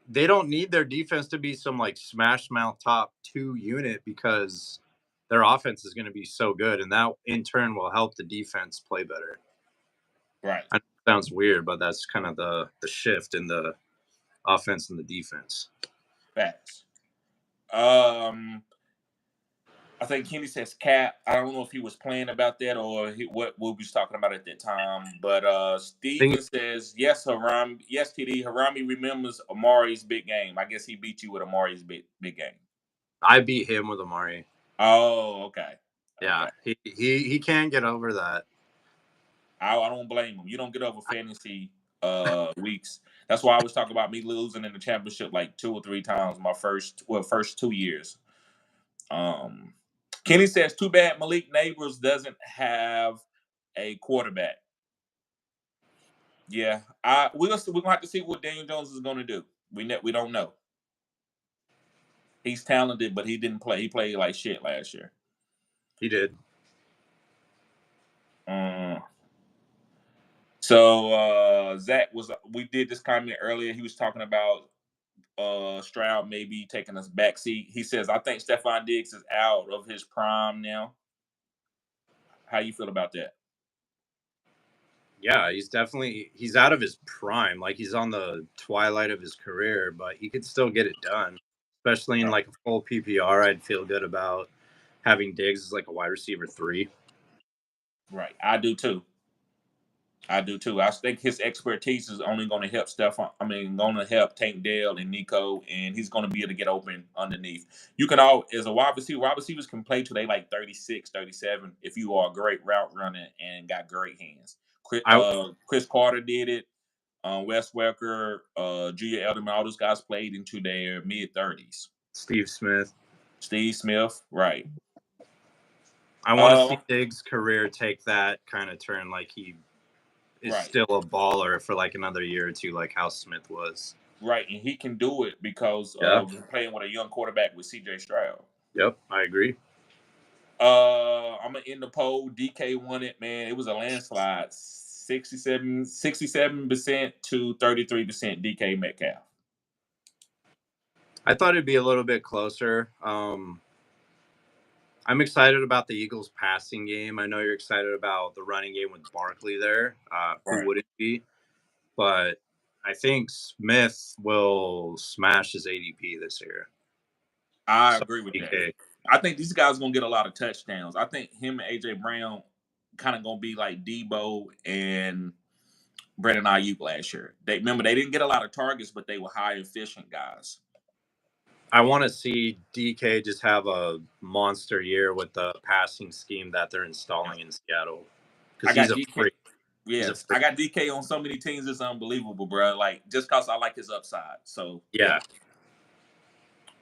They don't need their defense to be some like smash mouth top 2 unit because their offense is going to be so good, and that in turn will help the defense play better. Right. I know it sounds weird, but that's kind of the shift in the offense and the defense. Facts. I think Kenny says Cap. I don't know if he was playing about that or what we was talking about at that time. But Steven says, yes, Haram. Yes, TD. Harami remembers Amari's big game. I guess he beat you with Amari's big game. I beat him with Amari. Oh, okay. Yeah, okay. He can't get over that. I don't blame him. You don't get over fantasy weeks. That's why I was talking about me losing in the championship like 2 or 3 times my first 2 years. Kenny says, too bad Malik Neighbors doesn't have a quarterback. Yeah, we're gonna have to see what Daniel Jones is gonna do. We don't know. He's talented, but he didn't play. He played like shit last year. He did. So Zach we did this comment earlier. He was talking about Stroud maybe taking us backseat. He says, I think Stephon Diggs is out of his prime now. How you feel about that? Yeah, he's out of his prime. Like, he's on the twilight of his career, but he could still get it done. Especially in like a full PPR, I'd feel good about having Diggs as like a wide receiver 3. Right. I do too. I think his expertise is only going to help going to help Tank Dell and Nico, and he's going to be able to get open underneath. You can as a wide receivers can play till they like 36, 37 if you are a great route runner and got great hands. Chris Carter did it. Wes Welker, Julia Edelman, all those guys played into their mid-30s. Steve Smith, right. I want to see Diggs' career take that kind of turn, like he is still a baller for like another year or 2, like how Smith was. Right, and he can do it because of playing with a young quarterback with C.J. Stroud. Yep, I agree. I'm gonna end the poll. DK won it, man. It was a landslide, 67% to 33% DK Metcalf. I thought it'd be a little bit closer. I'm excited about the Eagles' passing game. I know you're excited about the running game with Barkley there. Who wouldn't be? But I think Smith will smash his ADP this year. I agree with that. I think these guys are going to get a lot of touchdowns. I think him and A.J. Brown kind of going to be like Debo and Brandon Ayuk last year. They didn't get a lot of targets, but they were high efficient guys. I want to see DK just have a monster year with the passing scheme that they're installing in Seattle. Because he's a freak. Yes, I got DK on so many teams. It's unbelievable, bro. Like, just because I like his upside. So, yeah.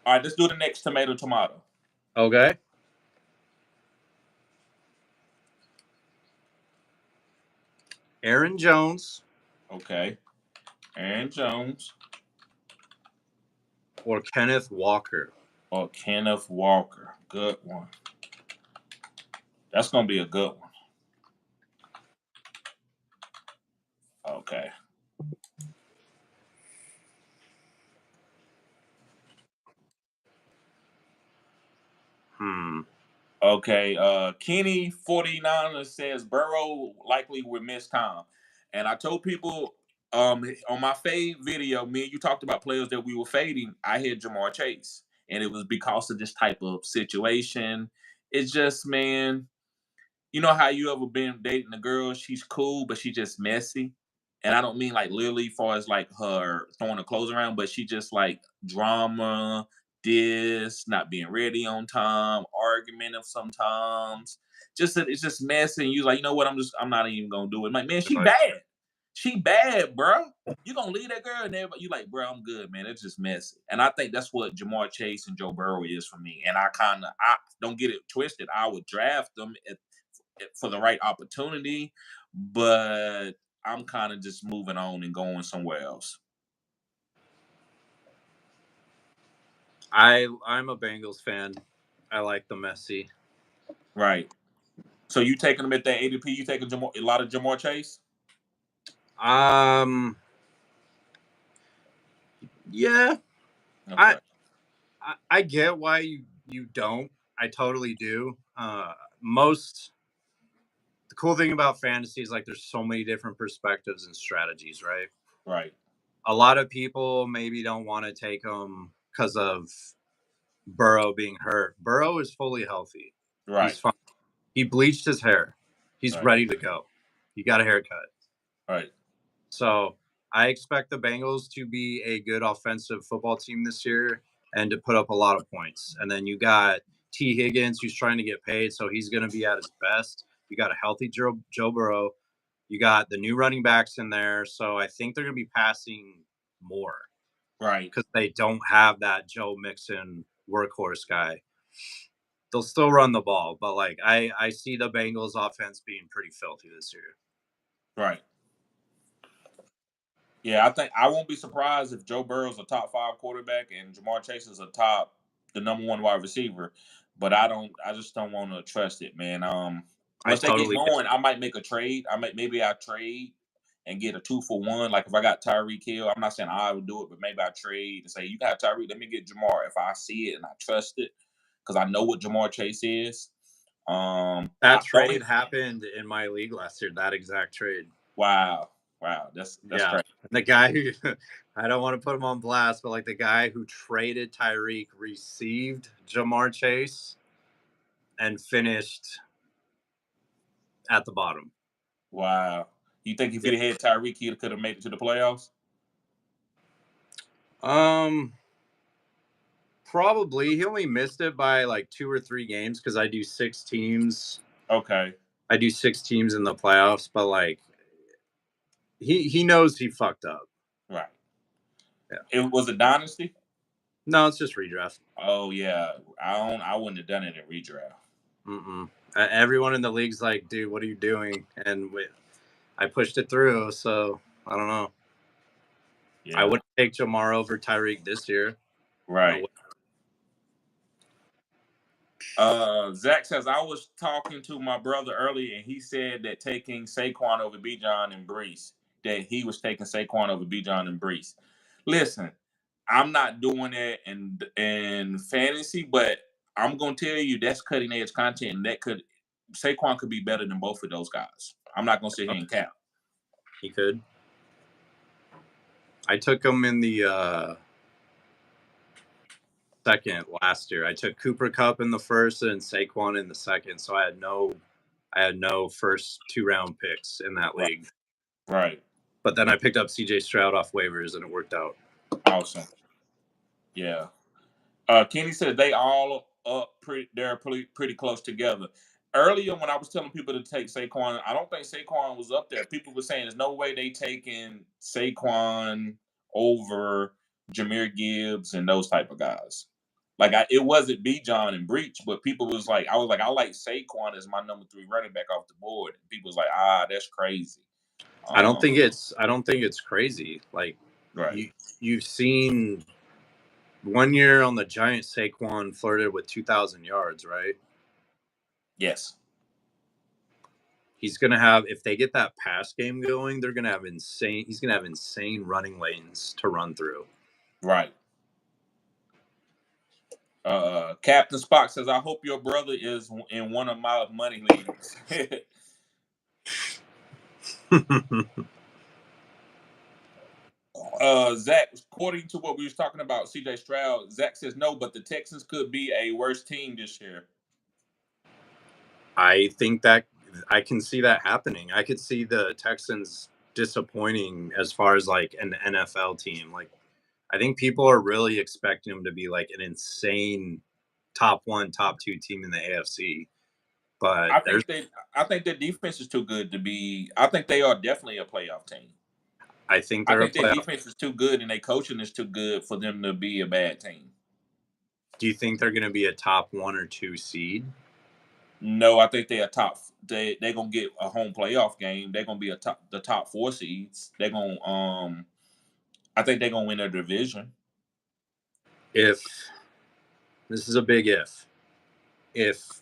All right, let's do the next tomato. Okay. Aaron Jones. Okay. Aaron Jones. Or Kenneth Walker. Good one. That's going to be a good one. Okay. Okay. Kenny 49ers says Burrow likely will miss time. And I told people on my fade video, me and you talked about players that we were fading. I had Jamar Chase. And it was because of this type of situation. It's just, man, you know how you ever been dating a girl? She's cool, but she's just messy. And I don't mean like literally far as like her throwing her clothes around, but she just like drama, not being ready on time, argumentative sometimes. It's just messy. And you're like, you know what? I'm not even gonna do it. I'm like, man, she bad. She bad, bro. You gonna leave that girl and everybody, you like, bro, I'm good, man. It's just messy. And I think that's what Jamar Chase and Joe Burrow is for me. And I don't get it twisted. I would draft them for the right opportunity, but I'm kind of just moving on and going somewhere else. I'm a Bengals fan. I like the Messi. Right. So you taking them at that ADP? You taking a lot of Jamar Chase? Yeah. Okay. I get why you don't. I totally do. The cool thing about fantasy is like there's so many different perspectives and strategies, right? Right. A lot of people maybe don't want to take them because of Burrow being hurt. Burrow is fully healthy. Right. He's fine. He bleached his hair. He's ready to go. He got a haircut. Right. So I expect the Bengals to be a good offensive football team this year and to put up a lot of points. And then you got T. Higgins, who's trying to get paid, so he's going to be at his best. You got a healthy Joe Burrow. You got the new running backs in there. So I think they're going to be passing more. Right. Because they don't have that Joe Mixon workhorse guy. They'll still run the ball, but like I see the Bengals offense being pretty filthy this year. Right. Yeah, I think I won't be surprised if Joe Burrow's a top 5 quarterback and Jamar Chase is the number 1 wide receiver. But I just don't want to trust it, man. Once they get going, I might make a trade. Maybe I trade and get a 2-for-1. Like if I got Tyreek Hill, I'm not saying I would do it, but maybe I trade and say, you got Tyreek, let me get Jamar. If I see it and I trust it, because I know what Jamar Chase is. That trade happened in my league last year. That exact trade. Wow, that's crazy. The guy who I don't want to put him on blast, but like the guy who traded Tyreek received Jamar Chase and finished at the bottom. Wow. You think if he'd had Tyreek, he could have made it to the playoffs? Probably. He only missed it by like 2 or 3 games because I do 6 teams. Okay. I do 6 teams in the playoffs, but like he knows he fucked up. Right. Yeah. It was a dynasty? No, it's just redraft. Oh yeah. I wouldn't have done it in redraft. Everyone in the league's like, dude, what are you doing? And I pushed it through, so I don't know. Yeah. I wouldn't take Jamar over Tyreek this year. Right. Zach says, I was talking to my brother earlier, and he said that taking Saquon over Bijan and Breece, that he was taking Saquon over Bijan and Breece. Listen, I'm not doing that in fantasy, but I'm gonna tell you that's cutting edge content, and Saquon could be better than both of those guys. I'm not gonna sit here and cap. He could. I took him in the second last year. I took Cooper Kupp in the first and Saquon in the second, so I had no first 2-round picks in that league. Right. But then I picked up CJ Stroud off waivers and it worked out. Awesome. Yeah. Kenny said they all up they're pretty close together. Earlier when I was telling people to take Saquon, I don't think Saquon was up there. People were saying there's no way they taking Saquon over Jahmyr Gibbs and those type of guys. Like it wasn't Bijan and Breach, but people was like, I like Saquon as my number 3 running back off the board. And people was like, that's crazy. I don't think it's crazy. Like right. You've seen one year on the Giants, Saquon flirted with 2,000 yards, right? Yes. He's going to have, if they get that pass game going, he's going to have insane running lanes to run through. Right. Captain Spock says, I hope your brother is in one of my money leagues. Zach, according to what we was talking about, CJ Stroud, Zach says no, but the Texans could be a worse team this year. I think that I can see that happening. I could see the Texans disappointing as far as like an NFL team. Like, I think people are really expecting them to be like an insane top 1, top 2 team in the AFC. But I think their defense is too good to be. I think they are definitely a playoff team. I think I they're a think their playoff. defense is too good and their coaching is too good for them to be a bad team. Do you think they're going to be a top 1 or 2 seed? No, I think they're top. They're gonna get a home playoff game. They're gonna be the top 4 seeds. They're gonna I think they're gonna win their division. If this is a big if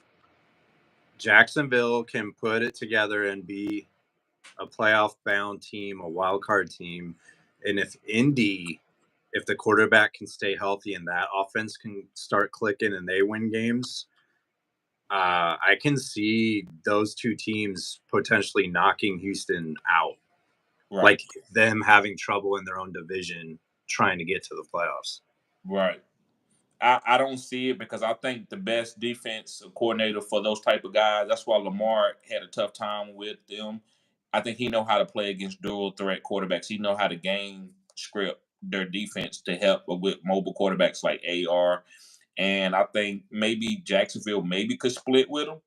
Jacksonville can put it together and be a playoff bound team, a wild card team, and if the quarterback can stay healthy and that offense can start clicking and they win games, I can see those 2 teams potentially knocking Houston out. Right. Like them having trouble in their own division trying to get to the playoffs. Right. I don't see it because I think the best defense coordinator for those type of guys, that's why Lamar had a tough time with them. I think he know how to play against dual threat quarterbacks. He know how to game script their defense to help with mobile quarterbacks like AR. And I think maybe Jacksonville maybe could split with them,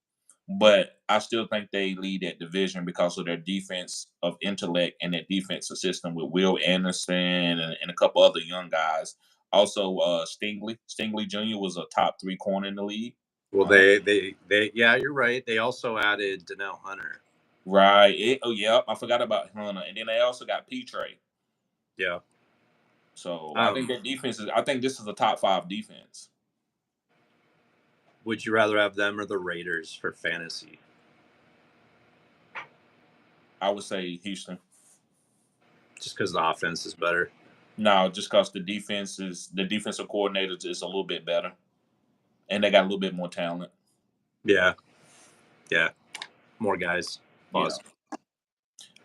but I still think they lead that division because of their defense of intellect and their defensive system with Will Anderson and a couple other young guys. Also, Stingley Jr. was a top 3 corner in the league. Well, they yeah, you're right. They also added Donnell Hunter. Right. I forgot about Hunter. And then they also got Petre. Yeah. So I think that defense is. I think this is a top 5 defense. Would you rather have them or the Raiders for fantasy? I would say Houston. Just because the offense is better. No, just because the defensive coordinator is a little bit better, and they got a little bit more talent. Yeah, more guys. Pause.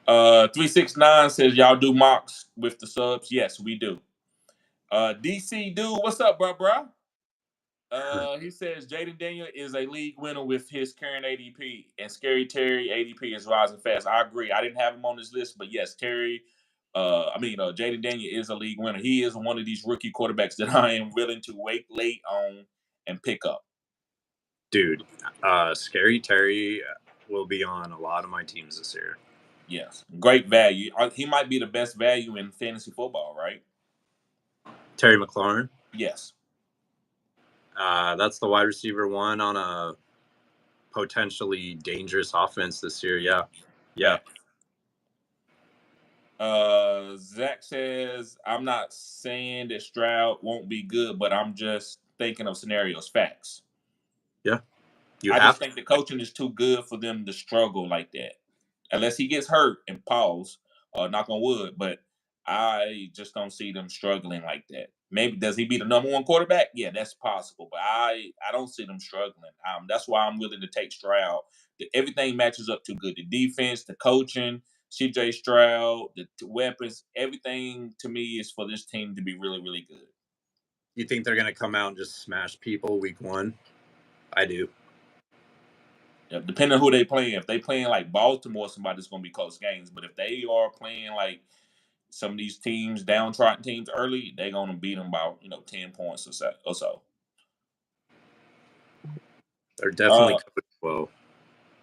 Yeah. 369 says y'all do mocks with the subs. Yes, we do. DC dude, what's up, bro? He says Jaden Daniel is a league winner with his current ADP, and Scary Terry ADP is rising fast. I agree. I didn't have him on this list, but yes, Jaden Daniel is a league winner. He is one of these rookie quarterbacks that I am willing to wait late on and pick up. Dude, Scary Terry will be on a lot of my teams this year. Yes, great value. He might be the best value in fantasy football, right? Terry McLaurin? Yes. That's the wide receiver 1 on a potentially dangerous offense this year. Yeah. Zach says, I'm not saying that Stroud won't be good, but I'm just thinking of scenarios. Facts. Yeah. I just think the coaching is too good for them to struggle like that. Unless he gets hurt and pause, knock on wood. But I just don't see them struggling like that. Maybe does he be the number 1 quarterback? Yeah, that's possible. But I don't see them struggling. That's why I'm willing to take Stroud. Everything matches up too good. The defense, the coaching, CJ Stroud, the weapons, everything to me is for this team to be really, really good. You think they're going to come out and just smash people week 1? I do. Yeah, depending on who they playing. If they playing like Baltimore, somebody's going to be close games. But if they are playing like some of these teams, downtrodden teams early, they're going to beat them by 10 points or so. They're definitely coached well.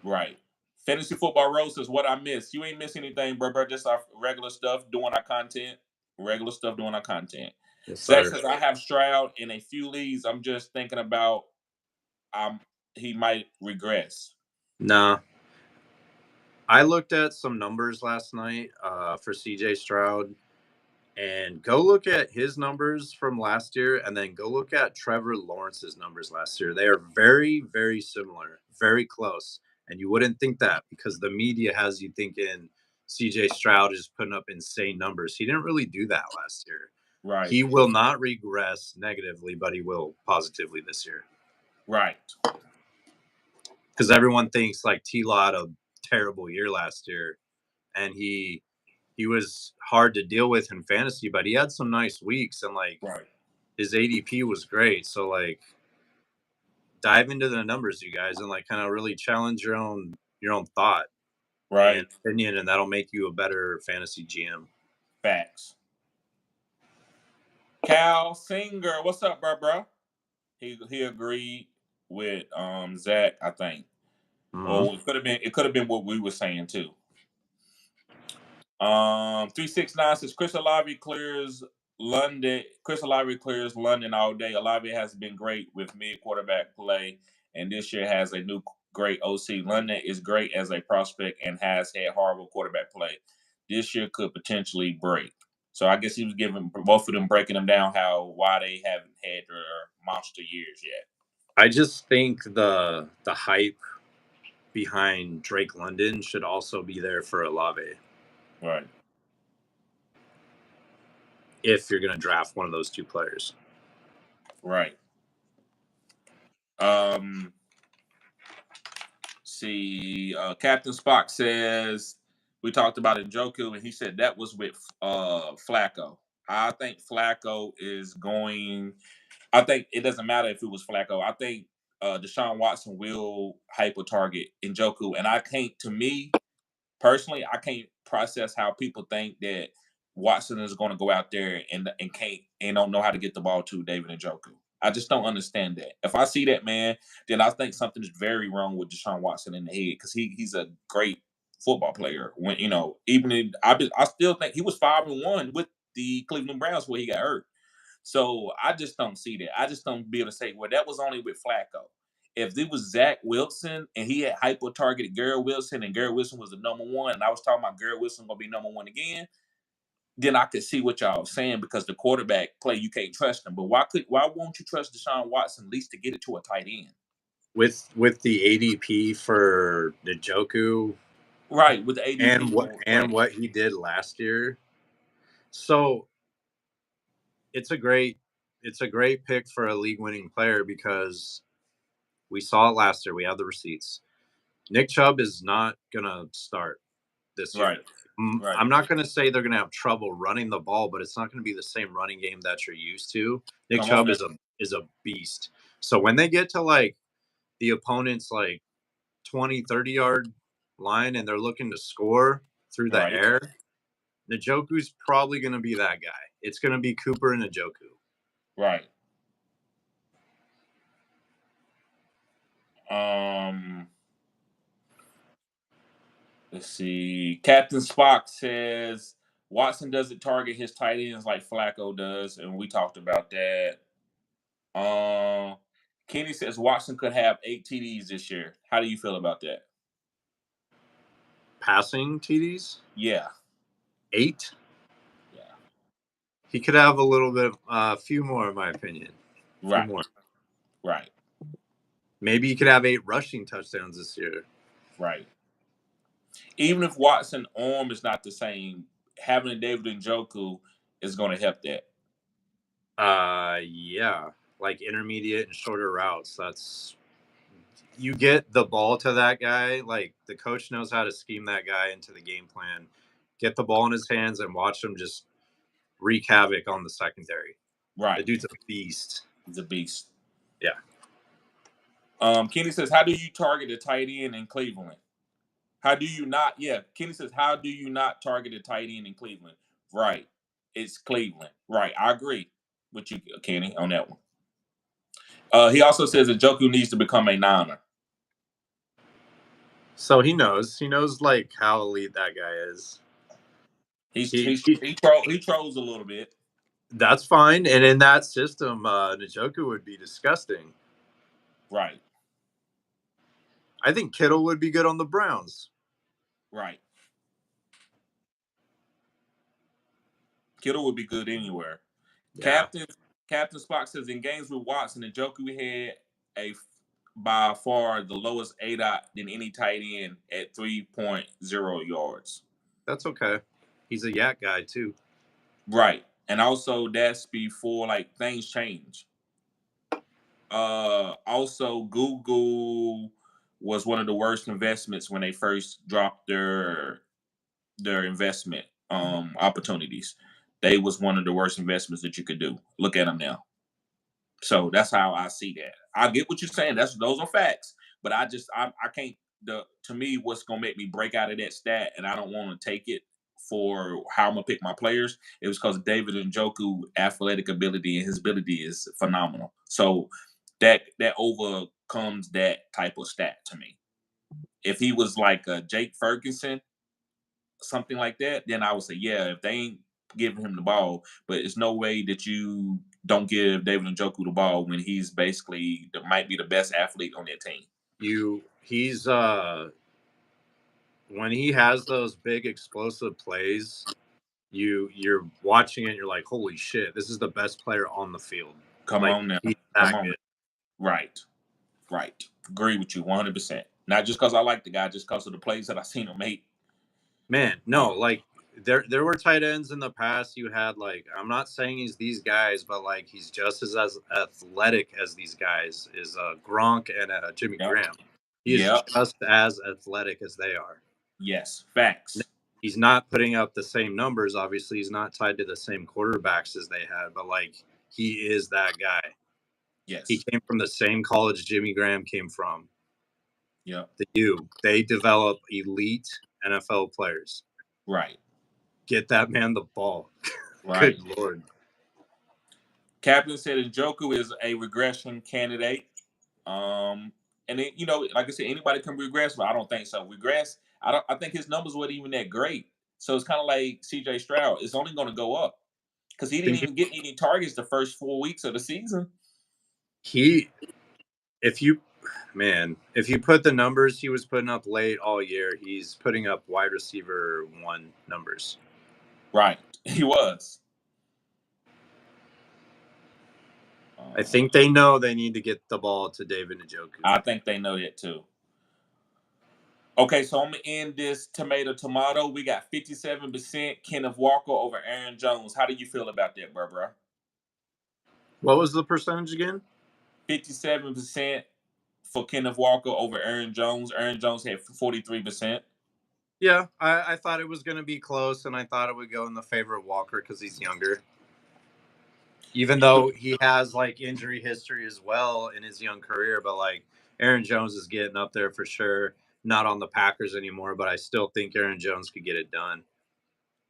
Right. Fantasy Football Rose says, what I missed. You ain't miss anything, bro. Just our regular stuff, doing our content. Yes, Zach says, I have Stroud in a few leagues. I'm just thinking about he might regress. Nah. I looked at some numbers last night for CJ Stroud, and go look at his numbers from last year, and then go look at Trevor Lawrence's numbers last year. They are very, very similar, very close. And you wouldn't think that because the media has you thinking CJ Stroud is putting up insane numbers. He didn't really do that last year. Right. He will not regress negatively, but he will positively this year. Right. Because everyone thinks like T-Law had a terrible year last year, and he was hard to deal with in fantasy, but he had some nice weeks, and his ADP was great. So dive into the numbers, you guys, and kind of really challenge your own thought, right, and opinion, and that'll make you a better fantasy GM. Facts. Cal Singer, what's up, bro? He agreed with Zach, I think. Mm-hmm. Oh, it could have been what we were saying too. 369 says Chris Olave clears London. Chris Olave clears London all day. Olave has been great with mid quarterback play, and this year has a new great OC. London is great as a prospect and has had horrible quarterback play. This year could potentially break. So I guess he was giving both of them, breaking them down why they haven't had their monster years yet. I just think the hype behind Drake London should also be there for Olave. Right. If you're going to draft one of those two players. Right. Captain Spock says we talked about Njoku, and he said that was with Flacco. I think Flacco is going. I think it doesn't matter if it was Flacco. I think Deshaun Watson will hyper target Njoku, and I can't. To me personally, I can't process how people think that Watson is going to go out there and don't know how to get the ball to David Njoku. I just don't understand that. If I see that, man, then I think something is very wrong with Deshaun Watson in the head, because he's a great football player. When I still think he was 5-1 with the Cleveland Browns where he got hurt. So I just don't see that. I just don't be able to say, well, that was only with Flacco. If it was Zach Wilson and he had hyper targeted Garrett Wilson and Garrett Wilson was the number one, and I was talking about Garrett Wilson gonna be number one again, then I could see what y'all was saying, because the quarterback play, you can't trust him. But why won't you trust Deshaun Watson at least to get it to a tight end? With the ADP for Njoku, right? With the ADP and what he did last year, so it's a great pick for a league-winning player, because we saw it last year. We have the receipts. Nick Chubb is not gonna start this year. Right. Right. I'm not going to say they're going to have trouble running the ball, but it's not going to be the same running game that you're used to. Nick Chubb is a beast. So when they get to like the opponent's like 20, 30-yard line and they're looking to score through the air, Njoku's probably going to be that guy. It's going to be Cooper and Njoku. Right. Let's see. Captain Spock says Watson doesn't target his tight ends like Flacco does, and we talked about that. Kenny says Watson could have 8 TDs this year. How do you feel about that? Passing TDs? Yeah. 8? Yeah. He could have a few more, in my opinion. Right. More. Right. Maybe he could have 8 rushing touchdowns this year. Right. Even if Watson's arm is not the same, having a David Njoku is going to help that. Yeah, like intermediate and shorter routes. You get the ball to that guy. Like, the coach knows how to scheme that guy into the game plan. Get the ball in his hands and watch him just wreak havoc on the secondary. Right. The dude's a beast. He's a beast. Yeah. Kenny says, how do you target a tight end in Cleveland? How do you not? Yeah, Kenny says, how do you not target a tight end in Cleveland? Right. It's Cleveland. Right. I agree with you, Kenny, on that one. He also says that Njoku needs to become a Niner. So he knows like how elite that guy is. He trolls a little bit. That's fine. And in that system, Njoku would be disgusting. Right. I think Kittle would be good on the Browns. Right. Kittle would be good anywhere. Yeah. Captain Spock says in games with Watson, Njoku had by far the lowest ADOT than any tight end at 3.0 yards. That's okay. He's a yak guy too. Right. And also that's before like things change. Also Google was one of the worst investments when they first dropped their investment opportunities. They was one of the worst investments that you could do. Look at them now. So that's how I see that. I get what you're saying. Those are facts, but I can't. To me, what's gonna make me break out of that stat, and I don't want to take it for how I'm gonna pick my players. It was because David Njoku athletic ability and his ability is phenomenal. So that overcomes that type of stat to me. If he was like a Jake Ferguson, something like that, then I would say, yeah, if they ain't giving him the ball, but it's no way that you don't give David Njoku the ball when he's basically might be the best athlete on that team. He's when he has those big explosive plays, you're watching it, you're like, holy shit, this is the best player on the field. Come on now. He's that good. Right. Agree with you 100%. Not just because I like the guy, just because of the plays that I've seen him make. Man, no, like there were tight ends in the past. You had I'm not saying he's these guys, but he's just as athletic as these guys is Gronk and Jimmy Graham. He is just as athletic as they are. Yes, facts. He's not putting up the same numbers. Obviously, he's not tied to the same quarterbacks as they had, but he is that guy. Yes. He came from the same college Jimmy Graham came from. Yeah. They develop elite NFL players. Right. Get that man the ball. Right. Good Lord. Captain said Njoku is a regression candidate. And then, like I said, anybody can regress, but I don't think so. Regress, I think his numbers weren't even that great. So it's kind of like CJ Stroud. It's only going to go up because he didn't even get any targets the first 4 weeks of the season. If you put the numbers he was putting up late all year, he's putting up wide receiver 1 numbers. Right. He was. I think they know they need to get the ball to David Njoku. I think they know that too. Okay, so I'm going to end this tomato. We got 57% Kenneth Walker over Aaron Jones. How do you feel about that, bro? What was the percentage again? 57% for Kenneth Walker over Aaron Jones. Aaron Jones had 43%. Yeah, I thought it was going to be close, and I thought it would go in the favor of Walker because he's younger. Even though he has injury history as well in his young career, but Aaron Jones is getting up there for sure. Not on the Packers anymore, but I still think Aaron Jones could get it done.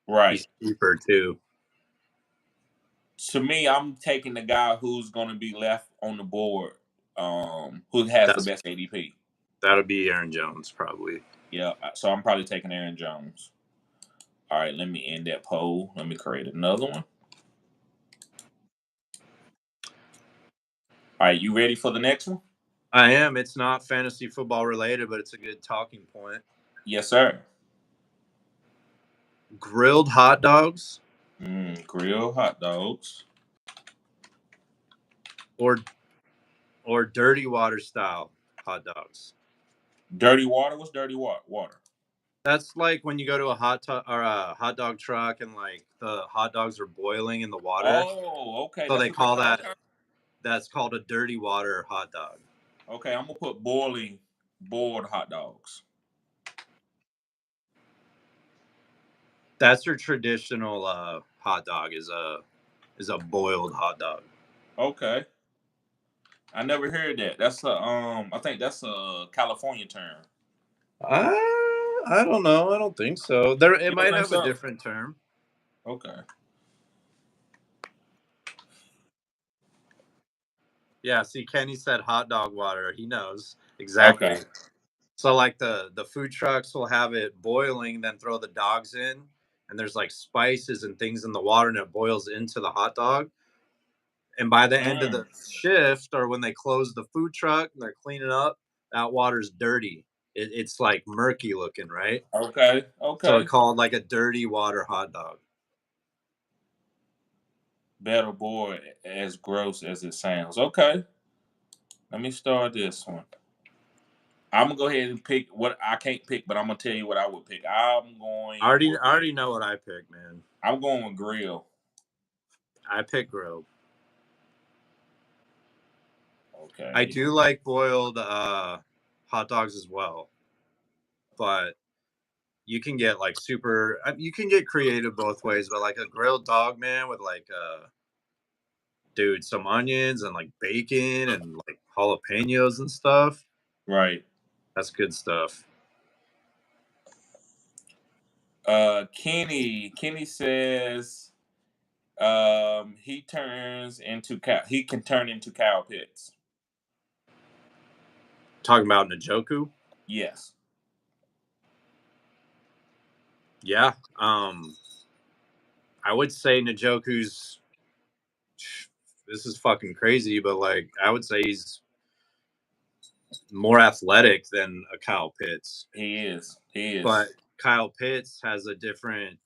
Right. He's cheaper too. To me, I'm taking the guy who's going to be left on the board, who has the best ADP. That'll be Aaron Jones, probably. Yeah, so I'm probably taking Aaron Jones. All right, let me end that poll. Let me create another one. All right, you ready for the next one? I am. It's not fantasy football related, but it's a good talking point. Yes, sir. Grilled hot dogs. Grilled hot dogs. Or dirty water style hot dogs. Dirty water? What's dirty water? That's when you go to a hot dog truck and the hot dogs are boiling in the water. Oh, okay. So they call that. Okay. That's called a dirty water hot dog. Okay, I'm gonna put boiled hot dogs. That's your traditional hot dog is a boiled hot dog. Okay. I never heard that. That's I think that's a California term. I don't know. I don't think so. It might have a different term. Okay. Yeah, see, Kenny said hot dog water. He knows exactly. Okay. So the food trucks will have it boiling, then throw the dogs in, and there's spices and things in the water, and it boils into the hot dog. And by the end of the shift, or when they close the food truck and they're cleaning up, that water's dirty. It's murky looking, right? Okay. So it's called a dirty water hot dog. Better boy, as gross as it sounds. Okay. Let me start this one. I'm gonna go ahead and pick what I can't pick, but I'm gonna tell you what I would pick. I'm going. I already know what I pick, man. I'm going with grill. I pick grilled. Okay. I do like boiled hot dogs as well, but you can get you can get creative both ways. But a grilled dog, man, with some onions and bacon and jalapenos and stuff. Right. That's good stuff. Kenny says he can turn into Kyle Pitts. Talking about Njoku? Yes. Yeah. I would say Njoku's. This is fucking crazy, but like I would say he's more athletic than a Kyle Pitts. He is. He is. But Kyle Pitts has a different.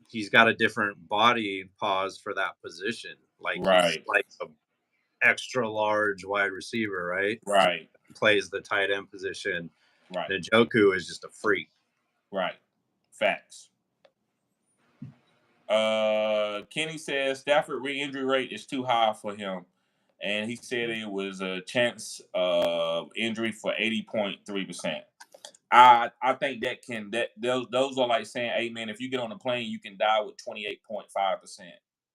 He's got a different body pause for that position. Like he's like an extra large wide receiver, right? Right. Plays the tight end position. Right. Njoku is just a freak. Right. Facts. Kenny says Stafford re-injury rate is too high for him, and he said it was a chance of injury for 80.3%. I think those are like saying, hey man, if you get on a plane, you can die with 28.5%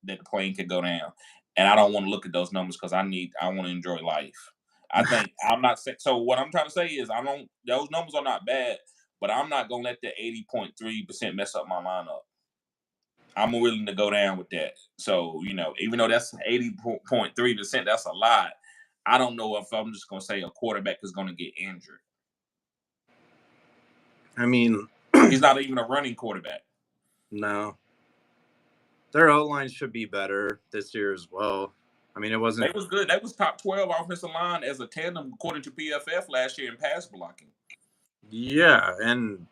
that the plane could go down. And I don't want to look at those numbers because I want to enjoy life. I think I'm not saying, so what I'm trying to say is those numbers are not bad, but I'm not gonna let the 80.3% mess up my lineup. I'm willing to go down with that. So, even though that's 80.3%, that's a lot. I don't know if I'm just gonna say a quarterback is gonna get injured. I mean, he's not even a running quarterback. No. Their O-line should be better this year as well. I mean, it wasn't. They was good. They was top 12 offensive line as a tandem according to PFF last year in pass blocking. Yeah, and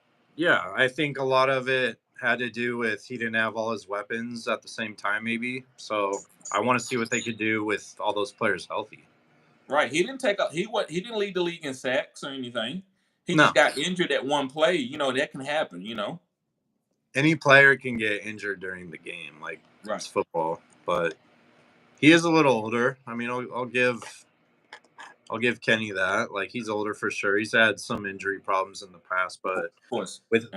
I think a lot of it had to do with he didn't have all his weapons at the same time, maybe. So I want to see what they could do with all those players healthy. Right. He didn't didn't lead the league in sacks or anything. He just got injured at one play. That can happen. Any player can get injured during the game, like it's football. But he is a little older. I mean, I'll give Kenny that. Like he's older for sure. He's had some injury problems in the past, but of course, with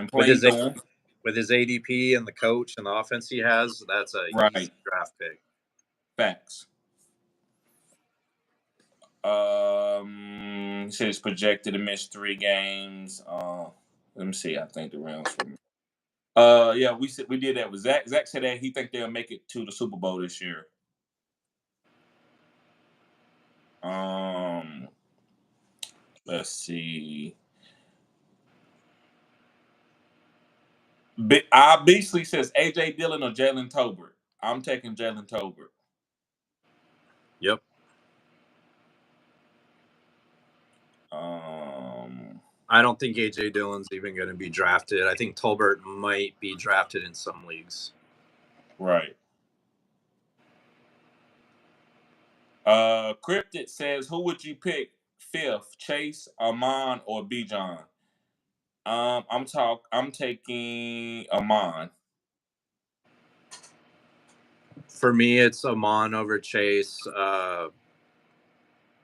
his ADP and the coach and the offense he has, that's a easy draft pick. Facts. He says projected to miss 3 games. Let me see. I think the Rams for me. Yeah, we did that with Zach. Zach said that he think they'll make it to the Super Bowl this year. Let's see. Beasley says AJ Dillon or Jalen Tolbert. I'm taking Jalen Tolbert. Yep. I don't think AJ Dillon's even going to be drafted. I think Tolbert might be drafted in some leagues. Right. Cryptid says, who would you pick 5th, Chase, Amon, or Bijan? I'm taking Amon. For me, it's Amon over Chase.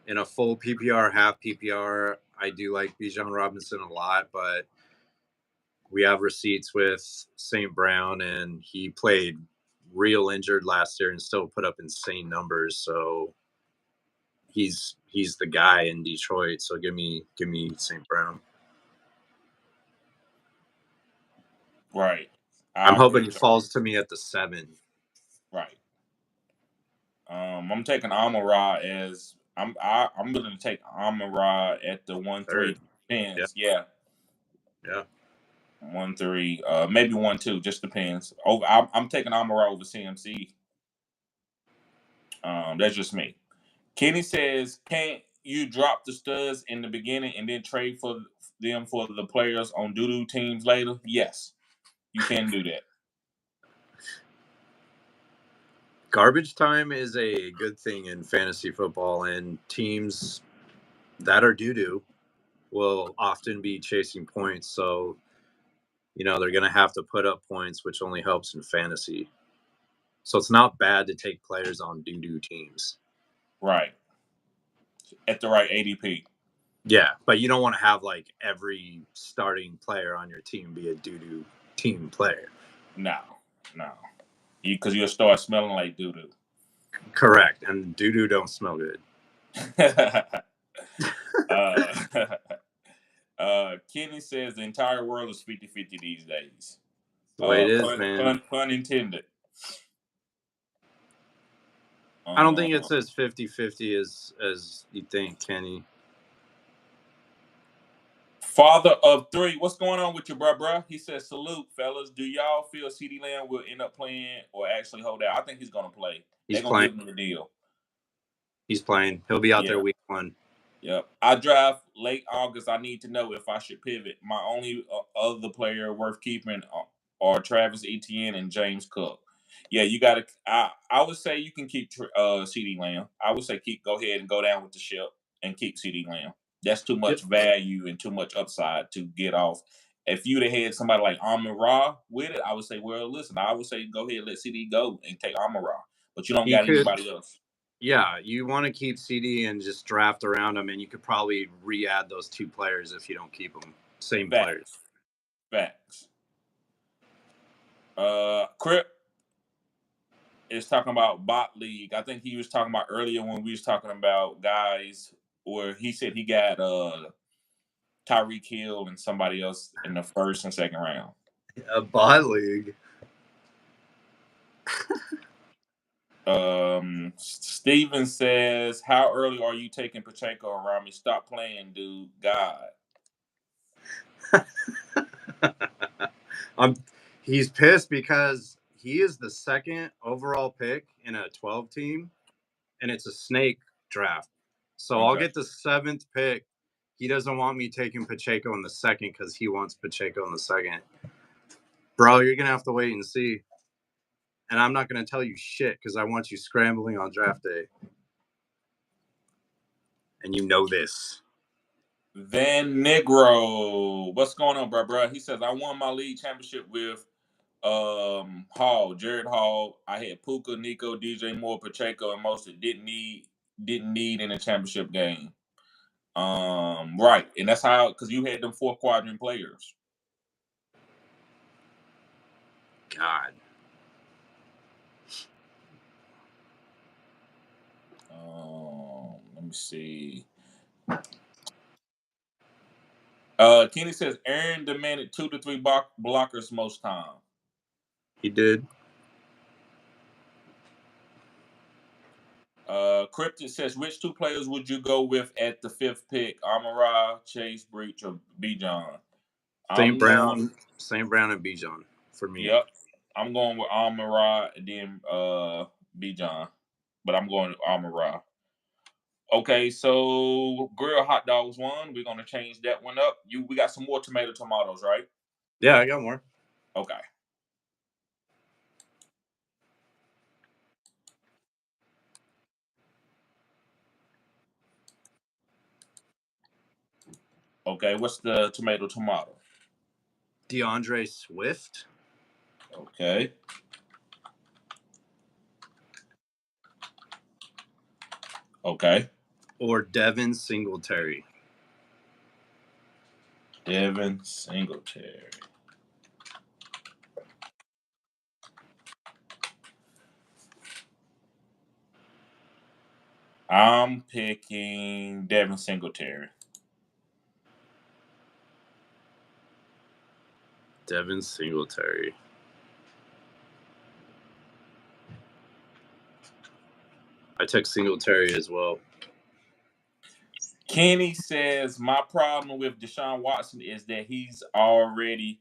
In a full PPR, half PPR, I do like Bijan Robinson a lot, but we have receipts with St. Brown, and he played real injured last year and still put up insane numbers. So he's the guy in Detroit. So give me St. Brown. Right. I'm hoping he falls to me at the 7. Right. I'm taking Amon-Ra as I'm willing to take Amon-Ra at the 1-3 pins. Yeah. 1-3, maybe 1-2, just depends. I'm taking Amon-Ra over CMC. That's just me. Kenny says, can't you drop the studs in the beginning and then trade for them for the players on doo-doo teams later? Yes, you can do that. Garbage time is a good thing in fantasy football, and teams that are doo-doo will often be chasing points. So, they're going to have to put up points, which only helps in fantasy. So it's not bad to take players on doo-doo teams. Right. At the right ADP. Yeah, but you don't want to have like every starting player on your team be a doo-doo team player. No. Because you'll start smelling like doo-doo. Correct, and doo-doo don't smell good. Kenny says the entire world is 50-50 these days. The way it is, man. Pun intended. I don't think it's as 50-50 as you think, Kenny. Father of three, what's going on with you, bruh? He says, salute, fellas. Do y'all feel CeeDee Lamb will end up playing or actually hold out? I think he's going to play. They're going to give him the deal. He's playing. He'll be out there week 1. Yep. I draft late August. I need to know if I should pivot. My only other player worth keeping are Travis Etienne and James Cook. Yeah, you got to. I would say you can keep CeeDee Lamb. I would say go ahead and go down with the ship and keep CeeDee Lamb. That's too much value and too much upside to get off. If you'd have had somebody like Amon-Ra with it, I would say, well, listen, I would say go ahead and let CD go and take Amon-Ra. But you don't got anybody else. Yeah, you want to keep CD and just draft around him, and you could probably re-add those 2 players if you don't keep them. Same players. Facts. Crip is talking about bot league. I think he was talking about earlier when we was talking about guys where he said he got Tyreek Hill and somebody else in the first and second round. A bot league. Steven says, how early are you taking Pacheco around me? Stop playing, dude. God. He's pissed because he is the 2nd overall pick in a 12 team, and it's a snake draft. So I'll get the 7th pick. He doesn't want me taking Pacheco in the 2nd because he wants Pacheco in the 2nd. Bro, you're going to have to wait and see. And I'm not going to tell you shit because I want you scrambling on draft day. And you know this. Van Negro. What's going on, bro? He says, I won my league championship with Jared Hall. I had Puka, Nico, DJ Moore, Pacheco, and Mostert. Didn't need in a championship game. Right. And that's how, because you had them 4 quadrant players. God. Let me see. Kenny says Aaron demanded 2 to 3 blockers most time. He did. Cryptid says, which 2 players would you go with at the 5th pick? Amon-Ra, Chase, Breach, or Bijan? St. Brown and Bijan for me. Yep. I'm going with Amon-Ra and then Bijan. But I'm going with Amon-Ra. Okay, so grill hot dogs won. We're gonna change that one up. We got some more tomatoes, right? Yeah, I got more. Okay. Okay, what's the tomato? DeAndre Swift. Okay. Okay. Or Devin Singletary. I'm picking Devin Singletary. Devin Singletary. I took Singletary as well. Kenny says, my problem with Deshaun Watson is that he's already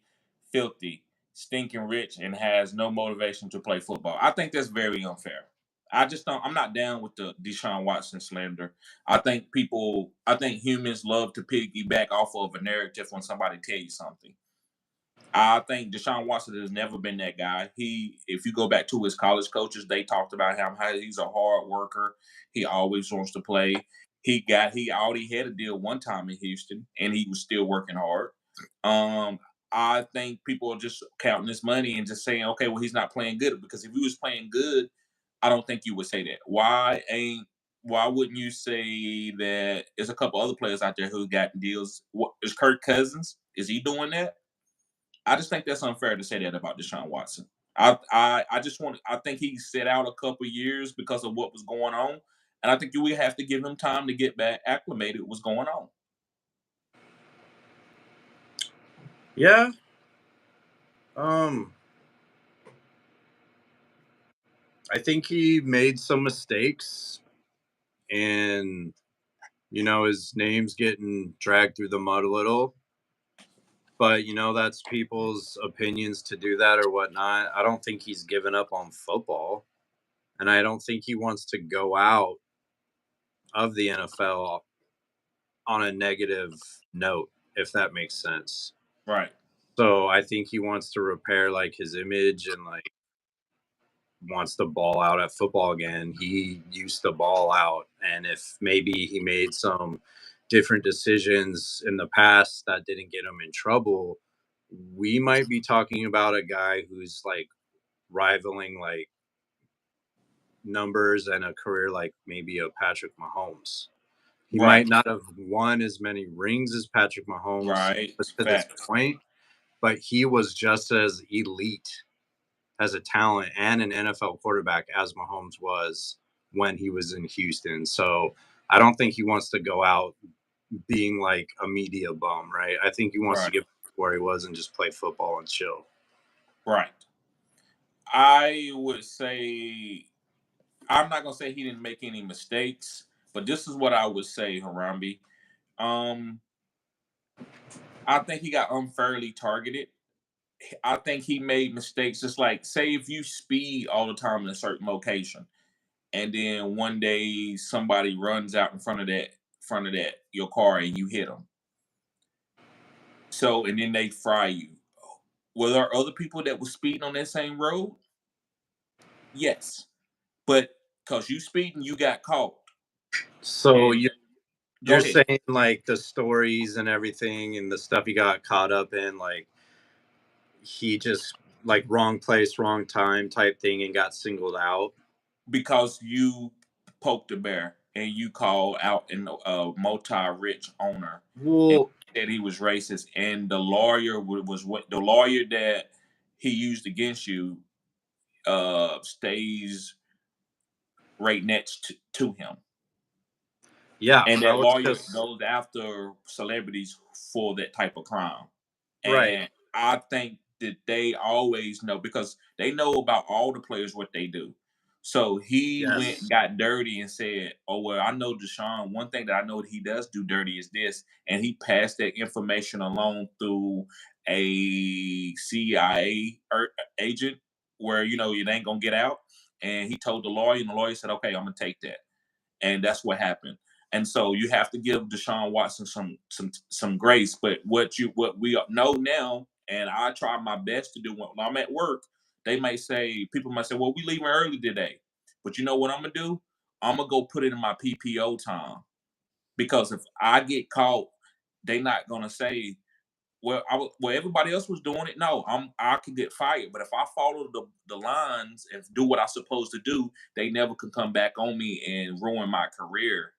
filthy, stinking rich, and has no motivation to play football. I think that's very unfair. I'm not down with the Deshaun Watson slander. I think humans love to piggyback off of a narrative when somebody tells you something. I think Deshaun Watson has never been that guy. If you go back to his college coaches, they talked about him, how he's a hard worker. He always wants to play. He already had a deal one time in Houston, and he was still working hard. I think people are just counting his money and just saying, okay, well, he's not playing good. Because if he was playing good, I don't think you would say that. Why wouldn't you say that there's a couple other players out there who got deals? Is Kirk Cousins? Is he doing that? I just think that's unfair to say that about Deshaun Watson. I think he set out a couple years because of what was going on, and I think we have to give him time to get back acclimated with what's going on. Yeah. I think he made some mistakes, and his name's getting dragged through the mud a little. But, that's people's opinions to do that or whatnot. I don't think he's given up on football. And I don't think he wants to go out of the NFL on a negative note, if that makes sense. Right. So I think he wants to repair like his image and like wants to ball out at football again. He used to ball out. And if maybe he made some different decisions in the past that didn't get him in trouble, we might be talking about a guy who's like rivaling like numbers and a career like maybe a Patrick Mahomes. He Right. might not have won as many rings as Patrick Mahomes Right. to this point, but he was just as elite as a talent and an NFL quarterback as Mahomes was when he was in Houston. So I don't think he wants to go out being like a media bum, right? I think he wants to get where he was and just play football and chill. Right. I would say, I'm not gonna say he didn't make any mistakes, but this is what I would say, Harambe. I think he got unfairly targeted. I think he made mistakes. Just like, say if you speed all the time in a certain location, and then one day somebody runs out in front of that your car and you hit them. So and then they fry you. Were there other people that were speeding on that same road? Yes, but because you speeding, you got caught. So And you're saying like the stories and everything and the stuff he got caught up in, like he just like wrong place, wrong time type thing and got singled out because you poked the bear and you called out a multi-rich owner and said he was racist, and the lawyer was what the lawyer that he used against you stays right next to him. Yeah, and that lawyer goes after celebrities for that type of crime. And I think that they always know because they know about all the players what they do. So he went and got dirty and said, "Oh well, I know Deshaun. One thing that I know that he does do dirty is this," and he passed that information along through a CIA agent, where it ain't gonna get out. And he told the lawyer, and the lawyer said, "Okay, I'm gonna take that," and that's what happened. And so you have to give Deshaun Watson some grace. But what we know now, and I try my best to do when I'm at work, people might say, "Well, we leaving early today," but you know what I'm gonna do? I'm gonna go put it in my PPO time, because if I get caught, they not gonna say, well, everybody else was doing it. No, I could get fired. But if I follow the lines and do what I'm supposed to do, they never could come back on me and ruin my career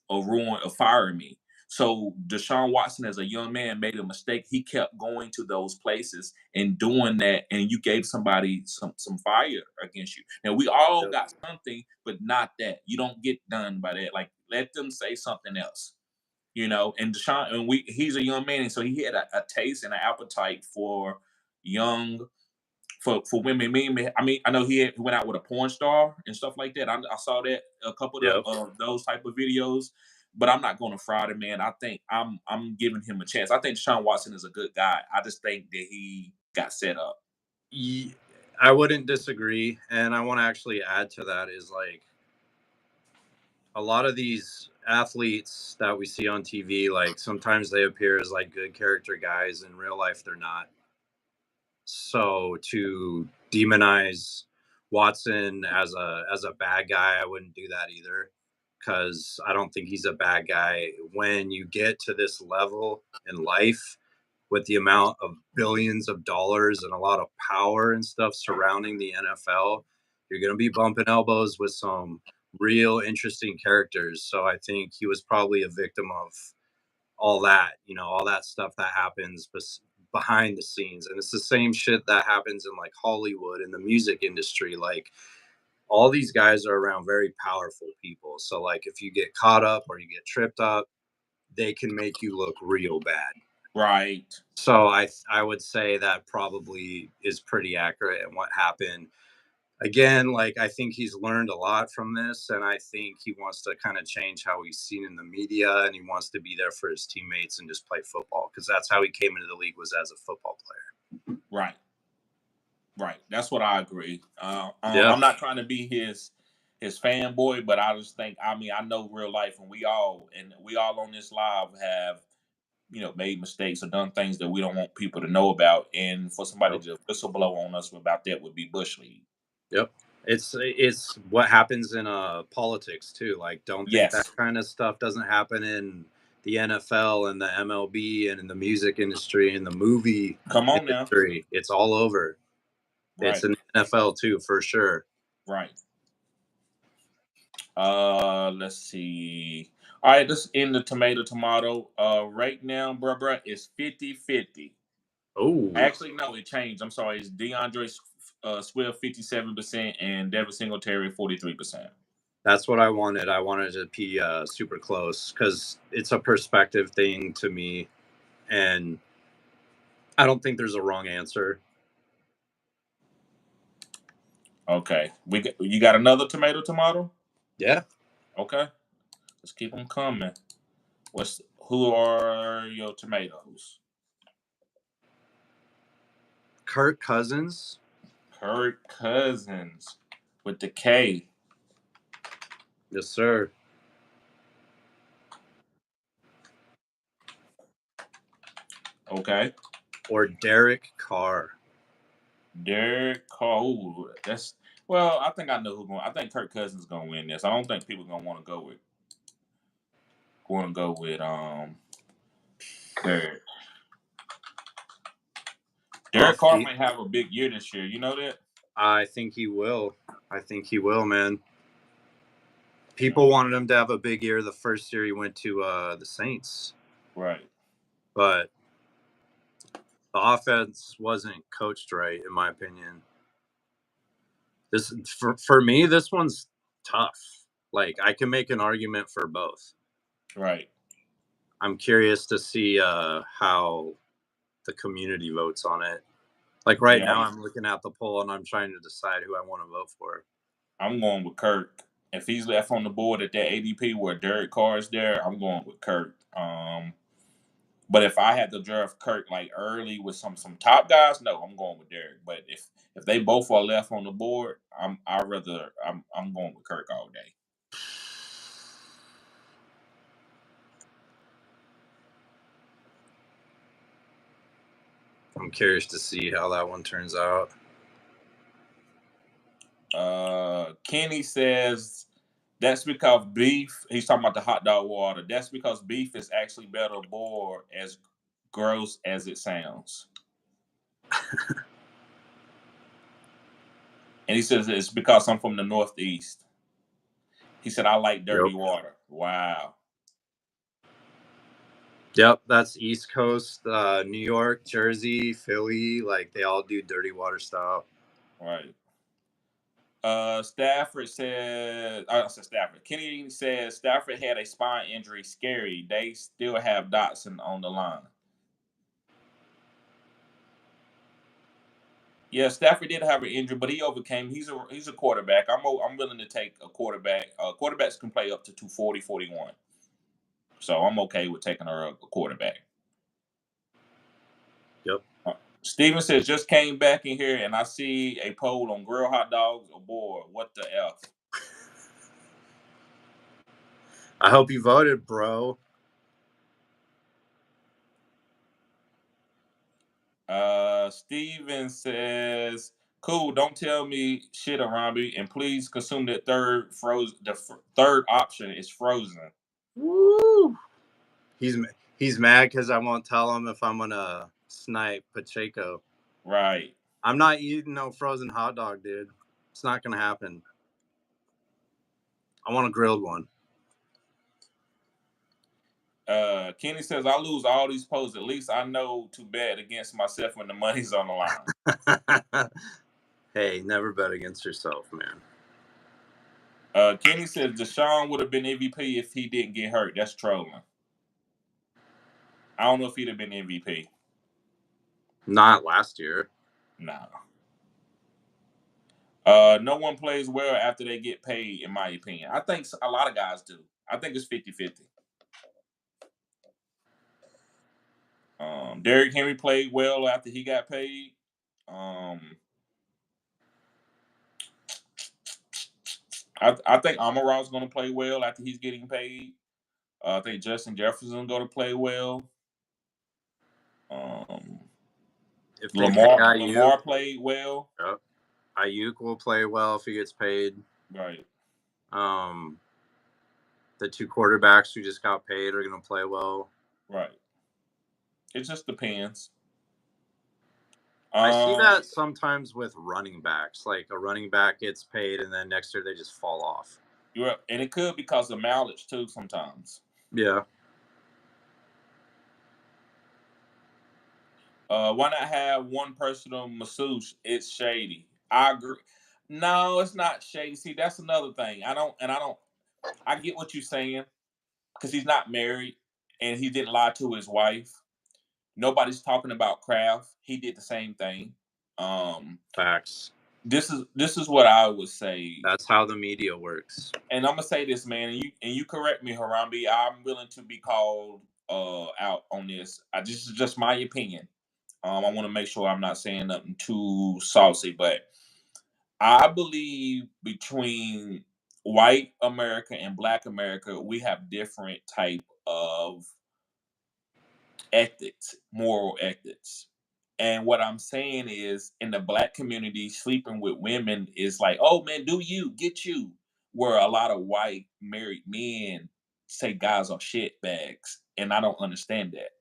or fire me. So Deshaun Watson, as a young man, made a mistake. He kept going to those places and doing that, and you gave somebody some fire against you. Now we all got something, but not that. You don't get done by that. Like, let them say something else. And Deshaun, and he's a young man, and so he had a taste and an appetite for young, for women. I mean, I know he went out with a porn star and stuff like that. I saw that a couple of those type of videos, but I'm not going to fry the man. I think I'm giving him a chance. I think Deshaun Watson is a good guy. I just think that he got set up. I wouldn't disagree, and I want to actually add to that is like a lot of these athletes that we see on TV, like sometimes they appear as like good character guys. In real life, they're not. So to demonize Watson as a bad guy, I wouldn't do that either, because I don't think he's a bad guy. When you get to this level in life with the amount of billions of dollars and a lot of power and stuff surrounding the NFL, you're going to be bumping elbows with some real interesting characters. So I think he was probably a victim of all that, all that stuff that happens behind the scenes. And it's the same shit that happens in like Hollywood in the music industry. Like all these guys are around very powerful people. So like if you get caught up or you get tripped up, they can make you look real bad. Right. So I would say that probably is pretty accurate in what happened. again, like, I think he's learned a lot from this, and I think he wants to kind of change how he's seen in the media, and he wants to be there for his teammates and just play football, because that's how he came into the league, was as a football player. Right. That's what I agree. Yeah. I'm not trying to be his fanboy, but I just think, I know real life, and we all on this live have, made mistakes or done things that we don't want people to know about. And for somebody to whistleblow on us about that would be bush league. Yep. It's what happens in politics too. Like, don't think that kind of stuff doesn't happen in the NFL and the MLB and in the music industry and the movie industry. Now. It's all over. Right. It's in the NFL too, for sure. Right. Let's see. All right, let's end the tomato. Right now, bruh, it's 50-50. Oh. Actually, no, it changed. I'm sorry. It's DeAndre Swift 57% and Devin Singletary 43%. That's what I wanted. I wanted it to be super close, because it's a perspective thing to me, and I don't think there's a wrong answer. Okay, you got another tomato? Yeah. Okay, let's keep them coming. Who are your tomatoes? Kirk Cousins. Kirk Cousins with the K. Yes, sir. Okay. Or Derek Carr. Derek Carr. Ooh, I think I know who's going. I think Kirk Cousins is going to win this. I don't think people are going to want to go with Derek. Derek Carr might have a big year this year. You know that? I think he will. Man. People wanted him to have a big year the first year he went to the Saints. Right. But the offense wasn't coached right, in my opinion. This for me, this one's tough. Like, I can make an argument for both. Right. I'm curious to see how the community votes on it. Like, right now, I'm looking at the poll and I'm trying to decide who I want to vote for. I'm going with Kirk. If he's left on the board at that ADP where Derek Carr is there, I'm going with Kirk. But if I had to draft Kirk like early with some top guys, no, I'm going with Derek. But if they both are left on the board, I'm going with Kirk all day. I'm curious to see how that one turns out. Kenny says that's because beef. He's talking about the hot dog water. That's because beef is actually better boiled, as gross as it sounds. And he says it's because I'm from the Northeast. He said I like dirty water. Wow. Yep, that's East Coast, New York, Jersey, Philly. Like, they all do dirty water style. Right. Stafford said, Stafford. Kenny says Stafford had a spine injury. Scary. They still have Dotson on the line. Yeah, Stafford did have an injury, but he overcame. He's a quarterback. I'm willing to take a quarterback. Quarterbacks can play up to 240, 41. So I'm okay with taking a quarterback. Yep. Steven says, just came back in here and I see a poll on grilled hot dogs or board. What the F? I hope you voted, bro. Steven says, cool, don't tell me shit, Arambi, and please consume that third frozen. The third option is frozen. Woo! He's mad because I won't tell him if I'm gonna snipe Pacheco. Right. I'm not eating no frozen hot dog, dude. It's not gonna happen. I want a grilled one. Kenny says, I lose all these posts. At least I know to bet against myself when the money's on the line. Hey, never bet against yourself, man. Kenny says Deshaun would have been MVP if he didn't get hurt. That's trolling. I don't know if he'd have been MVP. Not last year. No. No one plays well after they get paid, in my opinion. I think a lot of guys do. I think it's 50-50. Derrick Henry played well after he got paid. I think Amon-Ra's going to play well after he's getting paid. I think Justin Jefferson's going to play well. If they pay Lamar played well. Ayuk will play well if he gets paid. Right. The two quarterbacks who just got paid are going to play well. Right. It just depends. I see that sometimes with running backs. Like a running back gets paid and then next year they just fall off. And it could because of mileage too sometimes. Yeah. Why not have one personal masseuse? It's shady. I agree. No, it's not shady. See, that's another thing. I get what you're saying because he's not married and he didn't lie to his wife. Nobody's talking about Kraft. He did the same thing. Facts. This is what I would say. That's how the media works. And I'm gonna say this, man, and you correct me, Harambe. I'm willing to be called out on this. This is just my opinion. I want to make sure I'm not saying nothing too saucy, but I believe between white America and black America, we have different type of ethics, moral ethics. And what I'm saying is, in the black community, sleeping with women is like, oh man, do you get you? Where a lot of white married men say guys are shit bags, and I don't understand that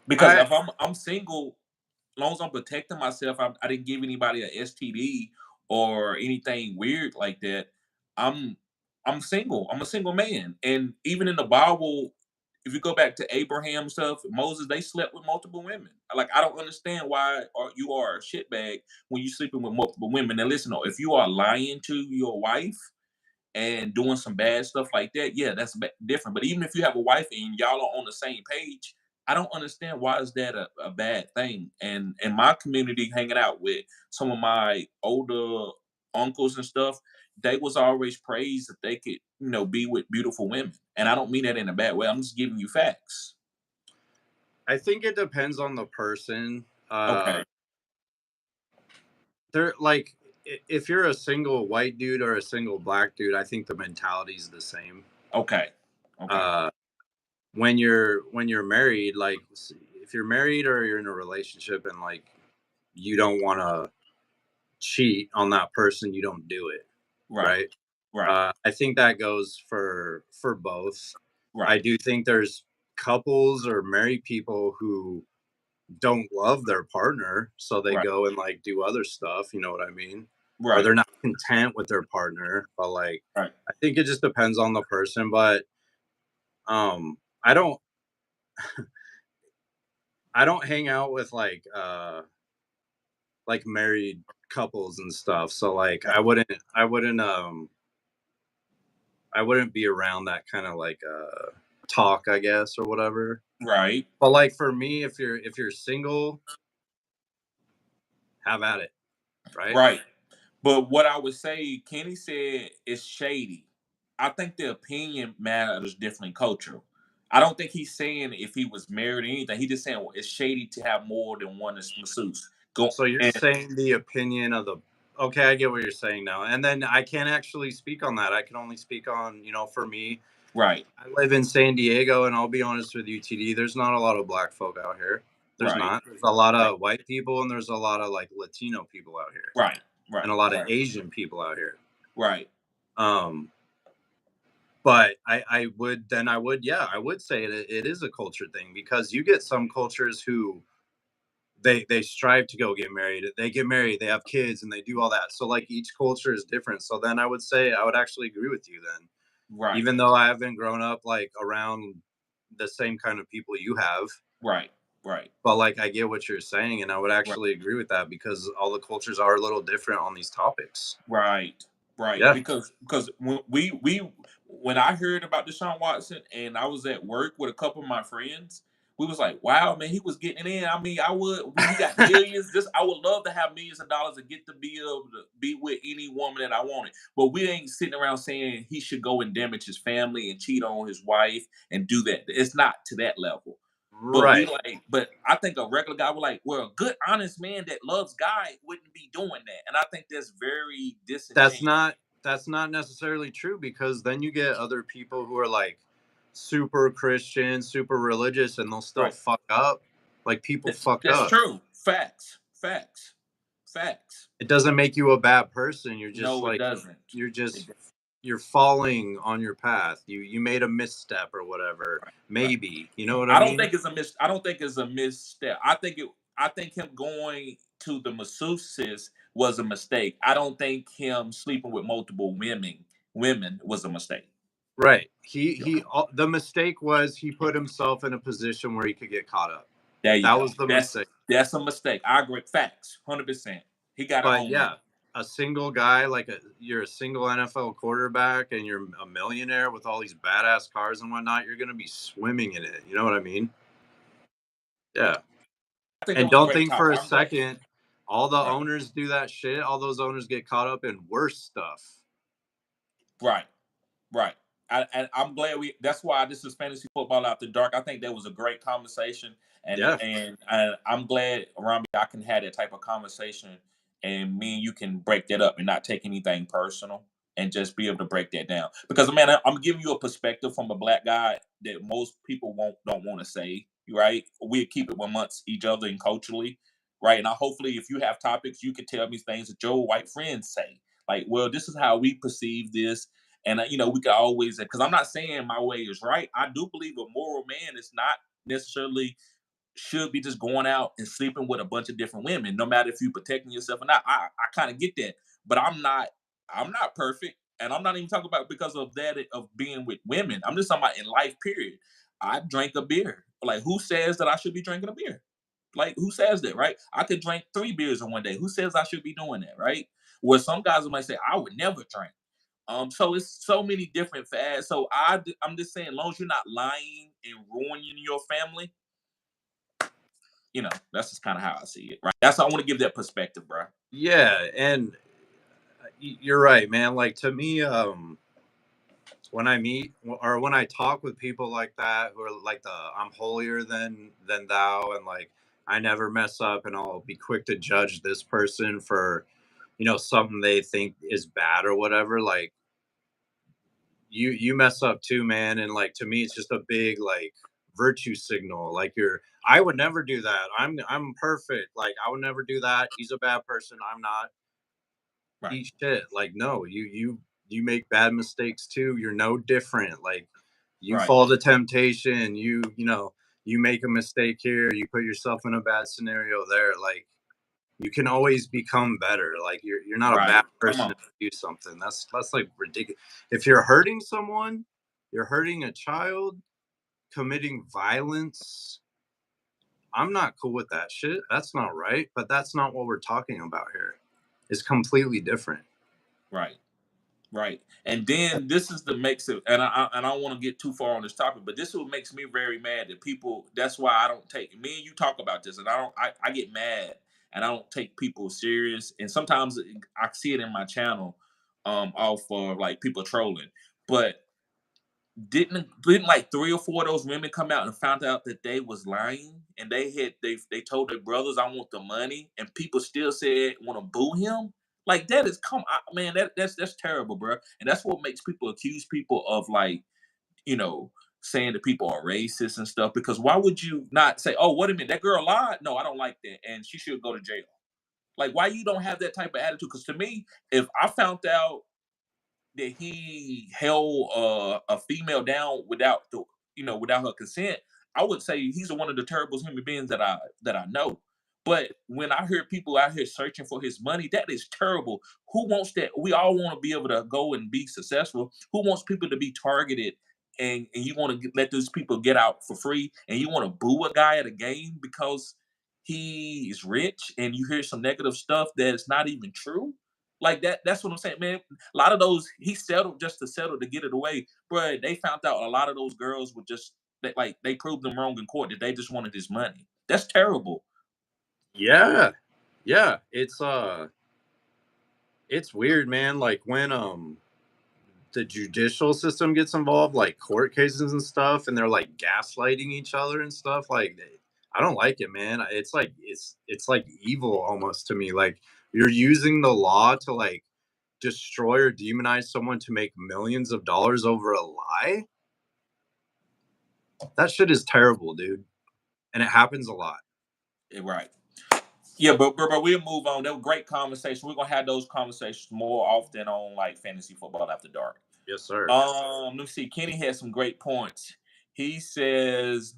because if I'm single, as long as I'm protecting myself, I didn't give anybody a STD or anything weird like that. I'm single. I'm a single man, and even in the Bible, if you go back to Abraham stuff, Moses, they slept with multiple women. Like I don't understand why you are a shitbag when you sleeping with multiple women. Now listen, if you are lying to your wife and doing some bad stuff like that, yeah, that's different. But even if you have a wife and y'all are on the same page, I don't understand why is that a bad thing. And in my community, hanging out with some of my older uncles and stuff, they was always praised that they could, be with beautiful women. And I don't mean that in a bad way. I'm just giving you facts. I think it depends on the person. Okay. They're like, if you're a single white dude or a single black dude, I think the mentality is the same. Okay. When you're married, like if you're married or you're in a relationship and like you don't want to cheat on that person, you don't do it. Right. I think that goes for both. Right. I do think there's couples or married people who don't love their partner, so they go and like do other stuff, you know what I mean? Right. Or they're not content with their partner, but like I think it just depends on the person. But I don't hang out with like married couples and stuff. So like I wouldn't be around that kind of like talk, I guess, or whatever. Right. But like for me, if you're single, have at it. Right. Right. But what I would say, Kenny said is shady. I think the opinion matters differently cultural. I don't think he's saying if he was married or anything. He just saying it's shady to have more than one masseuse. So you're saying the opinion of the. Okay, I get what you're saying now. And then I can't actually speak on that. I can only speak on, for me. Right. I live in San Diego, and I'll be honest with you, TD, there's not a lot of black folk out here. There's not. There's a lot of white people, and there's a lot of like Latino people out here. Right. And a lot of Asian people out here. Right. But I would say it is a culture thing, because you get some cultures who they strive to go get married. They get married, they have kids, and they do all that. So like each culture is different. So then I would say I would actually agree with you then. Right. Even though I haven't grown up like around the same kind of people you have. Right. But like I get what you're saying, and I would actually agree with that, because all the cultures are a little different on these topics. Right. Yeah. Because when I heard about Deshaun Watson and I was at work with a couple of my friends, we was like, wow, man, he was getting it in. I mean, he got millions. I would love to have millions of dollars and get to be able to be with any woman that I wanted. But we ain't sitting around saying he should go and damage his family and cheat on his wife and do that. It's not to that level. Right. But I think a regular guy would like, well, a good, honest man that loves God wouldn't be doing that. And I think that's very disingenuous. That's not necessarily true, because then you get other people who are like super Christian, super religious, and they'll still Right. fuck up. Like, people fuck That's up. true. Facts. Facts. Facts. It doesn't make you a bad person. You're just No, it like, doesn't. you're falling on your path. You made a misstep or whatever. Right. Maybe. You know what I I don't mean? think I don't think it's a misstep. I think him going to the masseuses was a mistake. I don't think him sleeping with multiple women was a mistake. Right. The mistake was he put himself in a position where he could get caught up. There you That go. was the mistake. That's a mistake. I agree. Facts. 100%. He got to But own yeah, that. a single guy, like you're a single NFL quarterback and you're a millionaire with all these badass cars and whatnot, you're going to be swimming in it. You know what I mean? Yeah. I think that And was a don't great think for topic. a second, all the Right. owners do that shit. All those owners get caught up in worse stuff. Right. Right. I'm glad that's why this is Fantasy Football After Dark. I think that was a great conversation. And I'm glad, Rami, I can have that type of conversation, and me and you can break that up and not take anything personal and just be able to break that down. Because, man, I'm giving you a perspective from a black guy that most people don't want to say, right? We keep it amongst each other and culturally, right? And hopefully if you have topics, you can tell me things that your white friends say. Like, well, this is how we perceive this. And, we could always, because I'm not saying my way is right. I do believe a moral man is not necessarily should be just going out and sleeping with a bunch of different women, no matter if you're protecting yourself or not. I kind of get that, but I'm not perfect. And I'm not even talking about because of that, of being with women. I'm just talking about in life, period. I drank a beer. Like, who says that I should be drinking a beer? Like, who says that, right? I could drink 3 beers in one day. Who says I should be doing that, right? Where some guys might say, I would never drink. So it's so many different fads. So I'm just saying, as long as you're not lying and ruining your family, that's just kind of how I see it, right? That's how I want to give that perspective, bro. Yeah, and you're right, man. Like, to me, when I meet or when I talk with people like that who are like I'm holier than thou, and like I never mess up, and I'll be quick to judge this person for something they think is bad or whatever. Like, you mess up too, man. And like, to me, it's just a big like virtue signal. Like, I would never do that. I'm perfect. Like, I would never do that. He's a bad person. I'm not. Right. Eat shit. Like, no, you make bad mistakes too. You're no different. Like, you fall to temptation. You make a mistake here. You put yourself in a bad scenario there. Like, you can always become better. Like, you're not a bad person to do something. That's like ridiculous. If you're hurting someone, you're hurting a child, committing violence. I'm not cool with that shit. That's not right. But that's not what we're talking about here. It's completely different. Right. And then this is the makes it, and I don't want to get too far on this topic, but this is what makes me very mad that people. That's why I don't take, me and you talk about this, and I get mad, and I don't take people serious. And sometimes I see it in my channel, off of like people trolling, but didn't like 3 or 4 of those women come out and found out that they was lying, and they told their brothers, I want the money, and people still said want to boo him. Like, that is, man, that's terrible, bro. And that's what makes people accuse people of, like, saying that people are racist and stuff. Because why would you not say, oh, wait a minute, that girl lied? No, I don't like that, and she should go to jail. Like, why you don't have that type of attitude? Because to me, if I found out that he held a female down without her consent, I would say he's one of the terrible human beings that I know. But when I hear people out here searching for his money, that is terrible. Who wants that? We all want to be able to go and be successful. Who wants people to be targeted, and you want to let those people get out for free, and you want to boo a guy at a game because he is rich, and you hear some negative stuff that is not even true? Like, that's what I'm saying, man. A lot of those, he settled just to settle to get it away, bro. They found out a lot of those girls were just they proved them wrong in court that they just wanted his money. That's terrible. Yeah. It's weird, man. Like when the judicial system gets involved, like court cases and stuff, and they're like gaslighting each other and stuff. Like, I don't like it, man. It's like it's like evil almost to me. Like you're using the law to like destroy or demonize someone to make millions of dollars over a lie. That shit is terrible, dude, and it happens a lot. Right. Yeah, but we'll move on. That was great conversation. We're gonna have those conversations more often on like fantasy football after dark. Yes, sir. Let me see. Kenny had some great points. He says,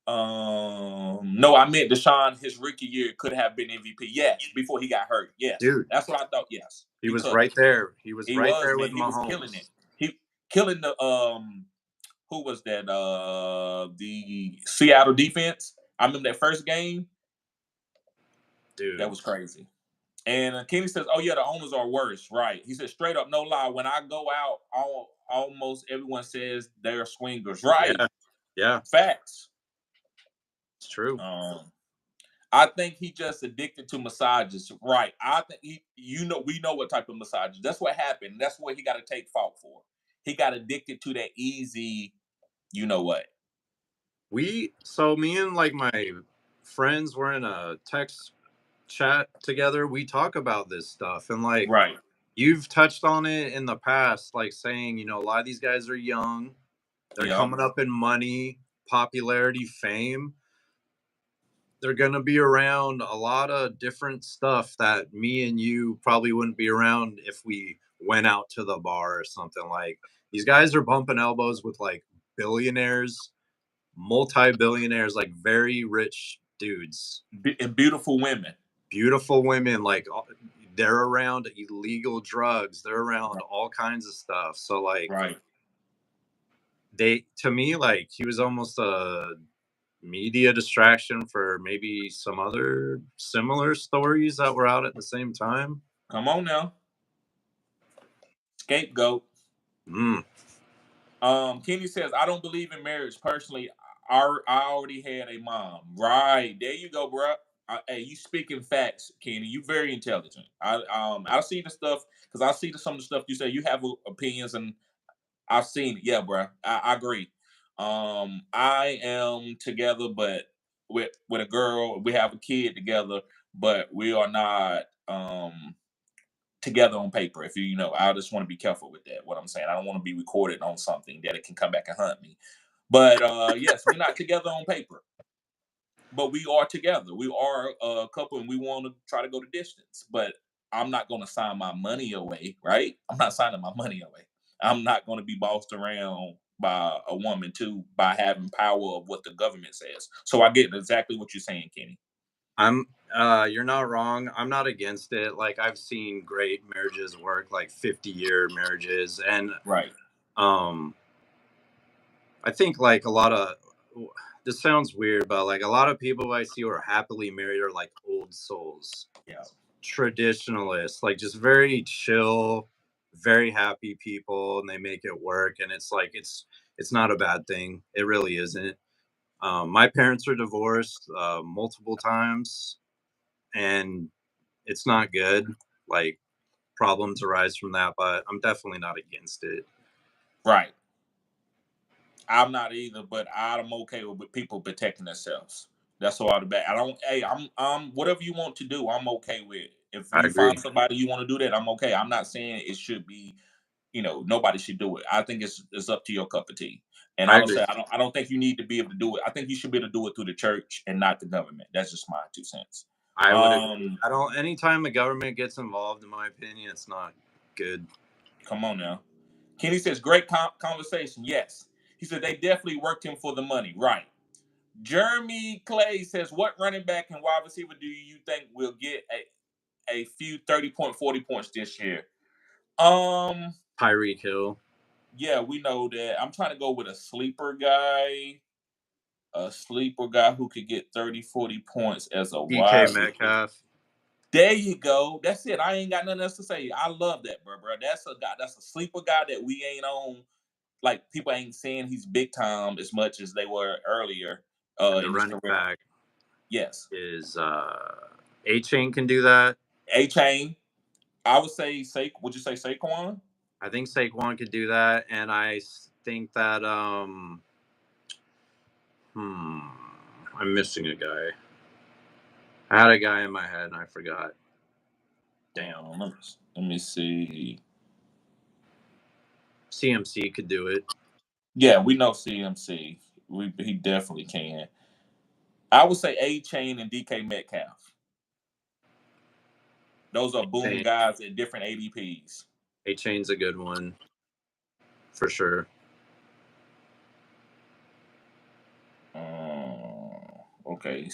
no, I meant Deshaun, his rookie year could have been MVP. Yes, before he got hurt. Yes. Dude. That's what I thought. Yes. He was right there. He was right there with Mahomes. He was killing it. He killing the who was that? The Seattle defense. I remember that first game. Dude. That was crazy. And Kenny says, oh, yeah, the owners are worse. Right. He said, straight up, no lie. When I go out, almost everyone says they're swingers. Right. Yeah. Facts. It's true. I think he just addicted to massages. Right. I think we know what type of massages. That's what happened. That's what he got to take fault for. He got addicted to that easy, you know what. Me and like my friends were in a text chat together. We talk about this stuff, and like, right. You've touched on it in the past, like saying, a lot of these guys are young. They're coming up in money, popularity, fame. They're going to be around a lot of different stuff that me and you probably wouldn't be around if we went out to the bar or something. Like, these guys are bumping elbows with like billionaires, multi-billionaires, like very rich dudes. And beautiful women. Like they're around illegal drugs. They're around all kinds of stuff. So like, to me, like he was almost a media distraction for maybe some other similar stories that were out at the same time. Come on now. Scapegoat. Kenny says, I don't believe in marriage personally. I already had a mom. Right. There you go, bro. Hey, you speaking facts, Kenny. You very intelligent. I see the stuff because I see some of the stuff you say. You have opinions, and I've seen it. Yeah, bro. I agree. I am together, but with a girl. We have a kid together, but we are not together on paper. If I just want to be careful with that. What I'm saying, I don't want to be recorded on something that it can come back and hunt me. But yes, we're not together on paper, but we are together. We are a couple, and we want to try to go the distance. But I'm not going to sign my money away, right? I'm not signing my money away. I'm not going to be bossed around by a woman too, by having power of what the government says. So I get exactly what you're saying, Kenny. You're not wrong. I'm not against it. Like I've seen great marriages work, like 50-year marriages, and I think like a lot of this sounds weird, but like a lot of people I see who are happily married are like old souls. Yeah. Traditionalists, like just very chill, very happy people, and they make it work. And it's like it's not a bad thing. It really isn't. My parents are divorced multiple times, and it's not good. Like problems arise from that, but I'm definitely not against it. Right. I'm not either, but I'm okay with people protecting themselves. That's all the back. I'm whatever you want to do, I'm okay with. If you find somebody you want to do that, I'm okay. I'm not saying it should be, nobody should do it. I think it's up to your cup of tea. And I don't think you need to be able to do it. I think you should be able to do it through the church and not the government. That's just my 2 cents. I would. Anytime the government gets involved, in my opinion, it's not good. Come on now. Kenny says, great conversation. Yes. He said they definitely worked him for the money. Right. Jeremy Clay says, what running back and wide receiver do you think will get a few 30-point, 40 points this year? Tyreek Hill. Yeah, we know that. I'm trying to go with a sleeper guy. A sleeper guy who could get 30, 40 points as a wide receiver. Metcalf. There you go. That's it. I ain't got nothing else to say. I love that, bro. That's a guy. That's a sleeper guy that we ain't on like people ain't saying he's big time as much as they were earlier. And the In his running career. back Yes. is A-Chain can do that. A-Chain. I would say would you say Saquon? I think Saquon could do that, and I think that I'm missing a guy. I had a guy in my head and I forgot. Damn. Let me see. CMC could do it. Yeah, we know CMC. He definitely can. I would say A-Chain and DK Metcalf. Those are boom guys at different ADPs. A-Chain's a good one. For sure. Okay. He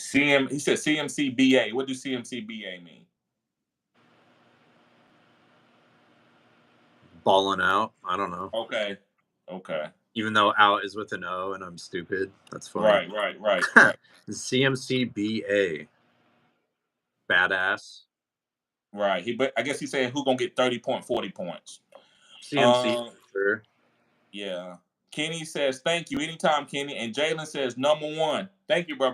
said CMC BA. What does CMC BA mean? Balling out. I don't know. Okay. Even though out is with an O and I'm stupid. That's funny. Right. CMC BA. Badass. Right. But I guess he's saying who's gonna get 40 points. CMC. Sure. Yeah. Kenny says thank you anytime, Kenny. And Jalen says number 1. Thank you, bro.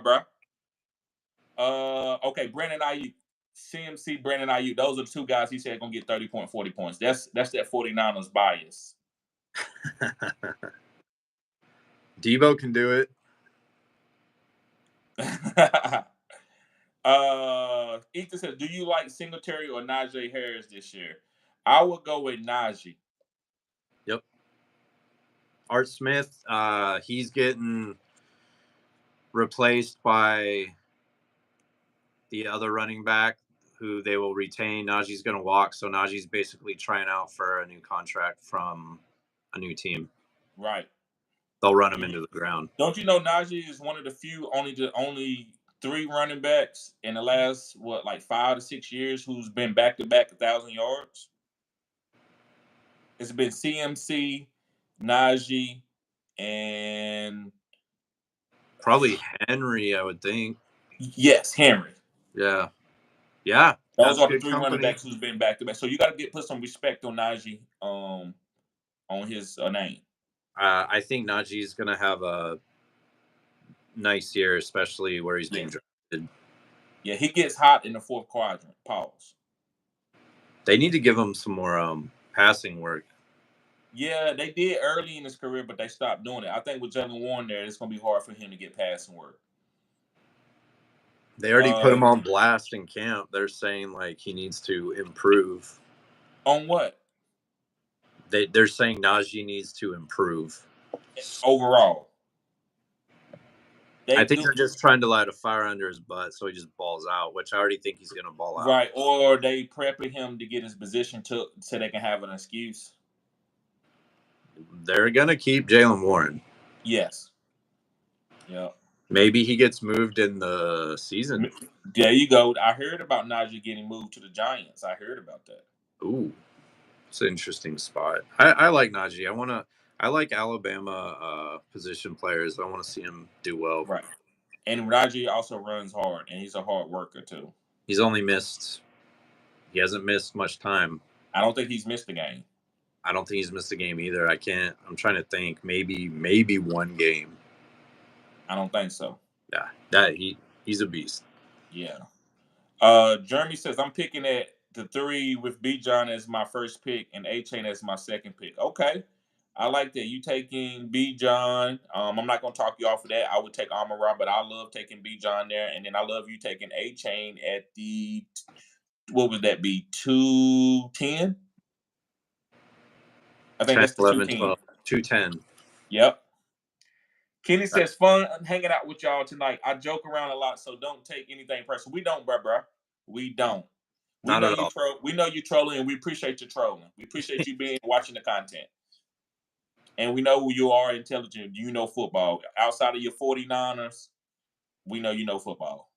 Okay, Brandon Ayuk. CMC, Brandon Ayuk. Those are the 2 guys he said gonna get 40 points. That's that 49ers bias. Debo can do it. Ethan says, do you like Singletary or Najee Harris this year? I would go with Najee. Yep. Art Smith, he's getting replaced by the other running back who they will retain. Najee's going to walk, so Najee's basically trying out for a new contract from a new team. Right. They'll run him into the ground. Don't you know Najee is one of the few, only 3 running backs in the last 5 to 6 years who's been back-to-back 1,000 yards? It's been CMC, Najee, and probably Henry, I would think. Yes, Henry. Yeah. Those are the 3 running backs who's been back-to-back. So you got to put some respect on Najee, on his name. I think Najee's going to have a nice year, especially where he's being drafted. Yeah, he gets hot in the 4th quadrant. Pause. They need to give him some more passing work. Yeah, they did early in his career, but they stopped doing it. I think with Jalen Warren there, it's going to be hard for him to get passing work. They already put him on blast in camp. They're saying he needs to improve. On what? They're saying Najee needs to improve overall. I think they're just trying to light a fire under his butt so he just balls out, which I already think he's going to ball out. Right, or they prepping him to get his position so they can have an excuse. They're going to keep Jalen Warren. Yes. Yeah. Maybe he gets moved in the season. There you go. I heard about Najee getting moved to the Giants. I heard about that. Ooh, it's an interesting spot. I like Najee. I like Alabama position players. I want to see him do well. Right. And Najee also runs hard, and he's a hard worker too. He hasn't missed much time. I don't think he's missed a game. I don't think he's missed a game either. I'm trying to think. Maybe one game. I don't think so. Yeah, he's a beast. Yeah. Jeremy says, I'm picking at the 3 with B. John as my first pick and A-Chain as my second pick. Okay. I like that. You taking B. John. I'm not going to talk you off of that. I would take Amon-Ra, but I love taking B. John there. And then I love you taking A-Chain at the, what would that be, 210? I think 10, that's the 11, 210. 12, 210. Yep. Kenny says, fun hanging out with y'all tonight. I joke around a lot, so don't take anything personal. We don't, bruh. We don't. Not at all. We know you're trolling, and we appreciate your trolling. We appreciate you watching the content. And we know you are intelligent. You know football. Outside of your 49ers, we know you know football.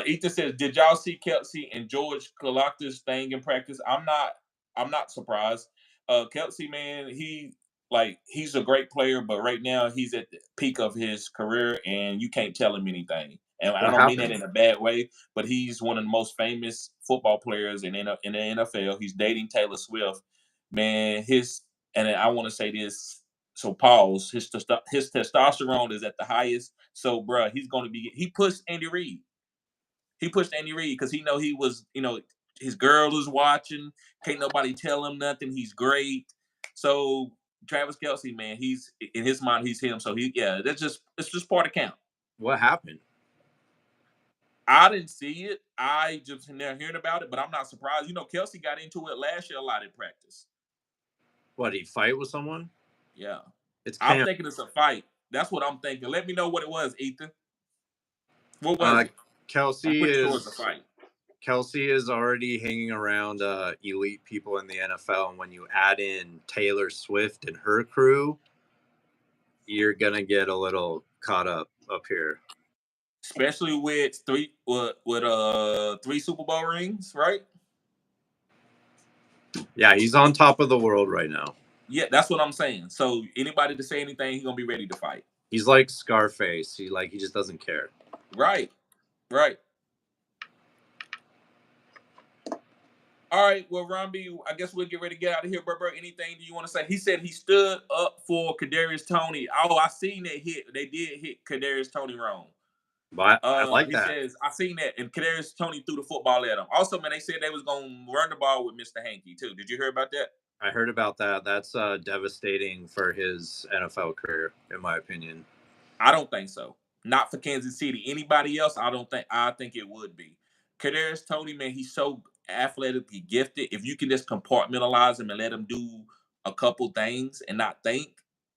Ethan says, did y'all see Kelsey and George Kalakta's thing in practice? I'm not surprised. Kelsey, man, he's a great player, but right now he's at the peak of his career, and you can't tell him anything. And I don't mean that in a bad way, but he's one of the most famous football players in the NFL. He's dating Taylor Swift. Man, and I want to say this, So pause. His testosterone is at the highest. So, bruh, he's going to be. He pushed Andy Reid. Because he know he was, his girl was watching. Can't nobody tell him nothing. He's great. So Travis Kelce, man, he's in his mind, he's him. So it's just part of camp. What happened? I didn't see it. I just hearing about it, but I'm not surprised. Kelce got into it last year a lot in practice. What, he fight with someone? Yeah. I'm thinking it's a fight. That's what I'm thinking. Let me know what it was, Ethan. What was it? Kelce I'm sure it's a fight. Kelce is already hanging around elite people in the NFL, and when you add in Taylor Swift and her crew, you're gonna get a little caught up here. Especially with three Super Bowl rings, right? Yeah, he's on top of the world right now. Yeah, that's what I'm saying. So anybody to say anything, he's gonna be ready to fight. He's like Scarface. He just doesn't care. Right. All right, well, Romby, I guess we'll get ready to get out of here, bro. Anything do you want to say? He said he stood up for Kadarius Toney. Oh, I seen that hit. They did hit Kadarius Toney wrong. But I like that. He says, I seen that, and Kadarius Toney threw the football at him. Also, man, they said they was going to run the ball with Mr. Hankey, too. Did you hear about that? I heard about that. That's devastating for his NFL career, in my opinion. I don't think so. Not for Kansas City. Anybody else, I think it would be. Kadarius Toney, man, he's so athletically gifted. If you can just compartmentalize him and let him do a couple things and not think,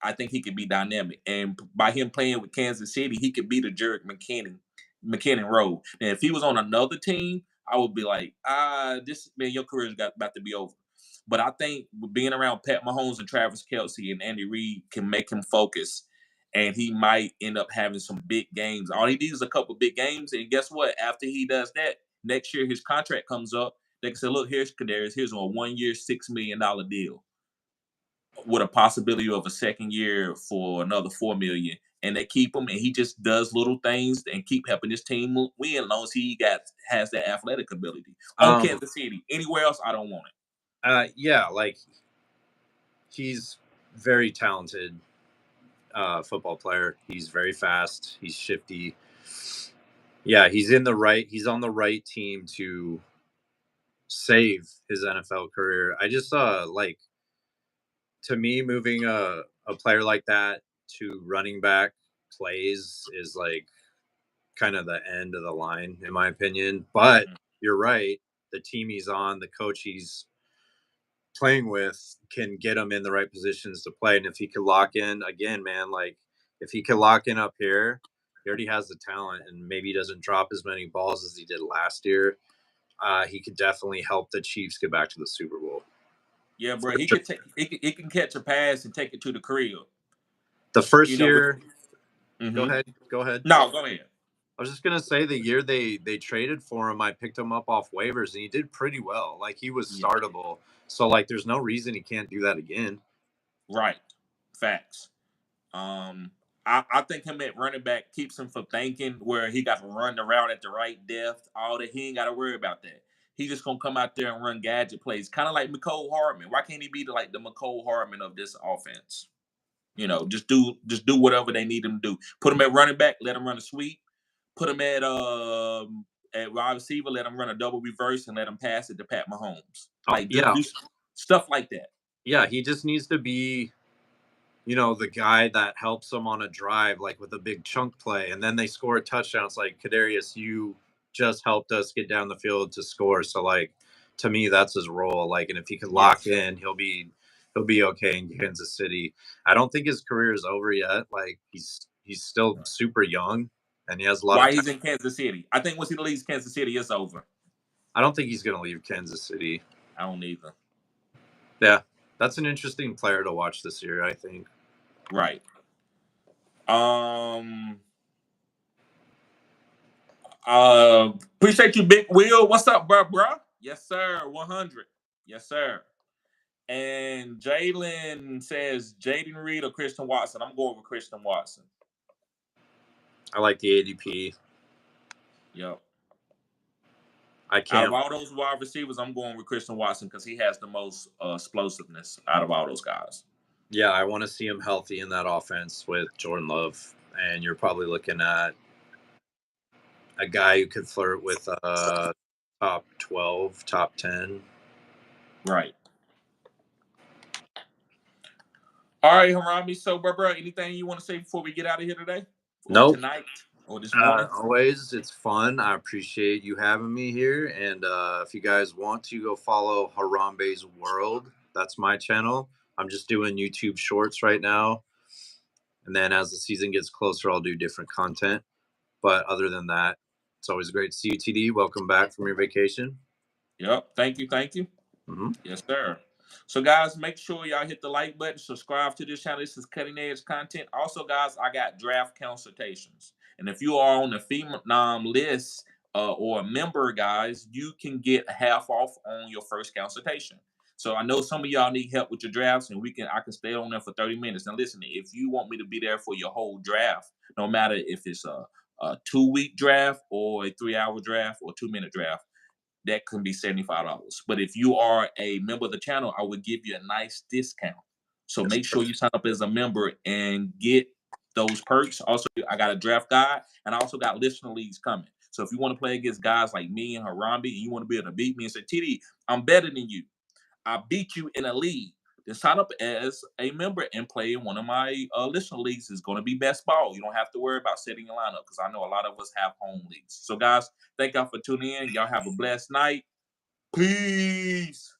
I think he could be dynamic. And by him playing with Kansas City, he could be the Jerick McKinnon role. And if he was on another team, I would be like, your career's about to be over. But I think being around Pat Mahomes and Travis Kelce and Andy Reid can make him focus, and he might end up having some big games. All he needs is a couple big games, and guess what? After he does that, next year his contract comes up. They can say, look, here's Kadarius. Here's a 1 year, $6 million deal with a possibility of a second year for another $4 million. And they keep him, and he just does little things and keep helping his team win as long as he has that athletic ability. On Kansas City. Anywhere else, I don't want it. Yeah, like he's very talented football player. He's very fast. He's shifty. Yeah, he's on the right team to save his NFL career. I just to me, moving a player like that to running back plays is like kind of the end of the line, in my opinion. But you're right. The team he's on, the coach he's playing with can get him in the right positions to play. And if he could lock in again, man, like if he could lock in up here, he already has the talent, and maybe he doesn't drop as many balls as he did last year. He could definitely help the Chiefs get back to the Super Bowl. Yeah, bro. He can catch a pass and take it to the crib. The first year. Go ahead. No, go ahead. I was just gonna say the year they traded for him, I picked him up off waivers, and he did pretty well. Like he was startable. So like, there's no reason he can't do that again. Right. Facts. I think him at running back keeps him from thinking where he got to run around at the right depth. All that, he ain't got to worry about that. He's just gonna come out there and run gadget plays, kind of like McCole Hardman. Why can't he be the McCole Hardman of this offense? Just do whatever they need him to do. Put him at running back, let him run a sweep. Put him at wide receiver, let him run a double reverse, and let him pass it to Pat Mahomes. Do stuff like that. Yeah, he just needs to be, the guy that helps them on a drive, like with a big chunk play, and then they score a touchdown. It's like, Kadarius, you just helped us get down the field to score. So, like, to me, that's his role. Like, and if he could lock in, he'll be okay in Kansas City. I don't think his career is over yet. Like, he's still super young, and he has a lot. Why he's in Kansas City? I think once he leaves Kansas City, it's over. I don't think he's going to leave Kansas City. I don't either. Yeah, that's an interesting player to watch this year, I think. Right. Appreciate you, Big Will. What's up, bro? Yes, sir. 100. Yes, sir. And Jalen says Jaden Reed or Christian Watson. I'm going with Christian Watson. I like the ADP. Yep. Out of all those wide receivers, I'm going with Christian Watson because he has the most explosiveness out of all those guys. Yeah, I want to see him healthy in that offense with Jordan Love. And you're probably looking at a guy who could flirt with top 12, top 10. Right. All right, Harami. So, bro, anything you want to say before we get out of here today? Or Nope. tonight? Or this morning? Always, it's fun. I appreciate you having me here. And if you guys want to go follow Harambe's World, that's my channel. I'm just doing YouTube shorts right now. And then as the season gets closer, I'll do different content. But other than that, it's always great to see you, TD. Welcome back from your vacation. Yep. Thank you. Thank you. Mm-hmm. Yes, sir. So, guys, make sure y'all hit the like button, subscribe to this channel. This is cutting edge content. Also, guys, I got draft consultations. And if you are on the Phenom list or a member, guys, you can get half off on your first consultation. So I know some of y'all need help with your drafts, and I can stay on there for 30 minutes. Now, listen, if you want me to be there for your whole draft, no matter if it's a 2-week draft or a 3-hour draft or 2-minute draft, that can be $75. But if you are a member of the channel, I would give you a nice discount. So make sure you sign up as a member and get those perks. Also, I got a draft guide, and I also got listener leagues coming. So if you want to play against guys like me and Harambe, and you want to be able to beat me and say, TD, I'm better than you. I beat you in a league. Then sign up as a member and play in one of my listener leagues. It's going to be best ball. You don't have to worry about setting your lineup because I know a lot of us have home leagues. So, guys, thank y'all for tuning in. Y'all have a blessed night. Peace.